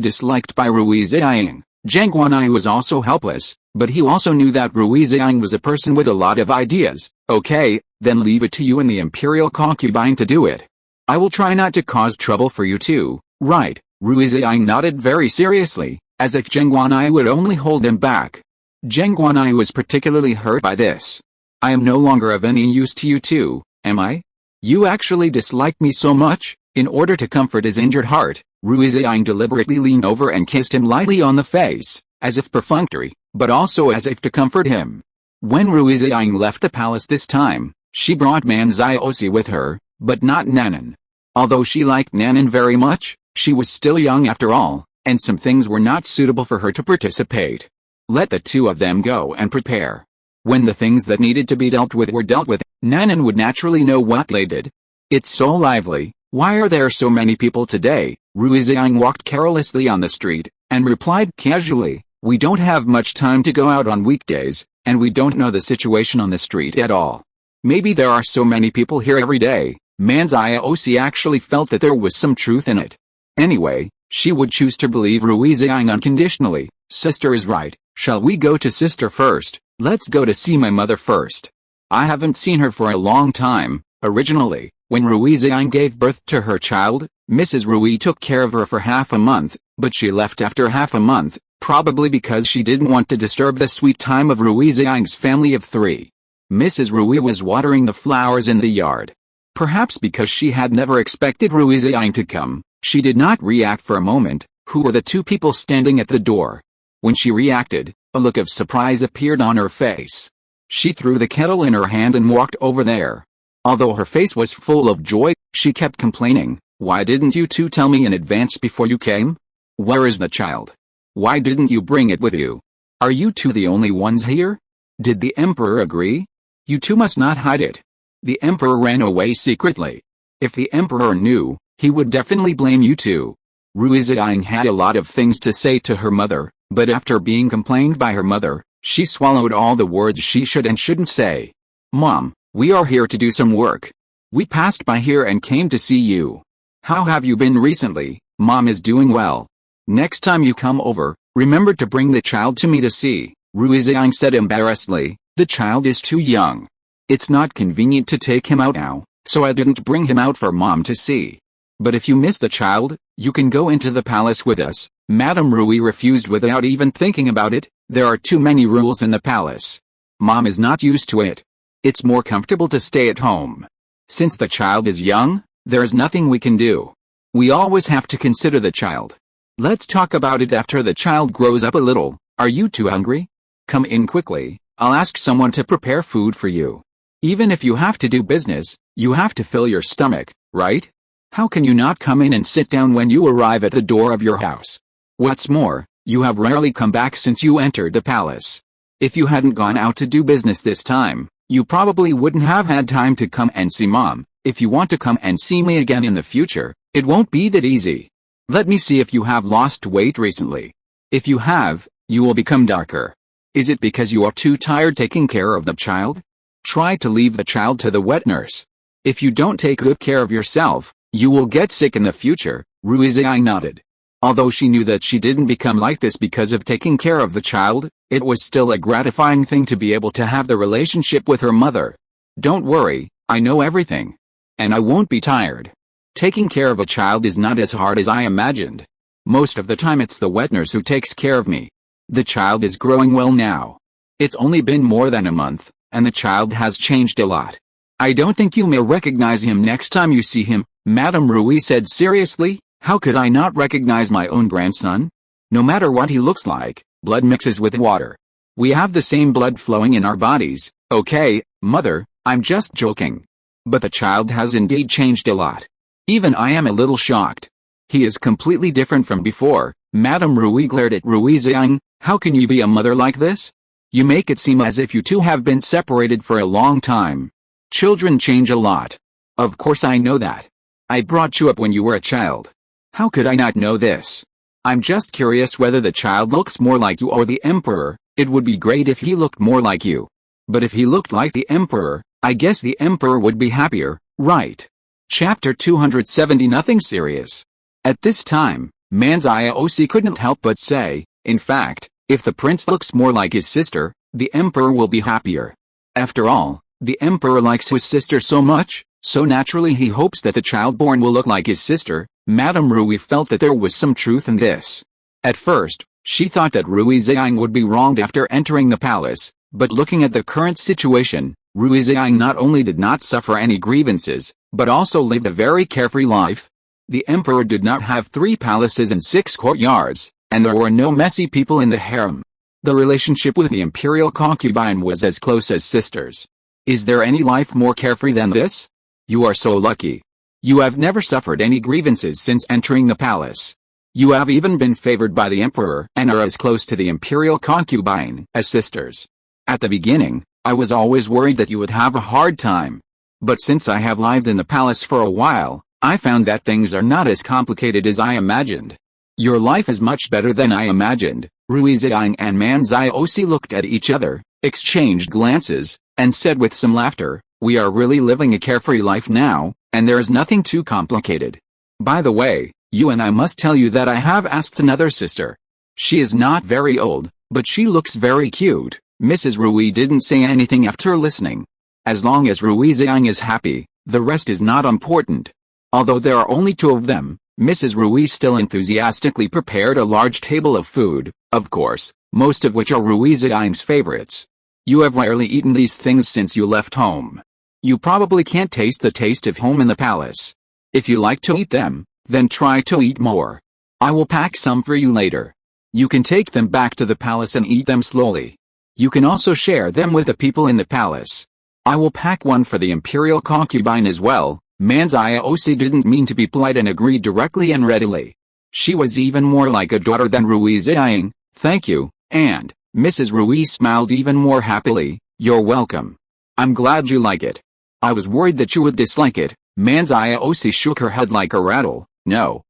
Speaker 1: disliked by Rui Ziying, Geng Guanyu was also helpless, but he also knew that Rui Ziying was a person with a lot of ideas. "Okay, then leave it to you and the imperial concubine to do it. I will try not to cause trouble for you too, right?" Rui Ziying nodded very seriously, as if Geng Guanyu would only hold him back. Geng Guanyu was particularly hurt by this. "I am no longer of any use to you too, am I? You actually dislike me so much?" In order to comfort his injured heart, Rui Ziying deliberately leaned over and kissed him lightly on the face, as if perfunctory, but also as if to comfort him. When Rui Ziying left the palace this time, she brought Man Ziosi with her, but not Nanan. Although she liked Nanan very much, she was still young after all, and some things were not suitable for her to participate. Let the two of them go and prepare. When the things that needed to be dealt with were dealt with, Nanan would naturally know what they did. "It's so lively. Why are there so many people today?" Rui Ziying walked carelessly on the street, and replied casually, "We don't have much time to go out on weekdays, and we don't know the situation on the street at all. Maybe there are so many people here every day." Man Ziosi actually felt that there was some truth in it. Anyway, she would choose to believe Rui Ziying unconditionally. "Sister is right. Shall we go to sister first?" "Let's go to see my mother first. I haven't seen her for a long time." Originally, when Rui Ziying gave birth to her child, Mrs. Rui took care of her for half a month, but she left after half a month, probably because she didn't want to disturb the sweet time of Rui Ziying's family of 3. Mrs. Rui was watering the flowers in the yard. Perhaps because she had never expected Rui Ziying to come, she did not react for a moment. Who were the two people standing at the door? When she reacted, a look of surprise appeared on her face. She threw the kettle in her hand and walked over there. Although her face was full of joy, she kept complaining, "Why didn't you two tell me in advance before you came? Where is the child? Why didn't you bring it with you? Are you two the only ones here? Did the emperor agree? You two must not hide it." The emperor ran away secretly. If the emperor knew, he would definitely blame you two. Rui Ziying had a lot of things to say to her mother, but after being complained by her mother, she swallowed all the words she should and shouldn't say. "Mom, we are here to do some work. We passed by here and came to see you. How have you been recently?" "Mom is doing well. Next time you come over, remember to bring the child to me to see," Rui Ziying said embarrassedly. "The child is too young. It's not convenient to take him out now, so I didn't bring him out for Mom to see. But if you miss the child, you can go into the palace with us." Madame Rui refused without even thinking about it. "There are too many rules in the palace. Mom is not used to it. It's more comfortable to stay at home. Since the child is young, there's nothing we can do. We always have to consider the child. Let's talk about it after the child grows up a little. Are you too hungry? Come in quickly. I'll ask someone to prepare food for you. Even if you have to do business, you have to fill your stomach, right? How can you not come in and sit down when you arrive at the door of your house? What's more, you have rarely come back since you entered the palace. If you hadn't gone out to do business this time, you probably wouldn't have had time to come and see Mom. If you want to come and see me again in the future, it won't be that easy. Let me see if you have lost weight recently. If you have, you will become darker. Is it because you are too tired taking care of the child? Try to leave the child to the wet nurse. If you don't take good care of yourself, you will get sick in the future." Rui Ziying nodded. Although she knew that she didn't become like this because of taking care of the child, it was still a gratifying thing to be able to have the relationship with her mother. "Don't worry, I know everything. And I won't be tired. Taking care of a child is not as hard as I imagined. Most of the time it's the wet nurse who takes care of me. The child is growing well now. It's only been more than a month, and the child has changed a lot. I don't think you may recognize him next time you see him," Madame Rui said seriously. "How could I not recognize my own grandson? No matter what he looks like, blood mixes with water. We have the same blood flowing in our bodies." "Okay, mother, I'm just joking. But the child has indeed changed a lot. Even I am a little shocked. He is completely different from before." Madame Rui glared at Rui Ziying. "How can you be a mother like this? You make it seem as if you two have been separated for a long time. Children change a lot. Of course I know that. I brought you up when you were a child. How could I not know this? I'm just curious whether the child looks more like you or the emperor. It would be great if he looked more like you. But if he looked like the emperor, I guess the emperor would be happier, right? Chapter 270. Nothing serious. At this time, Manziosi couldn't help but say, in fact, if the prince looks more like his sister, the emperor will be happier. After all, the emperor likes his sister so much, so naturally he hopes that the child born will look like his sister. Madame Rui felt that there was some truth in this. At first, she thought that Rui Ziying would be wronged after entering the palace, but looking at the current situation, Rui Ziying not only did not suffer any grievances, but also lived a very carefree life. The emperor did not have 3 palaces and 6 courtyards, and there were no messy people in the harem. The relationship with the imperial concubine was as close as sisters. Is there any life more carefree than this? You are so lucky. You have never suffered any grievances since entering the palace. You have even been favored by the emperor and are as close to the imperial concubine as sisters. At the beginning, I was always worried that you would have a hard time. But since I have lived in the palace for a while, I found that things are not as complicated as I imagined. Your life is much better than I imagined. Rui Ziying and Manziosi looked at each other, exchanged glances, and said with some laughter, "We are really living a carefree life now, and there is nothing too complicated. By the way, you and I must tell you that I have asked another sister. She is not very old, but she looks very cute." Mrs. Rui didn't say anything after listening. As long as Rui Ziying is happy, the rest is not important. Although there are only 2 of them, Mrs. Rui still enthusiastically prepared a large table of food, of course, most of which are Rui Ziying's favorites. You have rarely eaten these things since you left home. You probably can't taste the taste of home in the palace. If you like to eat them, then try to eat more. I will pack some for you later. You can take them back to the palace and eat them slowly. You can also share them with the people in the palace. I will pack one for the imperial concubine as well. Manziosi didn't mean to be polite and agreed directly and readily. She was even more like a daughter than Rui Ziying. "Thank you," and Mrs. Rui smiled even more happily. "You're welcome. I'm glad you like it. I was worried that you would dislike it." Manziosi shook her head like a rattle. No,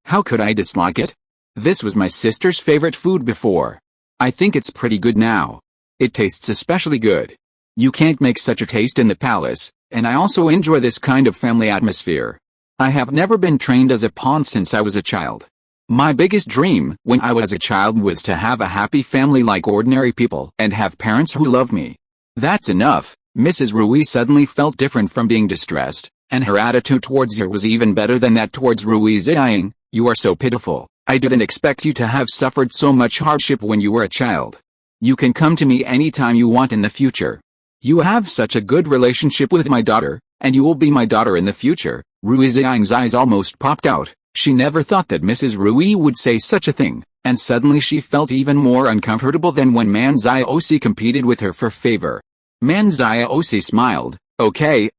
Speaker 1: how could I dislike it? This was my sister's favorite food before. I think it's pretty good now. It tastes especially good. You can't make such a taste in the palace, and I also enjoy this kind of family atmosphere. I have never been trained as a pawn since I was a child. My biggest dream when I was a child was to have a happy family like ordinary people and have parents who love me. That's enough. Mrs. Rui suddenly felt different from being distressed, and her attitude towards her was even better than that towards Rui Ziying. "You are so pitiful. I didn't expect you to have suffered so much hardship when you were a child. You can come to me anytime you want in the future. You have such a good relationship with my daughter, and you will be my daughter in the future." Rui Ziying's eyes almost popped out. She never thought that Mrs. Rui would say such a thing, and suddenly she felt even more uncomfortable than when Manziosi competed with her for favor. Manziosi smiled. Okay,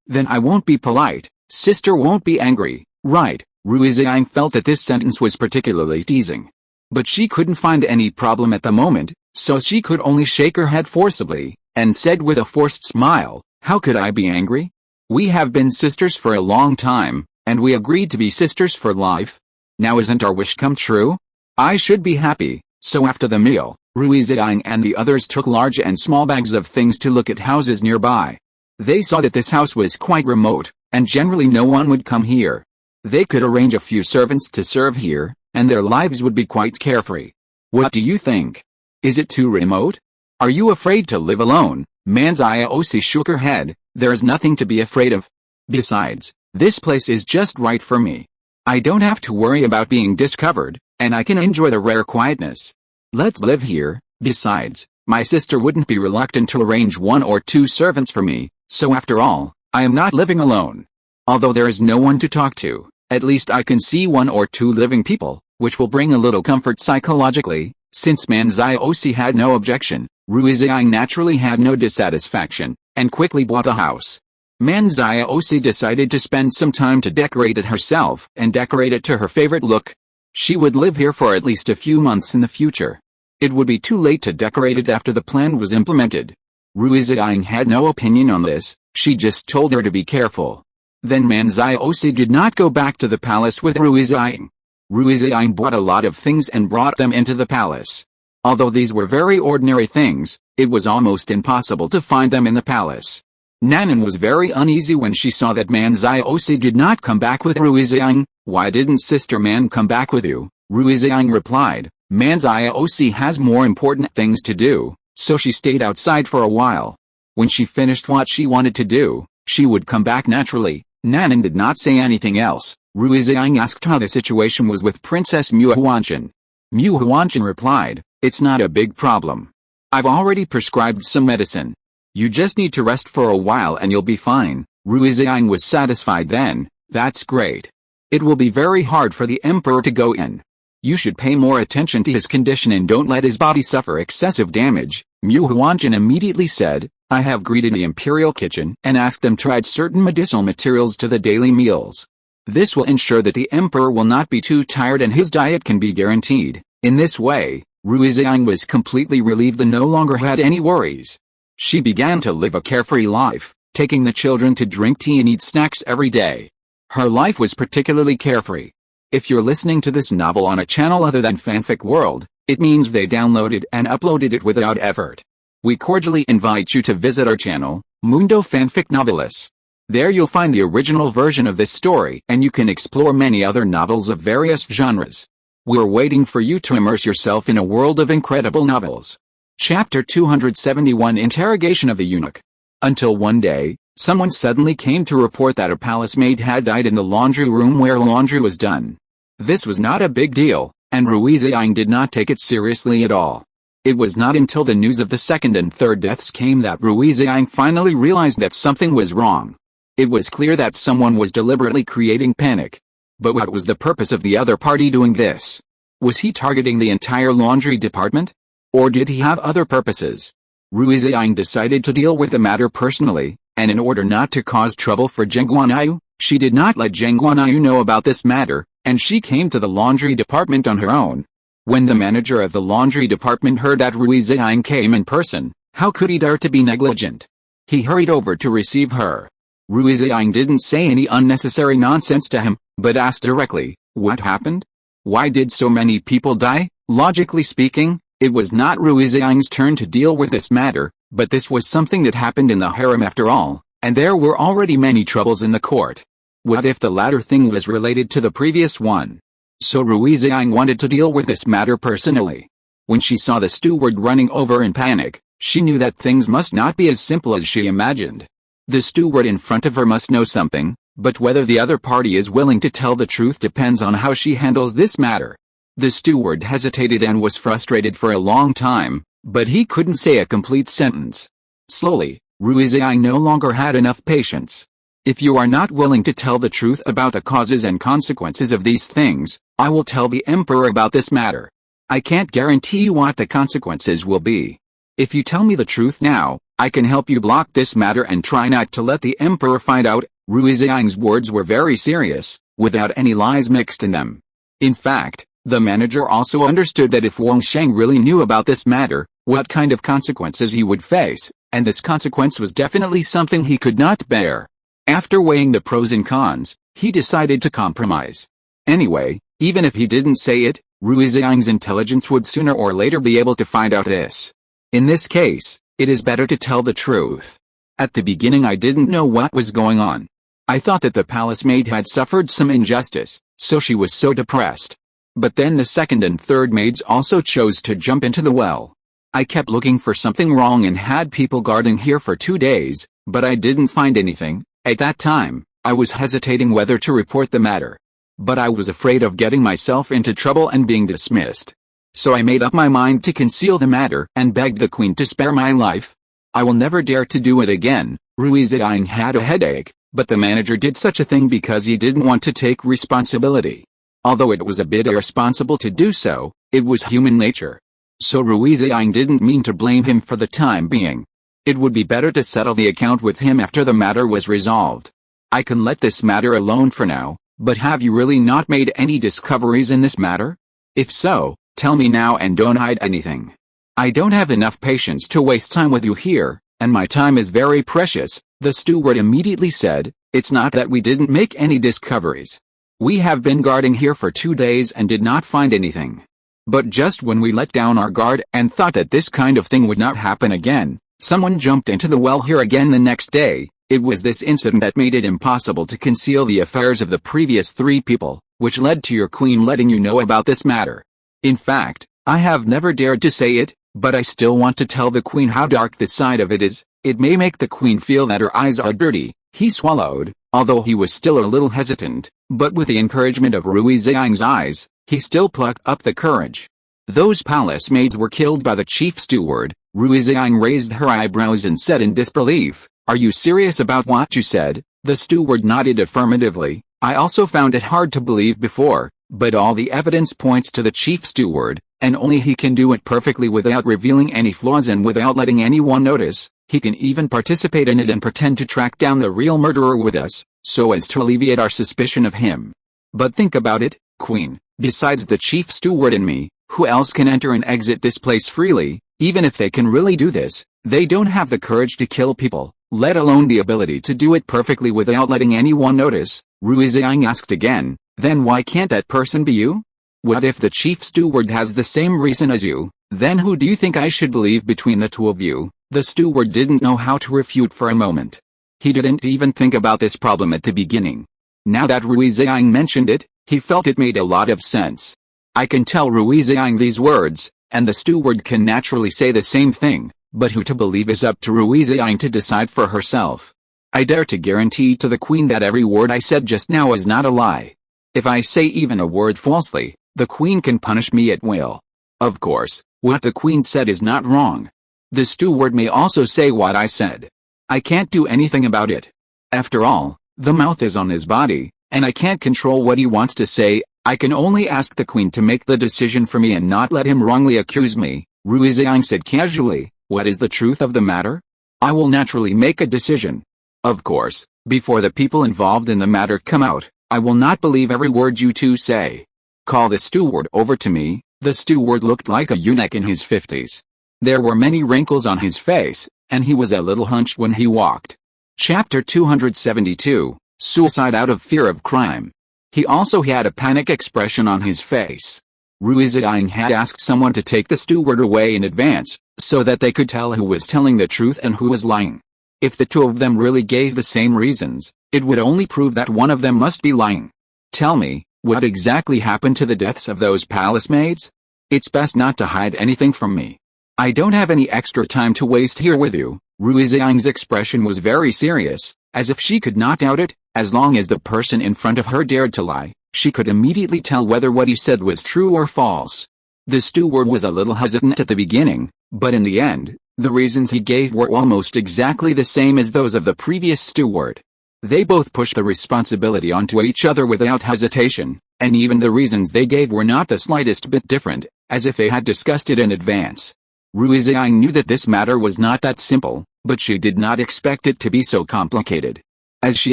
Speaker 1: then I won't be polite. Sister won't be angry, right?" Rui Ziying felt that this sentence was particularly teasing. But she couldn't find any problem at the moment, so she could only shake her head forcibly, and said with a forced smile, "How could I be angry? We have been sisters for a long time, and we agreed to be sisters for life. Now isn't our wish come true? I should be happy." So after the meal, Rui Ziying and the others took large and small bags of things to look at houses nearby. They saw that this house was quite remote, and generally no one would come here. They could arrange a few servants to serve here, and their lives would be quite carefree. What do you think? Is it too remote? Are you afraid to live alone? Manziosi shook her head. There's nothing to be afraid of. Besides, this place is just right for me. I don't have to worry about being discovered, and I can enjoy the rare quietness. Let's live here. Besides, my sister wouldn't be reluctant to arrange 1 or 2 servants for me, so after all, I am not living alone. Although there is no one to talk to, at least I can see 1 or 2 living people, which will bring a little comfort psychologically." Since Manziosi had no objection, Rui Ziying naturally had no dissatisfaction, and quickly bought a house. Manziosi decided to spend some time to decorate it herself and decorate it to her favorite look. She would live here for at least a few months in the future. It would be too late to decorate it after the plan was implemented. Rui Ziying had no opinion on this, she just told her to be careful. Then Manziosi did not go back to the palace with Rui Ziying. Rui Ziying bought a lot of things and brought them into the palace. Although these were very ordinary things, it was almost impossible to find them in the palace. Nanan was very uneasy when she saw that Manziosi did not come back with Rui Ziying. "Why didn't Sister Man come back with you?" Rui Ziying replied. "Manziosi has more important things to do," so she stayed outside for a while. When she finished what she wanted to do, she would come back naturally. Nanan did not say anything else. Rui Ziying asked how the situation was with Princess Mu Huanshan. Mu Huanshan replied, "It's not a big problem. I've already prescribed some medicine. You just need to rest for a while and you'll be fine." Rui Ziying was satisfied then. "That's great. It will be very hard for the emperor to go in. You should pay more attention to his condition and don't let his body suffer excessive damage." Mu Huanshan immediately said, "I have greeted the imperial kitchen and asked them to add certain medicinal materials to the daily meals. This will ensure that the emperor will not be too tired and his diet can be guaranteed." In this way, Rui Ziying was completely relieved and no longer had any worries. She began to live a carefree life, taking the children to drink tea and eat snacks every day. Her life was particularly carefree. If you're listening to this novel on a channel other than Fanfic World, it means they downloaded and uploaded it without effort. We cordially invite you to visit our channel, Mundo Fanfic Novelis. There you'll find the original version of this story and you can explore many other novels of various genres. We're waiting for you to immerse yourself in a world of incredible novels. Chapter 271 Interrogation of the Eunuch. Until one day, someone suddenly came to report that a palace maid had died in the laundry room where laundry was done. This was not a big deal, and Rui Ziying did not take it seriously at all. It was not until the news of the second and third deaths came that Rui Ziying finally realized that something was wrong. It was clear that someone was deliberately creating panic. But what was the purpose of the other party doing this? Was he targeting the entire laundry department? Or did he have other purposes? Rui Ziying decided to deal with the matter personally, and in order not to cause trouble for Geng Guanyu, she did not let Geng Guanyu know about this matter, and she came to the laundry department on her own. When the manager of the laundry department heard that Rui Ziying came in person, how could he dare to be negligent? He hurried over to receive her. Rui Ziying didn't say any unnecessary nonsense to him, but asked directly, "What happened? Why did so many people die?" Logically speaking, it was not Rui Ziying's turn to deal with this matter, but this was something that happened in the harem after all, and there were already many troubles in the court. What if the latter thing was related to the previous one? So Rui Ziying wanted to deal with this matter personally. When she saw the steward running over in panic, she knew that things must not be as simple as she imagined. The steward in front of her must know something, but whether the other party is willing to tell the truth depends on how she handles this matter. The steward hesitated and was frustrated for a long time, but he couldn't say a complete sentence. Slowly, Rui Ziying no longer had enough patience. "If you are not willing to tell the truth about the causes and consequences of these things, I will tell the emperor about this matter. I can't guarantee you what the consequences will be. If you tell me the truth now, I can help you block this matter and try not to let the emperor find out." Rui Ziying's words were very serious, without any lies mixed in them. In fact, the manager also understood that if Wang Sheng really knew about this matter, what kind of consequences he would face, and this consequence was definitely something he could not bear. After weighing the pros and cons, he decided to compromise. Anyway, even if he didn't say it, Rui Ziying's intelligence would sooner or later be able to find out this. In this case, it is better to tell the truth. At the beginning I didn't know what was going on. I thought that the palace maid had suffered some injustice, so she was so depressed. But then the second and third maids also chose to jump into the well. I kept looking for something wrong and had people guarding here for 2 days, but I didn't find anything. At that time, I was hesitating whether to report the matter. But I was afraid of getting myself into trouble and being dismissed. So I made up my mind to conceal the matter and begged the queen to spare my life. I will never dare to do it again. Rui Ziying had a headache, but the manager did such a thing because he didn't want to take responsibility. Although it was a bit irresponsible to do so, it was human nature. So Rui Ziying didn't mean to blame him for the time being. It would be better to settle the account with him after the matter was resolved. I can let this matter alone for now, but have you really not made any discoveries in this matter? If so, tell me now and don't hide anything. I don't have enough patience to waste time with you here, and my time is very precious. The steward immediately said, "It's not that we didn't make any discoveries. We have been guarding here for 2 days and did not find anything. But just when we let down our guard and thought that this kind of thing would not happen again, someone jumped into the well here again the next day. It was this incident that made it impossible to conceal the affairs of the previous 3 people, which led to your queen letting you know about this matter. In fact, I have never dared to say it, but I still want to tell the queen how dark this side of it is. It may make the queen feel that her eyes are dirty." He swallowed, although he was still a little hesitant, but with the encouragement of Rui Ziying's eyes, he still plucked up the courage. "Those palace maids were killed by the chief steward." Rui Ziying raised her eyebrows and said in disbelief, "Are you serious about what you said?" The steward nodded affirmatively. "I also found it hard to believe before, but all the evidence points to the chief steward, and only he can do it perfectly without revealing any flaws and without letting anyone notice. He can even participate in it and pretend to track down the real murderer with us, so as to alleviate our suspicion of him. But think about it, Queen, besides the chief steward and me, who else can enter and exit this place freely? Even if they can really do this, they don't have the courage to kill people, let alone the ability to do it perfectly without letting anyone notice." Rui Ziying asked again, "Then why can't that person be you? What if the chief steward has the same reason as you? Then who do you think I should believe between the 2 of you?" The steward didn't know how to refute for a moment. He didn't even think about this problem at the beginning. Now that Rui Ziying mentioned it, he felt it made a lot of sense. I can tell Rui Ziying these words, and the steward can naturally say the same thing, but who to believe is up to Rui Ziying to decide for herself. I dare to guarantee to the queen that every word I said just now is not a lie. If I say even a word falsely, the queen can punish me at will. Of course, what the queen said is not wrong. The steward may also say what I said. I can't do anything about it. After all, the mouth is on his body, and I can't control what he wants to say. I can only ask the queen to make the decision for me and not let him wrongly accuse me." Rui Ziying said casually, "What is the truth of the matter? I will naturally make a decision. Of course, before the people involved in the matter come out, I will not believe every word you 2 say. Call the steward over to me." The steward looked like a eunuch in his 50s. There were many wrinkles on his face, and he was a little hunched when he walked. Chapter 272, Suicide out of fear of crime. He also had a panic expression on his face. Rui Ziying had asked someone to take the steward away in advance, so that they could tell who was telling the truth and who was lying. If the 2 of them really gave the same reasons, it would only prove that one of them must be lying. "Tell me, what exactly happened to the deaths of those palace maids? It's best not to hide anything from me. I don't have any extra time to waste here with you." Rui Ziying's expression was very serious, as if she could not doubt it. As long as the person in front of her dared to lie, she could immediately tell whether what he said was true or false. The steward was a little hesitant at the beginning, but in the end, the reasons he gave were almost exactly the same as those of the previous steward. They both pushed the responsibility onto each other without hesitation, and even the reasons they gave were not the slightest bit different, as if they had discussed it in advance. Rui Ziying knew that this matter was not that simple, but she did not expect it to be so complicated. As she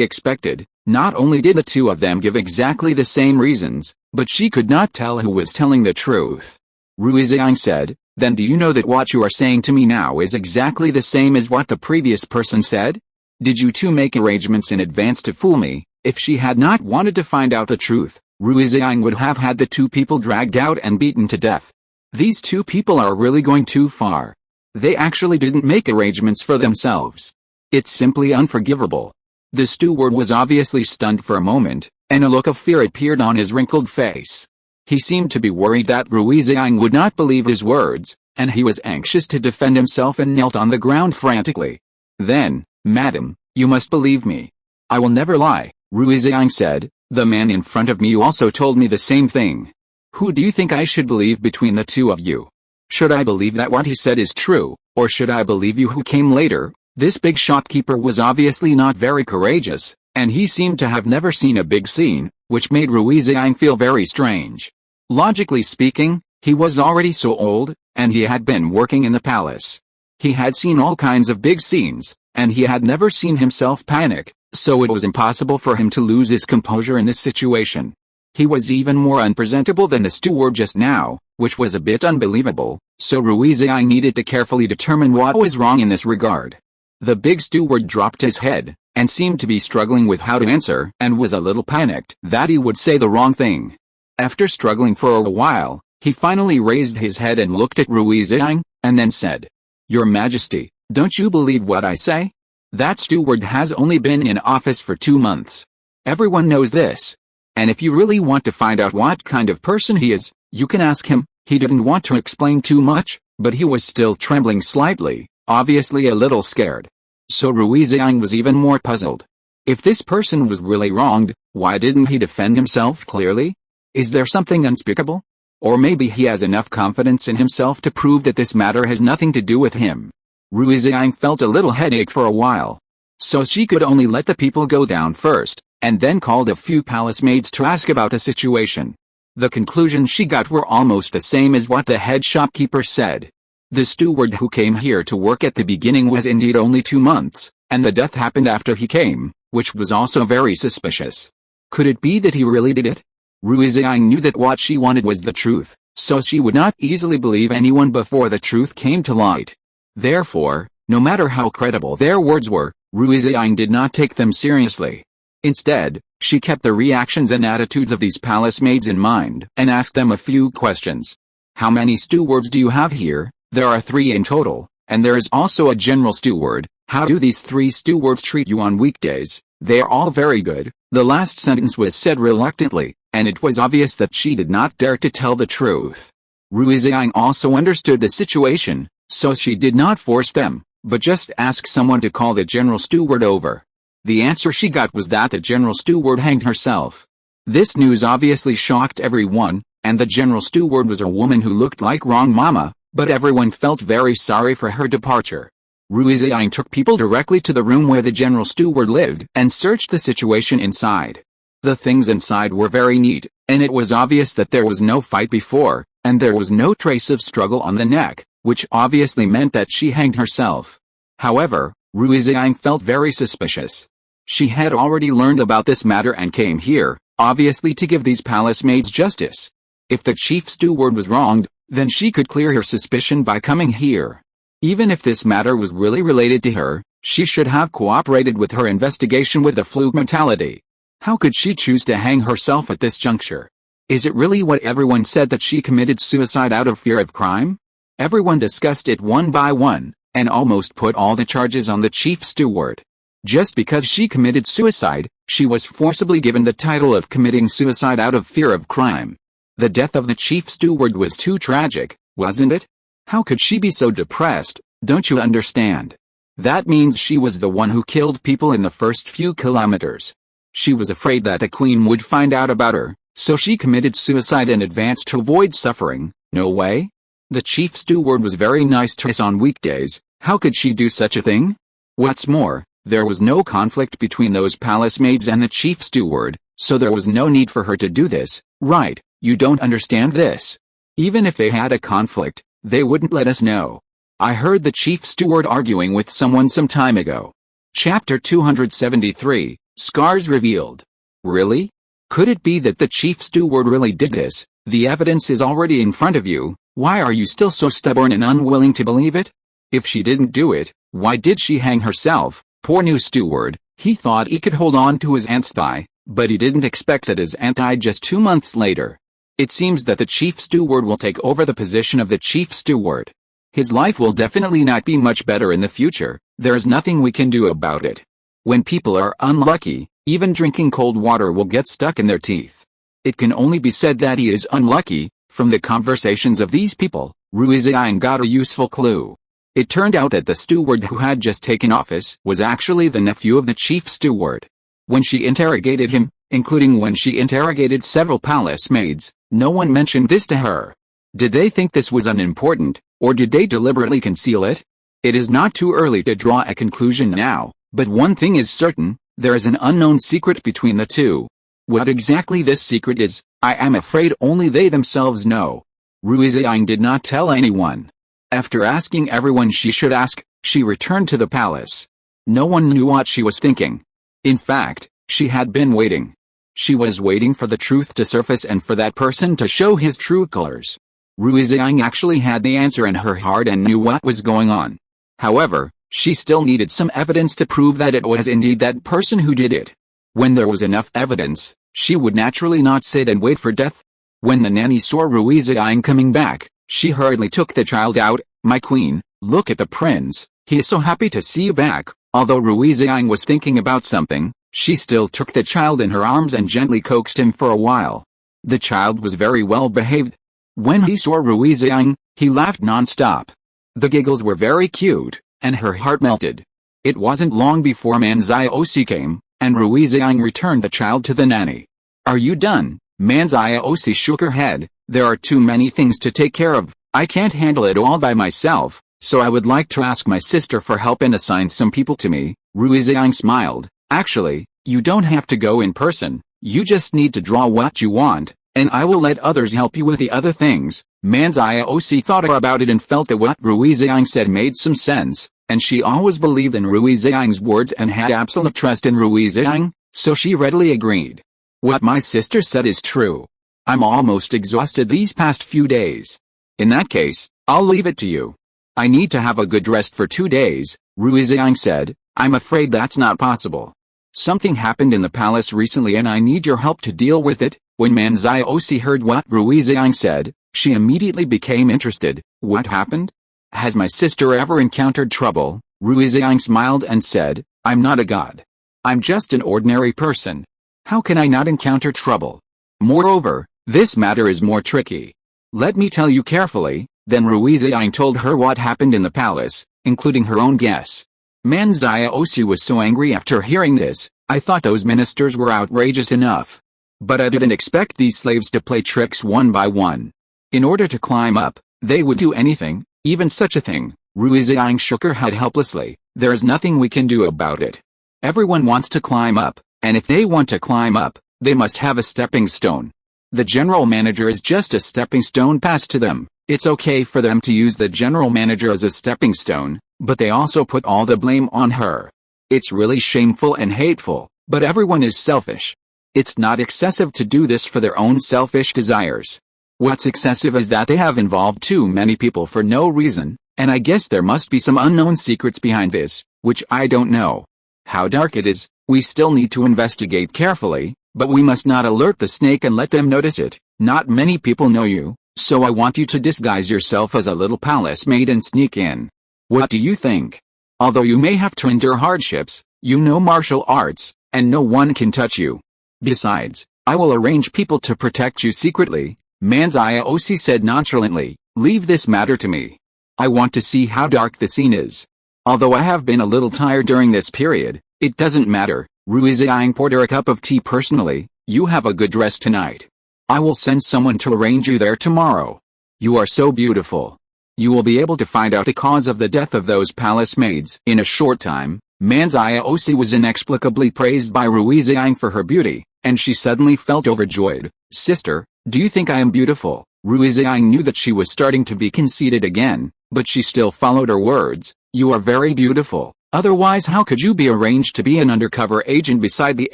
Speaker 1: expected, not only did the 2 of them give exactly the same reasons, but she could not tell who was telling the truth. Rui Ziying said, "Then do you know that what you are saying to me now is exactly the same as what the previous person said? Did you 2 make arrangements in advance to fool me?" If she had not wanted to find out the truth, Rui Ziying would have had the 2 people dragged out and beaten to death. These 2 people are really going too far. They actually didn't make arrangements for themselves. It's simply unforgivable. The steward was obviously stunned for a moment, and a look of fear appeared on his wrinkled face. He seemed to be worried that Rui Ziying would not believe his words, and he was anxious to defend himself and knelt on the ground frantically. "Then, madam, you must believe me. I will never lie," Rui Ziying said. "The man in front of me also told me the same thing. Who do you think I should believe between the 2 of you? Should I believe that what he said is true, or should I believe you who came later?" This big shopkeeper was obviously not very courageous, and he seemed to have never seen a big scene, which made Rui Ziying feel very strange. Logically speaking, he was already so old, and he had been working in the palace. He had seen all kinds of big scenes, and he had never seen himself panic, so it was impossible for him to lose his composure in this situation. He was even more unpresentable than the steward just now, which was a bit unbelievable, so Rui Ziying needed to carefully determine what was wrong in this regard. The big steward dropped his head, and seemed to be struggling with how to answer, and was a little panicked that he would say the wrong thing. After struggling for a while, he finally raised his head and looked at Rui Ziying, and then said, "Your Majesty, don't you believe what I say? That steward has only been in office for 2 months. Everyone knows this. And if you really want to find out what kind of person he is, you can ask him." He didn't want to explain too much, but he was still trembling slightly, obviously a little scared. So Rui Ziying was even more puzzled. If this person was really wronged, why didn't he defend himself clearly? Is there something unspeakable? Or maybe he has enough confidence in himself to prove that this matter has nothing to do with him. Rui Ziying felt a little headache for a while. So she could only let the people go down first, and then called a few palace maids to ask about the situation. The conclusions she got were almost the same as what the head shopkeeper said. The steward who came here to work at the beginning was indeed only 2 months, and the death happened after he came, which was also very suspicious. Could it be that he really did it? Rui Ziying knew that what she wanted was the truth, so she would not easily believe anyone before the truth came to light. Therefore, no matter how credible their words were, Rui Ziying did not take them seriously. Instead, she kept the reactions and attitudes of these palace maids in mind and asked them a few questions. "How many stewards do you have here?" "There are 3 in total, and there is also a general steward." "How do these 3 stewards treat you on weekdays?" "They are all very good." The last sentence was said reluctantly, and it was obvious that she did not dare to tell the truth. Rui Ziying also understood the situation, so she did not force them, but just asked someone to call the general steward over. The answer she got was that the general steward hanged herself. This news obviously shocked everyone, and the general steward was a woman who looked like Wrong Mama, but everyone felt very sorry for her departure. Rui Ziying took people directly to the room where the general steward lived and searched the situation inside. The things inside were very neat, and it was obvious that there was no fight before, and there was no trace of struggle on the neck, which obviously meant that she hanged herself. However, Rui Ziying felt very suspicious. She had already learned about this matter and came here, obviously to give these palace maids justice. If the chief steward was wronged, then she could clear her suspicion by coming here. Even if this matter was really related to her, she should have cooperated with her investigation with the fluke mentality. How could she choose to hang herself at this juncture? Is it really what everyone said, that she committed suicide out of fear of crime? Everyone discussed it one by one, and almost put all the charges on the chief steward. Just because she committed suicide, she was forcibly given the title of committing suicide out of fear of crime. The death of the chief steward was too tragic, wasn't it? How could she be so depressed? Don't you understand? That means she was the one who killed people in the first few kilometers. She was afraid that the queen would find out about her, so she committed suicide in advance to avoid suffering. No way. The chief steward was very nice to us on weekdays. How could she do such a thing? What's more, there was no conflict between those palace maids and the chief steward, so there was no need for her to do this, right? You don't understand this. Even if they had a conflict, they wouldn't let us know. I heard the chief steward arguing with someone some time ago. Chapter 273, Scars Revealed. Really? Could it be that the chief steward really did this? The evidence is already in front of you. Why are you still so stubborn and unwilling to believe it? If she didn't do it, why did she hang herself? Poor new steward, he thought he could hold on to his aunt's thigh, but he didn't expect that his aunt died just 2 months later. It seems that the chief steward will take over the position of the chief steward. His life will definitely not be much better in the future. There is nothing we can do about it. When people are unlucky, even drinking cold water will get stuck in their teeth. It can only be said that he is unlucky. From the conversations of these people, Rui Ziying got a useful clue. It turned out that the steward who had just taken office was actually the nephew of the chief steward. When she interrogated him, including when she interrogated several palace maids, no one mentioned this to her. Did they think this was unimportant, or did they deliberately conceal it? It is not too early to draw a conclusion now, but one thing is certain, there is an unknown secret between the two. What exactly this secret is, I am afraid only they themselves know. Rui Ziying did not tell anyone. After asking everyone she should ask, she returned to the palace. No one knew what she was thinking. In fact, she had been waiting. She was waiting for the truth to surface and for that person to show his true colors. Rui Ziying actually had the answer in her heart and knew what was going on. However, She still needed some evidence to prove that it was indeed that person who did it. When there was enough evidence, she would naturally not sit and wait for death. When the nanny saw Rui Ziying coming back, she hurriedly took the child out. "My queen, look at the prince, he is so happy to see you back." Although Rui Ziying was thinking about something, she still took the child in her arms and gently coaxed him for a while. The child was very well behaved. When he saw Rui Ziying, he laughed non-stop. The giggles were very cute, and her heart melted. It wasn't long before Man Ziying came, and Rui Ziying returned the child to the nanny. "Are you done?" Man Ziying shook her head. "There are too many things to take care of. I can't handle it all by myself, so I would like to ask my sister for help and assign some people to me." Rui Ziying smiled. "Actually, you don't have to go in person. You just need to draw what you want, and I will let others help you with the other things." Man Ziying thought about it and felt that what Rui Ziying said made some sense, and she always believed in Rui Ziying's words and had absolute trust in Rui Ziying, so she readily agreed. "What my sister said is true. I'm almost exhausted these past few days. In that case, I'll leave it to you. I need to have a good rest for 2 days," Rui Ziying said. "I'm afraid that's not possible. Something happened in the palace recently and I need your help to deal with it." When Man Ziying heard what Rui Ziying said, she immediately became interested. "What happened? Has my sister ever encountered trouble?" Rui Ziying smiled and said, "I'm not a god. I'm just an ordinary person. How can I not encounter trouble? Moreover, this matter is more tricky. Let me tell you carefully." Then Rui Ziying told her what happened in the palace, including her own guess. Man Ziying was so angry after hearing this. "I thought those ministers were outrageous enough. But I didn't expect these slaves to play tricks one by one. In order to climb up, they would do anything, even such a thing." Rui Ziying shook her head helplessly. "There's nothing we can do about it. Everyone wants to climb up, and if they want to climb up, they must have a stepping stone. The general manager is just a stepping stone passed to them. It's okay for them to use the general manager as a stepping stone, but they also put all the blame on her. It's really shameful and hateful, but everyone is selfish. It's not excessive to do this for their own selfish desires. What's excessive is that they have involved too many people for no reason, and I guess there must be some unknown secrets behind this, which I don't know. How dark it is, we still need to investigate carefully, but we must not alert the snake and let them notice it. Not many people know you, so I want you to disguise yourself as a little palace maid and sneak in. What do you think? Although you may have to endure hardships, you know martial arts, and no one can touch you. Besides, I will arrange people to protect you secretly." Man Ziying said nonchalantly. "Leave this matter to me. I want to see how dark the scene is. Although I have been a little tired during this period, it doesn't matter." Rui Ziying poured her a cup of tea personally. "You have a good rest tonight. I will send someone to arrange you there tomorrow. You are so beautiful. You will be able to find out the cause of the death of those palace maids." In a short time, Man Ziying was inexplicably praised by Rui Ziying for her beauty, and she suddenly felt overjoyed. "Sister, do you think I am beautiful?" Rui Ziying knew that she was starting to be conceited again, but she still followed her words. "You are very beautiful. Otherwise how could you be arranged to be an undercover agent beside the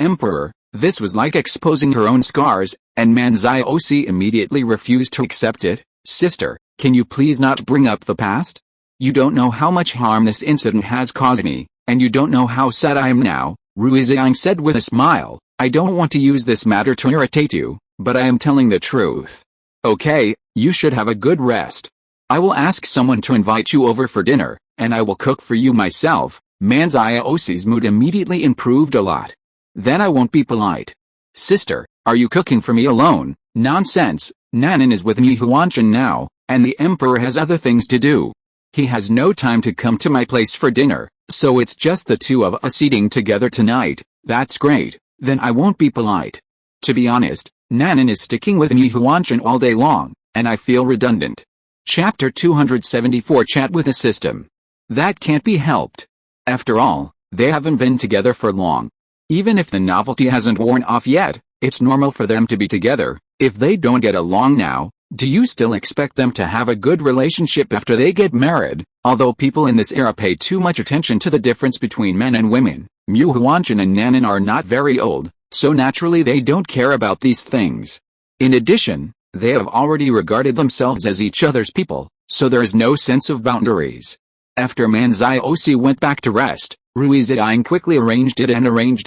Speaker 1: emperor?" This was like exposing her own scars, and Man Ziying immediately refused to accept it. "Sister, can you please not bring up the past? You don't know how much harm this incident has caused me, and you don't know how sad I am now," Rui Ziying said with a smile. "I don't want to use this matter to irritate you, but I am telling the truth. Okay, you should have a good rest. I will ask someone to invite you over for dinner, and I will cook for you myself." Man Ziying's mood immediately improved a lot. "Then I won't be polite." "Sister, are you cooking for me alone?" "Nonsense, Nanan is with me Huanchan now, and the emperor has other things to do. He has no time to come to my place for dinner, so it's just the two of us eating together tonight." "That's great, then I won't be polite. To be honest, Nanan is sticking with me Huanchan all day long, and I feel redundant." Chapter 274 Chat with a System. That can't be helped. After all, they haven't been together for long. Even if the novelty hasn't worn off yet, it's normal for them to be together. If they don't get along now, do you still expect them to have a good relationship after they get married? Although people in this era pay too much attention to the difference between men and women, Mu Huanchan and Nanan are not very old, so naturally they don't care about these things. In addition, they have already regarded themselves as each other's people, so there is no sense of boundaries. After Manziosi went back to rest, Rui Ziying quickly arranged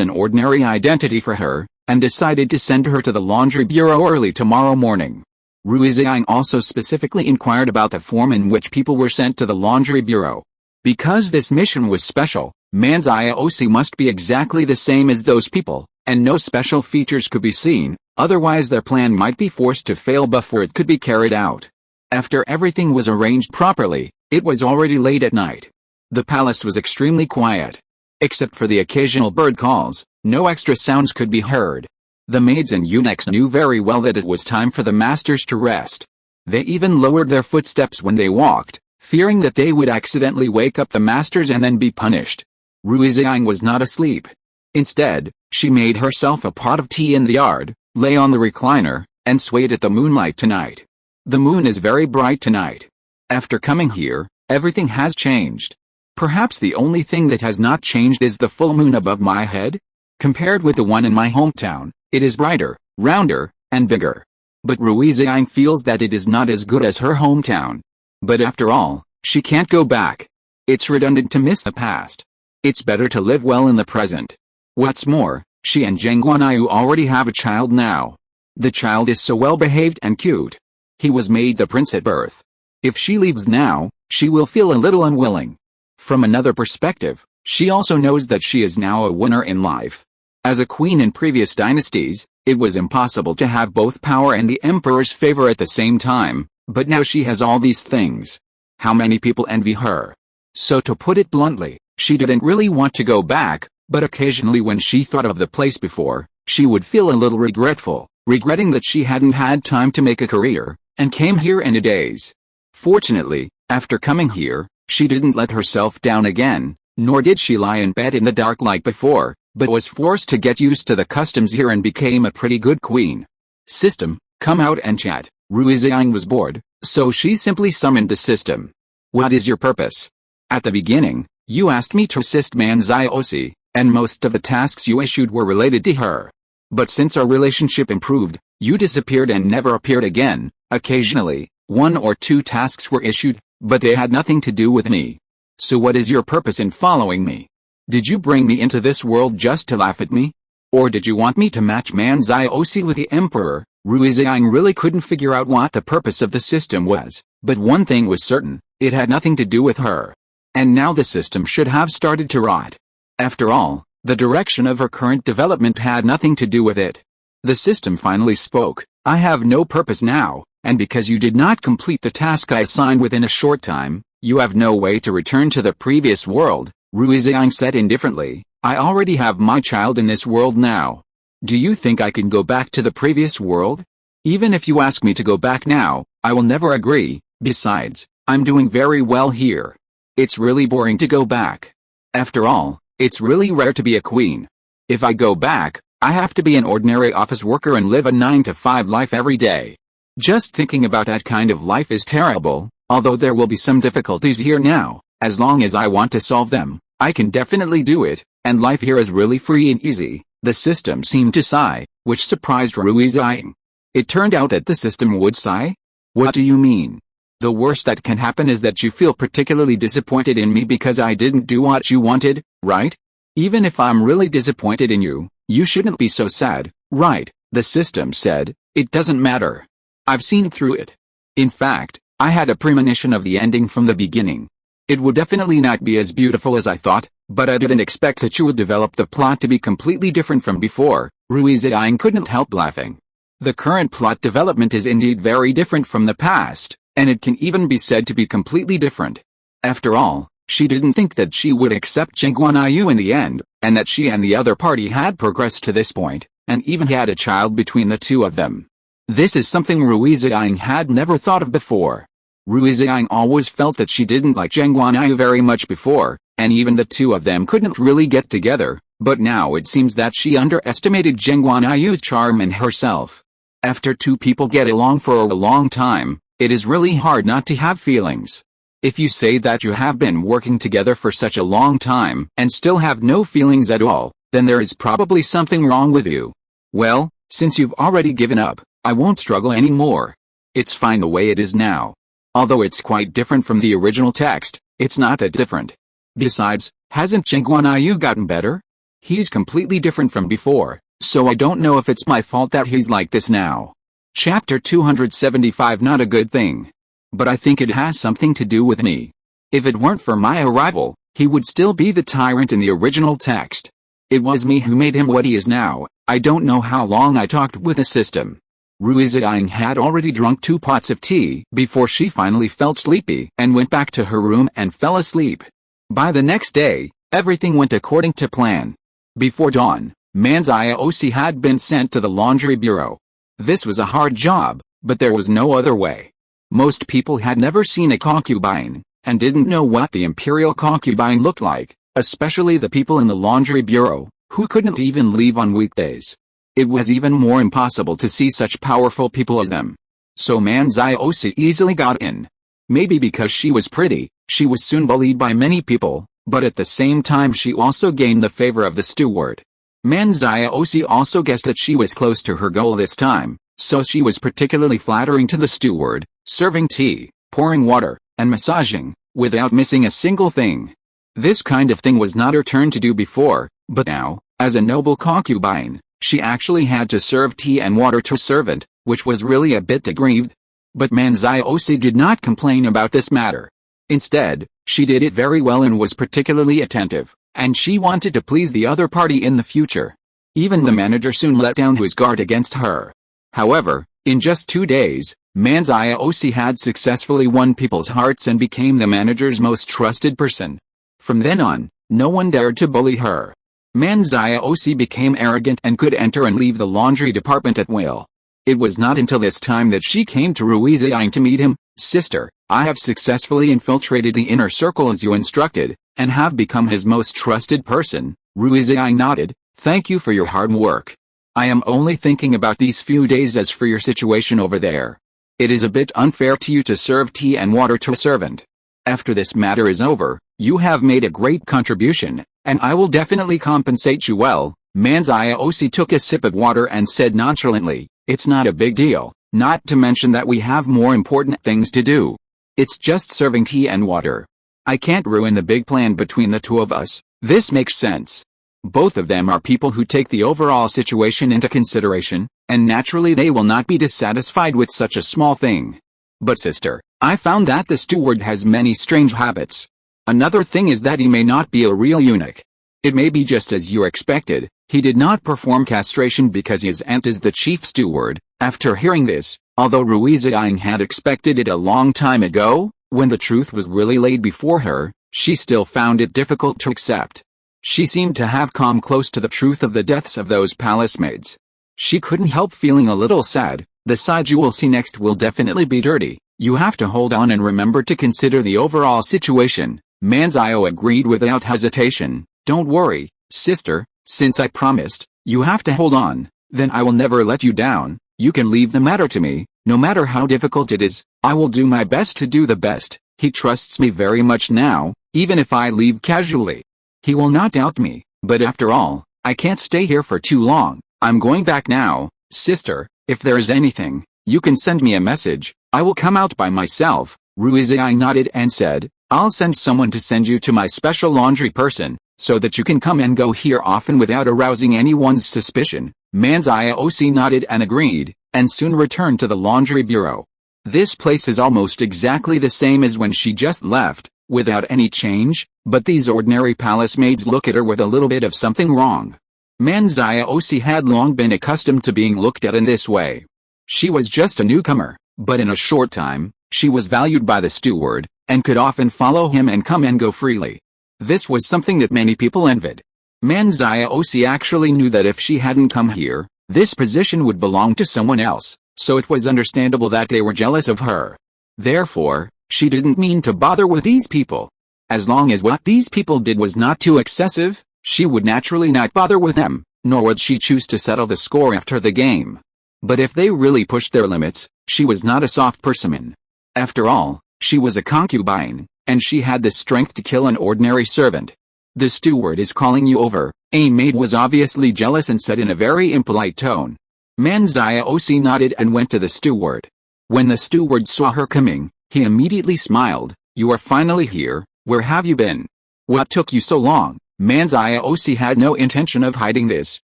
Speaker 1: an ordinary identity for her, and decided to send her to the laundry bureau early tomorrow morning. Rui Ziying also specifically inquired about the form in which people were sent to the laundry bureau. Because this mission was special, Manziosi must be exactly the same as those people, and no special features could be seen, otherwise their plan might be forced to fail before it could be carried out. After everything was arranged properly, it was already late at night. The palace was extremely quiet. Except for the occasional bird calls, no extra sounds could be heard. The maids and eunuchs knew very well that it was time for the masters to rest. They even lowered their footsteps when they walked, fearing that they would accidentally wake up the masters and then be punished. Rui Ziying was not asleep. Instead, she made herself a pot of tea in the yard, lay on the recliner, and swayed at the moonlight tonight. The moon is very bright tonight. After coming here, everything has changed. Perhaps the only thing that has not changed is the full moon above my head. Compared with the one in my hometown, it is brighter, rounder, and bigger. But Rui Ziying feels that it is not as good as her hometown. But after all, she can't go back. It's redundant to miss the past. It's better to live well in the present. What's more, she and Geng Guanyu already have a child now. The child is so well behaved and cute. He was made the prince at birth. If she leaves now, she will feel a little unwilling. From another perspective, she also knows that she is now a winner in life. As a queen in previous dynasties, it was impossible to have both power and the emperor's favor at the same time, but now she has all these things. How many people envy her? So to put it bluntly, she didn't really want to go back, but occasionally when she thought of the place before, she would feel a little regretful, regretting that she hadn't had time to make a career, and came here in a daze. Fortunately, after coming here, she didn't let herself down again, nor did she lie in bed in the dark like before, but was forced to get used to the customs here and became a pretty good queen. System, come out and chat. Rui Ziying was bored, so she simply summoned the system. What is your purpose? At the beginning, you asked me to assist Manziosi, and most of the tasks you issued were related to her. But since our relationship improved, you disappeared and never appeared again. Occasionally, 1 or 2 tasks were issued, but they had nothing to do with me. So what is your purpose in following me? Did you bring me into this world just to laugh at me? Or did you want me to match Manziosi with the emperor? Rui Ziying really couldn't figure out what the purpose of the system was, but one thing was certain, it had nothing to do with her. And now the system should have started to rot. After all, the direction of her current development had nothing to do with it. The system finally spoke. I have no purpose now, and because you did not complete the task I assigned within a short time, you have no way to return to the previous world. Rui Ziying said indifferently, I already have my child in this world now. Do you think I can go back to the previous world? Even if you ask me to go back now, I will never agree. Besides, I'm doing very well here. It's really boring to go back. After all, it's really rare to be a queen. If I go back, I have to be an ordinary office worker and live a 9-to-5 life every day. Just thinking about that kind of life is terrible, although there will be some difficulties here now. As long as I want to solve them, I can definitely do it, and life here is really free and easy. The system seemed to sigh, which surprised Rui Ziying. It turned out that the system would sigh? What do you mean? The worst that can happen is that you feel particularly disappointed in me because I didn't do what you wanted, right? Even if I'm really disappointed in you, you shouldn't be so sad, right? The system said, it doesn't matter. I've seen through it. In fact, I had a premonition of the ending from the beginning. It would definitely not be as beautiful as I thought, but I didn't expect that you would develop the plot to be completely different from before. Rui Ziying couldn't help laughing. The current plot development is indeed very different from the past, and it can even be said to be completely different. After all, she didn't think that she would accept Geng Guanyu in the end, and that she and the other party had progressed to this point, and even had a child between the two of them. This is something Rui Ziying had never thought of before. Rui Ziying always felt that she didn't like Geng Guanyu very much before, and even the two of them couldn't really get together, but now it seems that she underestimated Geng Guanyu's charm and herself. After two people get along for a long time, it is really hard not to have feelings. If you say that you have been working together for such a long time and still have no feelings at all, then there is probably something wrong with you. Well, since you've already given up, I won't struggle anymore. It's fine the way it is now. Although it's quite different from the original text, It's not that different. Besides, hasn't Geng Guanyu gotten better? He's completely different from before, so I don't know if it's my fault that he's like this now. Chapter 275. Not a good thing. But I think it has something to do with me. If it weren't for my arrival, he would still be the tyrant in the original text. It was me who made him what he is now. I don't know how long I talked with the system. Rui Ziying had already drunk 2 pots of tea before she finally felt sleepy and went back to her room and fell asleep. By the next day, everything went according to plan. Before dawn, Manziosi had been sent to the laundry bureau. This was a hard job, but there was no other way. Most people had never seen a concubine, and didn't know what the imperial concubine looked like, especially the people in the laundry bureau, who couldn't even leave on weekdays. It was even more impossible to see such powerful people as them. So Manziosi easily got in. Maybe because she was pretty, she was soon bullied by many people, but at the same time she also gained the favor of the steward. Manziosi also guessed that she was close to her goal this time, so she was particularly flattering to the steward, serving tea, pouring water, and massaging, without missing a single thing. This kind of thing was not her turn to do before, but now, as a noble concubine, she actually had to serve tea and water to a servant, which was really a bit aggrieved. But Manziosi did not complain about this matter. Instead, she did it very well and was particularly attentive, and she wanted to please the other party in the future. Even the manager soon let down his guard against her. However, in just 2 days, Manziosi had successfully won people's hearts and became the manager's most trusted person. From then on, no one dared to bully her. Manziosi became arrogant and could enter and leave the laundry department at will. It was not until this time that she came to Rui Ziying to meet him. Sister, I have successfully infiltrated the inner circle as you instructed, and have become his most trusted person. Rui Ziying nodded. Thank you for your hard work. I am only thinking about these few days as for your situation over there. It is a bit unfair to you to serve tea and water to a servant. After this matter is over, you have made a great contribution, and I will definitely compensate you well. Manziosi took a sip of water and said nonchalantly, it's not a big deal, not to mention that we have more important things to do. It's just serving tea and water. I can't ruin the big plan between the two of us. This makes sense. Both of them are people who take the overall situation into consideration, and naturally they will not be dissatisfied with such a small thing. But sister, I found that the steward has many strange habits. Another thing is that he may not be a real eunuch. It may be just as you expected, he did not perform castration because his aunt is the chief steward. After hearing this, although Rui Ziying had expected it a long time ago, when the truth was really laid before her, she still found it difficult to accept. She seemed to have come close to the truth of the deaths of those palace maids. She couldn't help feeling a little sad. The side you will see next will definitely be dirty. You have to hold on and remember to consider the overall situation. Manzio agreed without hesitation. Don't worry, sister, since I promised, you have to hold on, then I will never let you down. You can leave the matter to me, no matter how difficult it is. I will do my best to do the best. He trusts me very much now, even if I leave casually. He will not doubt me, but after all, I can't stay here for too long. I'm going back now. Sister, if there is anything, you can send me a message. I will come out by myself. Rui Ziying nodded and said, I'll send someone to send you to my special laundry person, so that you can come and go here often without arousing anyone's suspicion. Manziosi nodded and agreed, and soon returned to the laundry bureau. This place is almost exactly the same as when she just left, without any change, but these ordinary palace maids look at her with a little bit of something wrong. Manziosi had long been accustomed to being looked at in this way. She was just a newcomer, but in a short time, she was valued by the steward, and could often follow him and come and go freely. This was something that many people envied. Manziosi actually knew that if she hadn't come here, this position would belong to someone else, so it was understandable that they were jealous of her. Therefore, she didn't mean to bother with these people. As long as what these people did was not too excessive, she would naturally not bother with them, nor would she choose to settle the score after the game. But if they really pushed their limits, she was not a soft person. After all, she was a concubine, and she had the strength to kill an ordinary servant. The steward is calling you over. A maid was obviously jealous and said in a very impolite tone. Manziosi nodded and went to the steward. When the steward saw her coming, he immediately smiled. You are finally here. Where have you been? What took you so long? Manziosi had no intention of hiding this,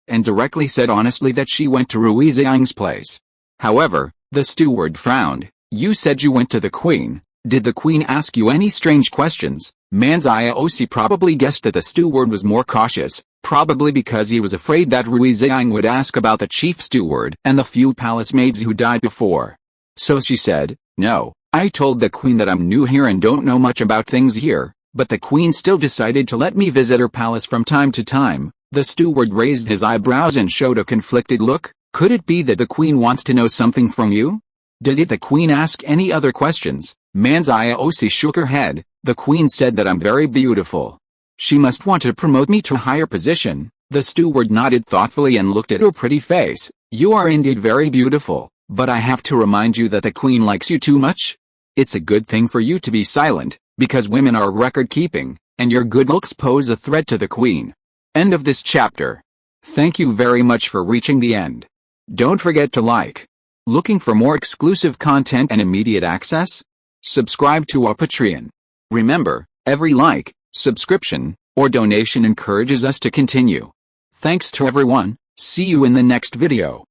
Speaker 1: and directly said honestly that she went to Rui Ziying's place. However, the steward frowned. You said you went to the queen. Did the queen ask you any strange questions? Manziosi probably guessed that the steward was more cautious, probably because he was afraid that Rui Ziying would ask about the chief steward and the few palace maids who died before. So she said, no, I told the queen that I'm new here and don't know much about things here, but the queen still decided to let me visit her palace from time to time. The steward raised his eyebrows and showed a conflicted look. Could it be that the queen wants to know something from you? Did the queen ask any other questions? Manziosi shook her head. The queen said that I'm very beautiful. She must want to promote me to a higher position. The steward nodded thoughtfully and looked at her pretty face. You are indeed very beautiful, but I have to remind you that the queen likes you too much. It's a good thing for you to be silent, because women are record-keeping, and your good looks pose a threat to the queen. End of this chapter. Thank you very much for reaching the end. Don't forget to like. Looking for more exclusive content and immediate access? Subscribe to our Patreon. Remember, every like, subscription, or donation encourages us to continue. Thanks to everyone. See you in the next video.